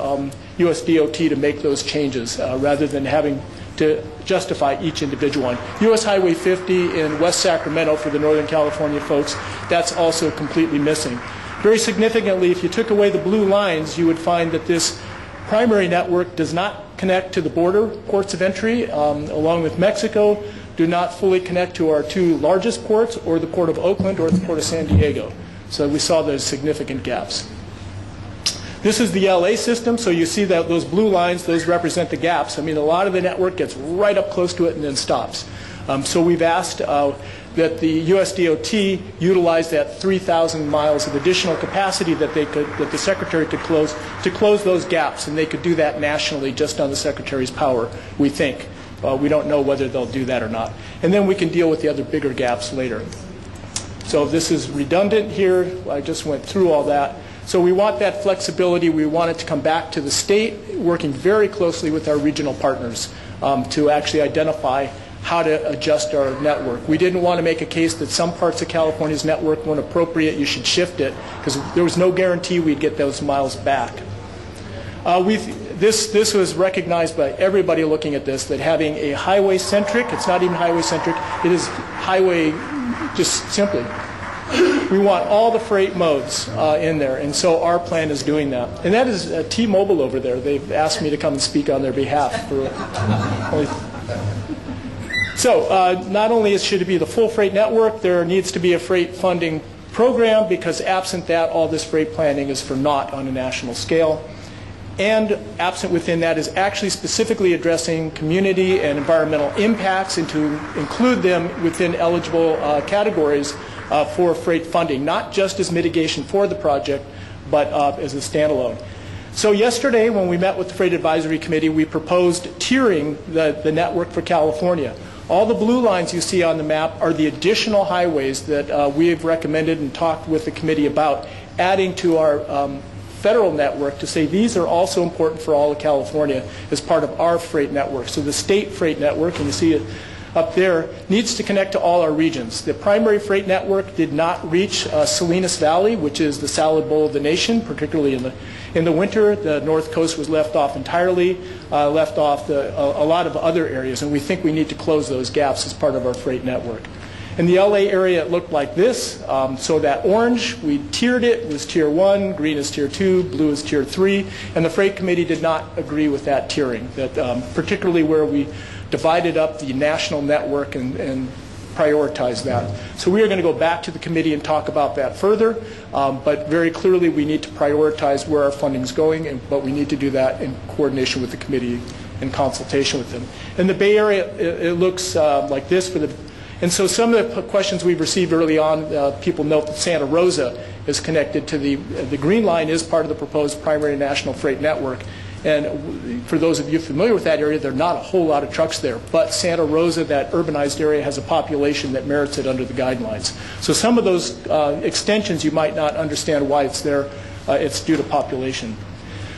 USDOT to make those changes rather than having to justify each individual one. U.S. Highway 50 in West Sacramento, for the Northern California folks, that's also completely missing. Very significantly, if you took away the blue lines, you would find that this primary network does not connect to the border ports of entry, along with Mexico, do not fully connect to our two largest ports, or the Port of Oakland or the Port of San Diego. So we saw those significant gaps. This is the LA system, so you see that those blue lines, those represent the gaps. I mean, a lot of the network gets right up close to it and then stops. So we've asked that the USDOT utilized that 3,000 miles of additional capacity that the Secretary could close to close those gaps, and they could do that nationally just on the Secretary's power, we think. We don't know whether they'll do that or not. And then we can deal with the other bigger gaps later. So this is redundant here. I just went through all that. So we want that flexibility. We want it to come back to the state, working very closely with our regional partners to actually identify how to adjust our network. We didn't want to make a case that some parts of California's network weren't appropriate, you should shift it, because there was no guarantee we'd get those miles back. This was recognized by everybody looking at this, that having a highway-centric, it's not even highway-centric, it is highway just simply. We want all the freight modes in there, and so our plan is doing that. And that is T-Mobile over there. They've asked me to come and speak on their behalf. So not only should it be the full freight network, there needs to be a freight funding program, because absent that, all this freight planning is for naught on a national scale. And absent within that is actually specifically addressing community and environmental impacts, and to include them within eligible categories for freight funding, not just as mitigation for the project, but as a standalone. So yesterday, when we met with the Freight Advisory Committee, we proposed tiering the network for California. All the blue lines you see on the map are the additional highways that we have recommended and talked with the committee about adding to our federal network, to say these are also important for all of California as part of our freight network. So the state freight network, and you see it up there, needs to connect to all our regions. The primary freight network did not reach Salinas Valley, which is the salad bowl of the nation, particularly in the winter. The North Coast was left off entirely, left off a lot of other areas, and we think we need to close those gaps as part of our freight network. In the LA area, it looked like this. So that orange, we tiered it, was Tier 1, green is Tier 2, blue is Tier 3, and the Freight Committee did not agree with that tiering, that particularly where we divided up the national network and prioritized that. So we are going to go back to the committee and talk about that further, but very clearly we need to prioritize where our funding is going, but we need to do that in coordination with the committee, in consultation with them. In the Bay Area, it looks like this for the. And so some of the questions we've received early on, people note that Santa Rosa is connected to the Green Line is part of the proposed primary national freight network. And for those of you familiar with that area, there are not a whole lot of trucks there. But Santa Rosa, that urbanized area, has a population that merits it under the guidelines. So some of those extensions, you might not understand why it's there. It's due to population.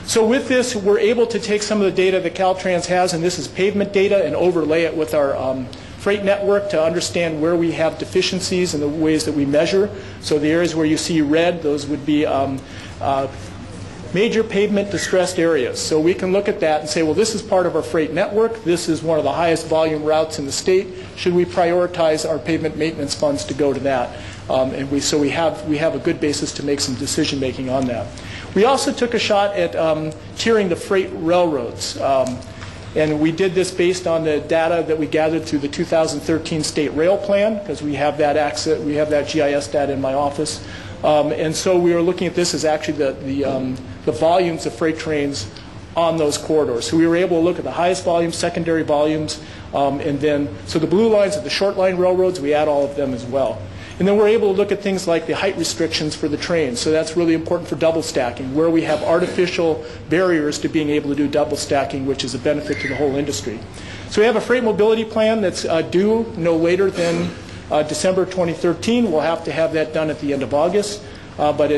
So with this, we're able to take some of the data that Caltrans has, and this is pavement data, and overlay it with our freight network to understand where we have deficiencies and the ways that we measure. So the areas where you see red, those would be major pavement distressed areas. So we can look at that and say, well, this is part of our freight network. This is one of the highest volume routes in the state. Should we prioritize our pavement maintenance funds to go to that? So we have a good basis to make some decision making on that. We also took a shot at tiering the freight railroads. And we did this based on the data that we gathered through the 2013 State Rail Plan, because we have that access, we have that GIS data in my office. And so we were looking at this as actually the volumes of freight trains on those corridors. So we were able to look at the highest volumes, secondary volumes, and then, so the blue lines are the short line railroads, we add all of them as well. And then we're able to look at things like the height restrictions for the trains. So that's really important for double stacking, where we have artificial barriers to being able to do double stacking, which is a benefit to the whole industry. So we have a freight mobility plan that's due no later than December 2013. We'll have to have that done at the end of August, but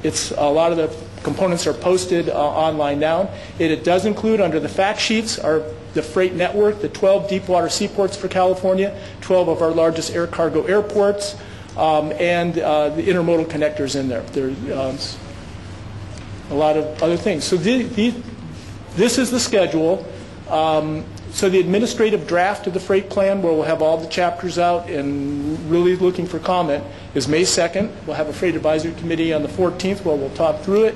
it's a lot of the components are posted online now. It does include, under the fact sheets, the freight network, the 12 deep water seaports for California, 12 of our largest air cargo airports, and the intermodal connectors in there. There's a lot of other things. So this is the schedule. So the administrative draft of the freight plan, where we'll have all the chapters out and really looking for comment, is May 2nd. We'll have a freight advisory committee on the 14th where we'll talk through it.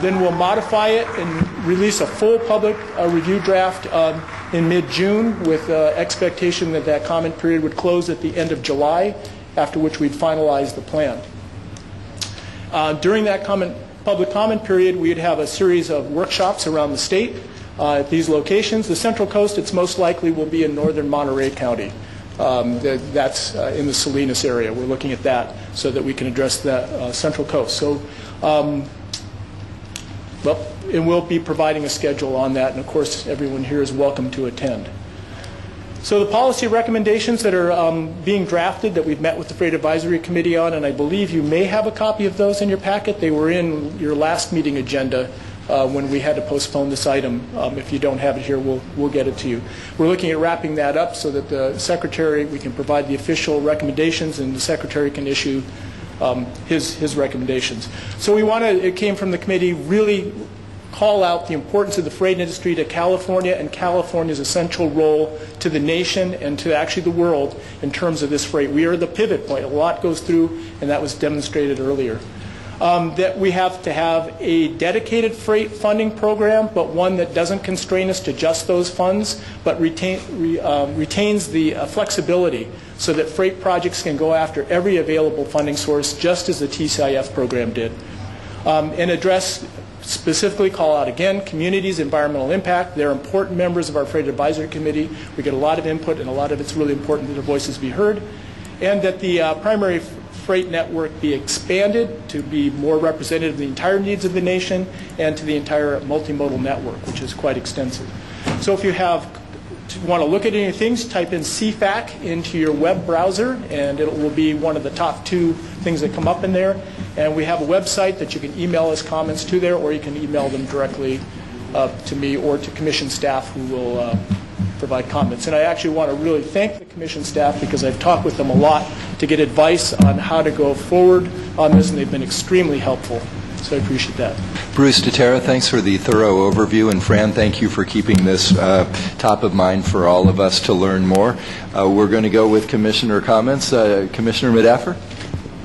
Then we'll modify it and release a full public review draft in mid-June, with expectation that that comment period would close at the end of July, after which we'd finalize the plan. During that public comment period, we'd have a series of workshops around the state at these locations. The Central Coast, it's most likely will be in northern Monterey County. That's in the Salinas area. We're looking at that so that we can address the Central Coast. So, and we'll be providing a schedule on that, and of course, everyone here is welcome to attend. So the policy recommendations that are being drafted that we've met with the Freight Advisory Committee on, and I believe you may have a copy of those in your packet. They were in your last meeting agenda when we had to postpone this item. If you don't have it here, we'll get it to you. We're looking at wrapping that up so that the Secretary, we can provide the official recommendations, and the Secretary can issue his recommendations. So we want to, it came from the committee, really call out the importance of the freight industry to California and California's essential role to the nation and to actually the world in terms of this freight. We are the pivot point. A lot goes through, and that was demonstrated earlier. That we have to have a dedicated freight funding program, but one that doesn't constrain us to just those funds, but retains the flexibility so that freight projects can go after every available funding source, just as the TCIF program did. And address, specifically call out again, communities, environmental impact. They're important members of our Freight Advisory Committee. We get a lot of input, and a lot of it's really important that their voices be heard. And that the primary freight network be expanded to be more representative of the entire needs of the nation and to the entire multimodal network, which is quite extensive. So if you want to look at any things, type in CFAC into your web browser, and it will be one of the top 2 things that come up in there. And we have a website that you can email us comments to there, or you can email them directly to me or to Commission staff who will provide comments. And I actually want to really thank the Commission staff because I've talked with them a lot to get advice on how to go forward on this, and they've been extremely helpful. So I appreciate that. Bruce Deterra, thanks for the thorough overview. And Fran, thank you for keeping this top of mind for all of us to learn more. We're going to go with Commissioner comments. Commissioner Medaffer?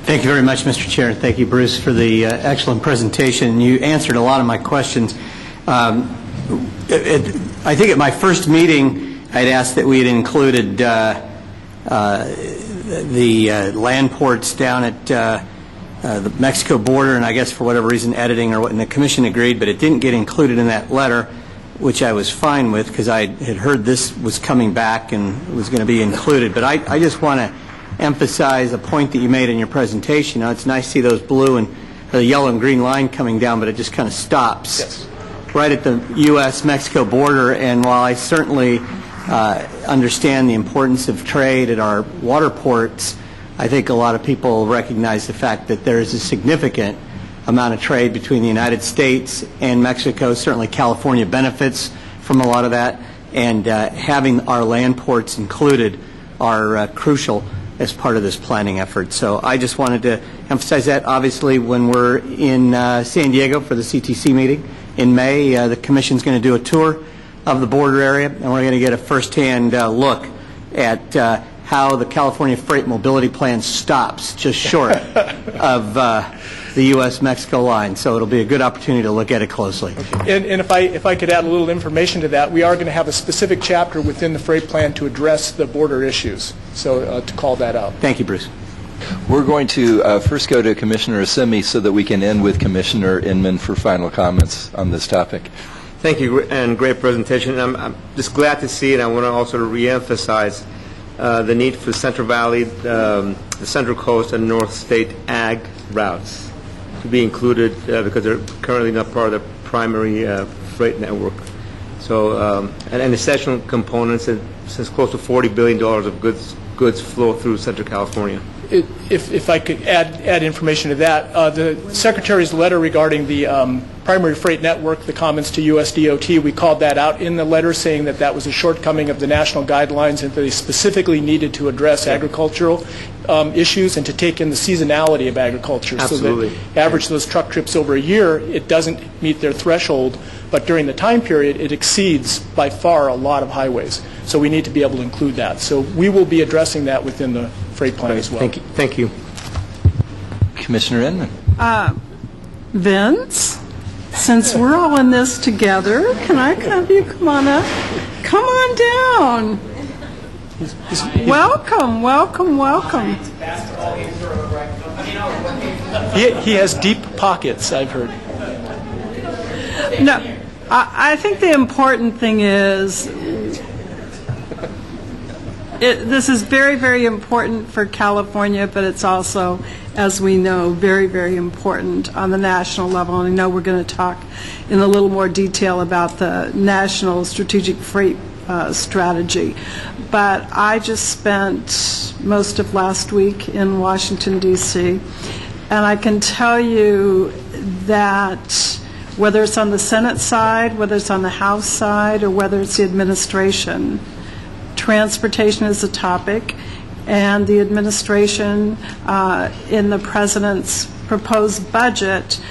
Thank you very much, Mr. Chair, and thank you, Bruce, for the excellent presentation. You answered a lot of my questions. I think at my first meeting, I'd asked that we had included the land ports down at the Mexico border, and I guess for whatever reason, editing or what, and the Commission agreed, but it didn't get included in that letter, which I was fine with because I had heard this was coming back and was going to be included. But I just want to emphasize a point that you made in your presentation. It's nice to see those blue and the yellow and green line coming down, but it just kind of stops. Yes. Right at the U.S.-Mexico border, and while I certainly understand the importance of trade at our water ports, I think a lot of people recognize the fact that there is a significant amount of trade between the United States and Mexico. Certainly California benefits from a lot of that, and having our land ports included are crucial as part of this planning effort. So I just wanted to emphasize that. Obviously, when we're in San Diego for the CTC meeting in May, the Commission's going to do a tour of the border area, and we're going to get a first-hand look at how the California Freight Mobility Plan stops just short of the U.S.-Mexico line. So it'll be a good opportunity to look at it closely. And if I could add a little information to that, we are going to have a specific chapter within the freight plan to address the border issues. So to call that out. Thank you, Bruce. We're going to first go to Commissioner Assemi so that we can end with Commissioner Inman for final comments on this topic. Thank you, and great presentation. I'm just glad to see it. I want to also reemphasize the need for Central Valley, the Central Coast, and North State ag routes to be included because they're currently not part of the primary freight network. So, and essential components, since close to $40 billion of goods flow through Central California. If I could add information to that, the Secretary's letter regarding the primary freight network, the comments to USDOT, we called that out in the letter, saying that that was a shortcoming of the national guidelines and that they specifically needed to address agricultural issues and to take in the seasonality of agriculture. Absolutely. So that average those truck trips over a year, it doesn't meet their threshold, but during the time period, it exceeds by far a lot of highways. So we need to be able to include that. So we will be addressing that within the freight plan as well. Thank you. Thank you. Commissioner Inman. Vince, since we're all in this together, can I have you come on up? Come on down. Welcome, welcome, welcome. He has deep pockets, I've heard. No, I think the important thing is This is very, very important for California, but it's also, as we know, very, very important on the national level. And I know we're going to talk in a little more detail about the national strategic freight strategy. But I just spent most of last week in Washington, D.C., and I can tell you that whether it's on the Senate side, whether it's on the House side, or whether it's the administration, transportation is a topic, and the administration in the President's proposed budget,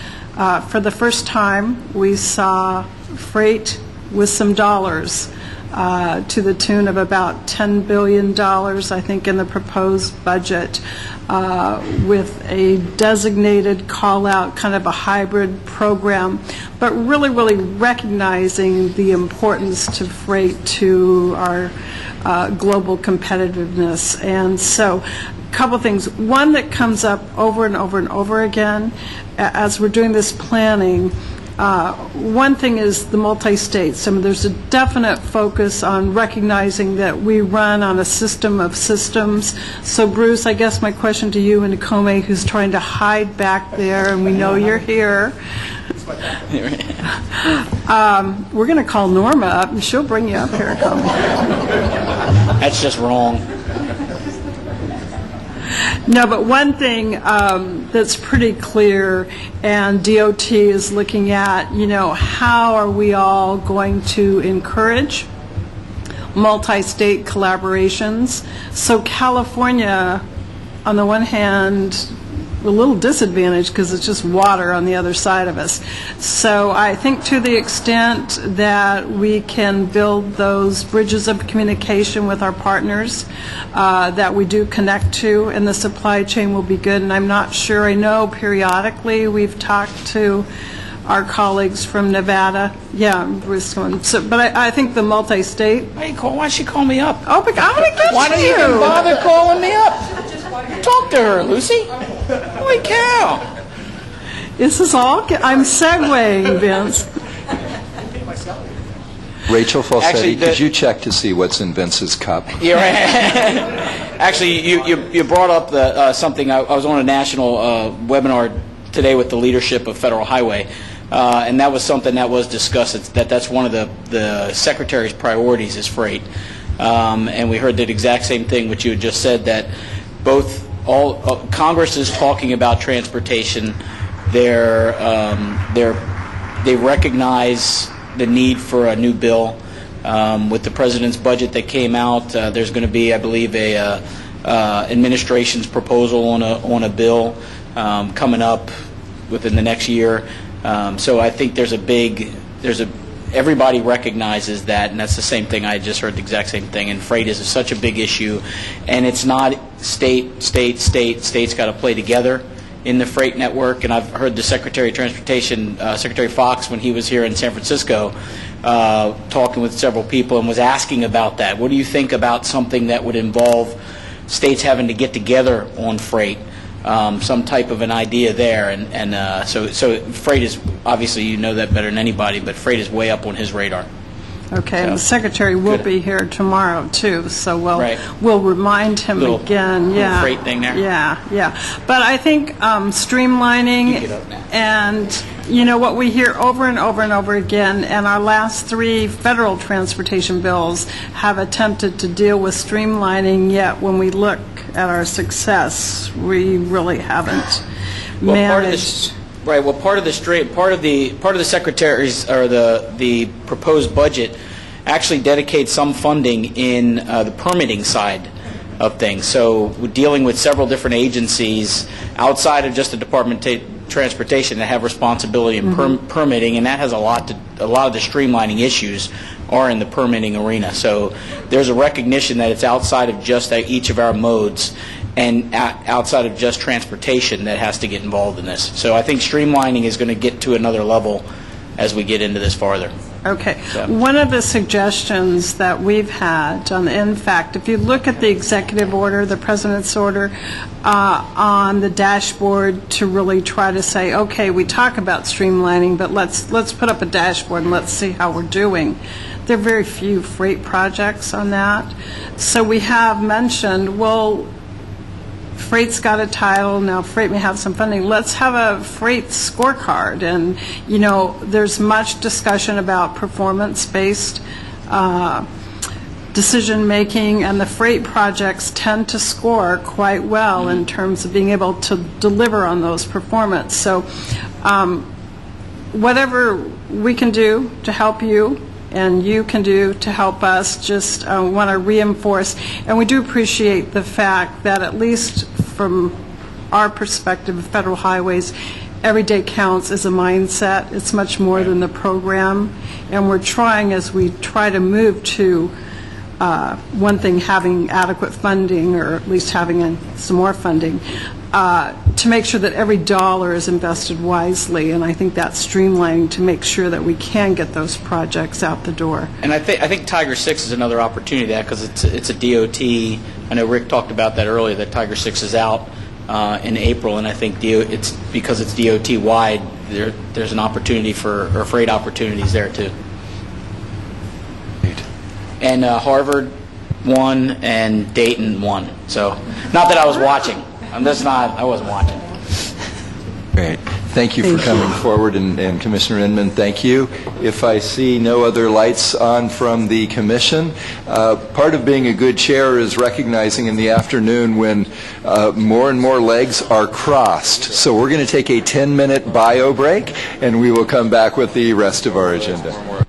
for the first time, we saw freight with some dollars to the tune of about $10 billion, I think, in the proposed budget, with a designated call-out, kind of a hybrid program, but really, really recognizing the importance to freight to our global competitiveness. And so a couple things. One that comes up over and over and over again as we're doing this planning, one thing is the multi-states. I mean, there's a definite focus on recognizing that we run on a system of systems. So, Bruce, I guess my question to you and Nakome, who's trying to hide back there, and we know you're here. We're going to call Norma up, and she'll bring you up here, Nakome. That's just wrong. No, but one thing that's pretty clear, and DOT is looking at, how are we all going to encourage multi-state collaborations? So California, on the one hand, a little disadvantaged because it's just water on the other side of us. So I think to the extent that we can build those bridges of communication with our partners that we do connect to in the supply chain will be good. And I'm not sure, I know periodically we've talked to our colleagues from Nevada. Yeah, Bruce. So, but I think the multi-state. Why don't you call me up? Oh, but I'm going to get Why don't you even bother calling me up? Talk to her, Lucy. Holy cow. This is all, I'm segueing, Vince. Rachel Falsetti, Actually, could you check to see what's in Vince's cup? Yeah, right. Actually, you brought up something. I was on a national webinar today with the leadership of Federal Highway, and that was something that was discussed. That's one of the Secretary's priorities is freight. And we heard that exact same thing, which you had just said, that Congress is talking about transportation. They recognize the need for a new bill. With the President's budget that came out, there's going to be, I believe, a administration's proposal on a bill coming up within the next year. So I think everybody recognizes that, and that's the same thing. I just heard the exact same thing. And freight is such a big issue, and it's not states got to play together in the freight network. And I've heard the Secretary of Transportation, Secretary Fox, when he was here in San Francisco, talking with several people and was asking about that. What do you think about something that would involve states having to get together on freight? Some type of an idea there, and so freight is, obviously you know that better than anybody, but freight is way up on his radar. Okay, and the Secretary will be here tomorrow too, so we'll remind him again. Yeah, freight thing there. Yeah. But I think streamlining and what we hear over and over and over again, and our last 3 federal transportation bills have attempted to deal with streamlining. Yet when we look at our success, we really haven't managed. Right. Well, part of the Secretary's or the proposed budget actually dedicates some funding in the permitting side of things. So we're dealing with several different agencies outside of just the Department of Transportation that have responsibility in permitting, and that has a lot of the streamlining issues are in the permitting arena. So there's a recognition that it's outside of just each of our modes and outside of just transportation that has to get involved in this. So I think streamlining is going to get to another level as we get into this farther. Okay. So. One of the suggestions that we've had, in fact, if you look at the executive order, the President's order, on the dashboard to really try to say, okay, we talk about streamlining, but let's put up a dashboard and let's see how we're doing. there are very few freight projects on that. So we have mentioned, well, freight's got a title, now freight may have some funding. Let's have a freight scorecard. And, you know, there's much discussion about performance-based decision-making, and the freight projects tend to score quite well in terms of being able to deliver on those performance. So whatever we can do to help you and you can do to help us, just want to reinforce. And we do appreciate the fact that, at least from our perspective of Federal Highways, every day counts as a mindset. It's much more than the program. And we're trying, as we try to move to one thing, having adequate funding, or at least having some more funding, to make sure that every dollar is invested wisely. And I think that's streamlining to make sure that we can get those projects out the door. And I think Tiger 6 is another opportunity to that, because it's a DOT. I know Rick talked about that earlier, that Tiger 6 is out in April, and I think it's because it's DOT wide. There's an opportunity for freight opportunities there too. And Harvard won and Dayton won. So, not that I was watching. I wasn't watching. Great. Thank you for coming forward, and Commissioner Inman, thank you. If I see no other lights on from the Commission, part of being a good chair is recognizing in the afternoon when more and more legs are crossed. So we're going to take a 10-minute bio break, and we will come back with the rest of our agenda.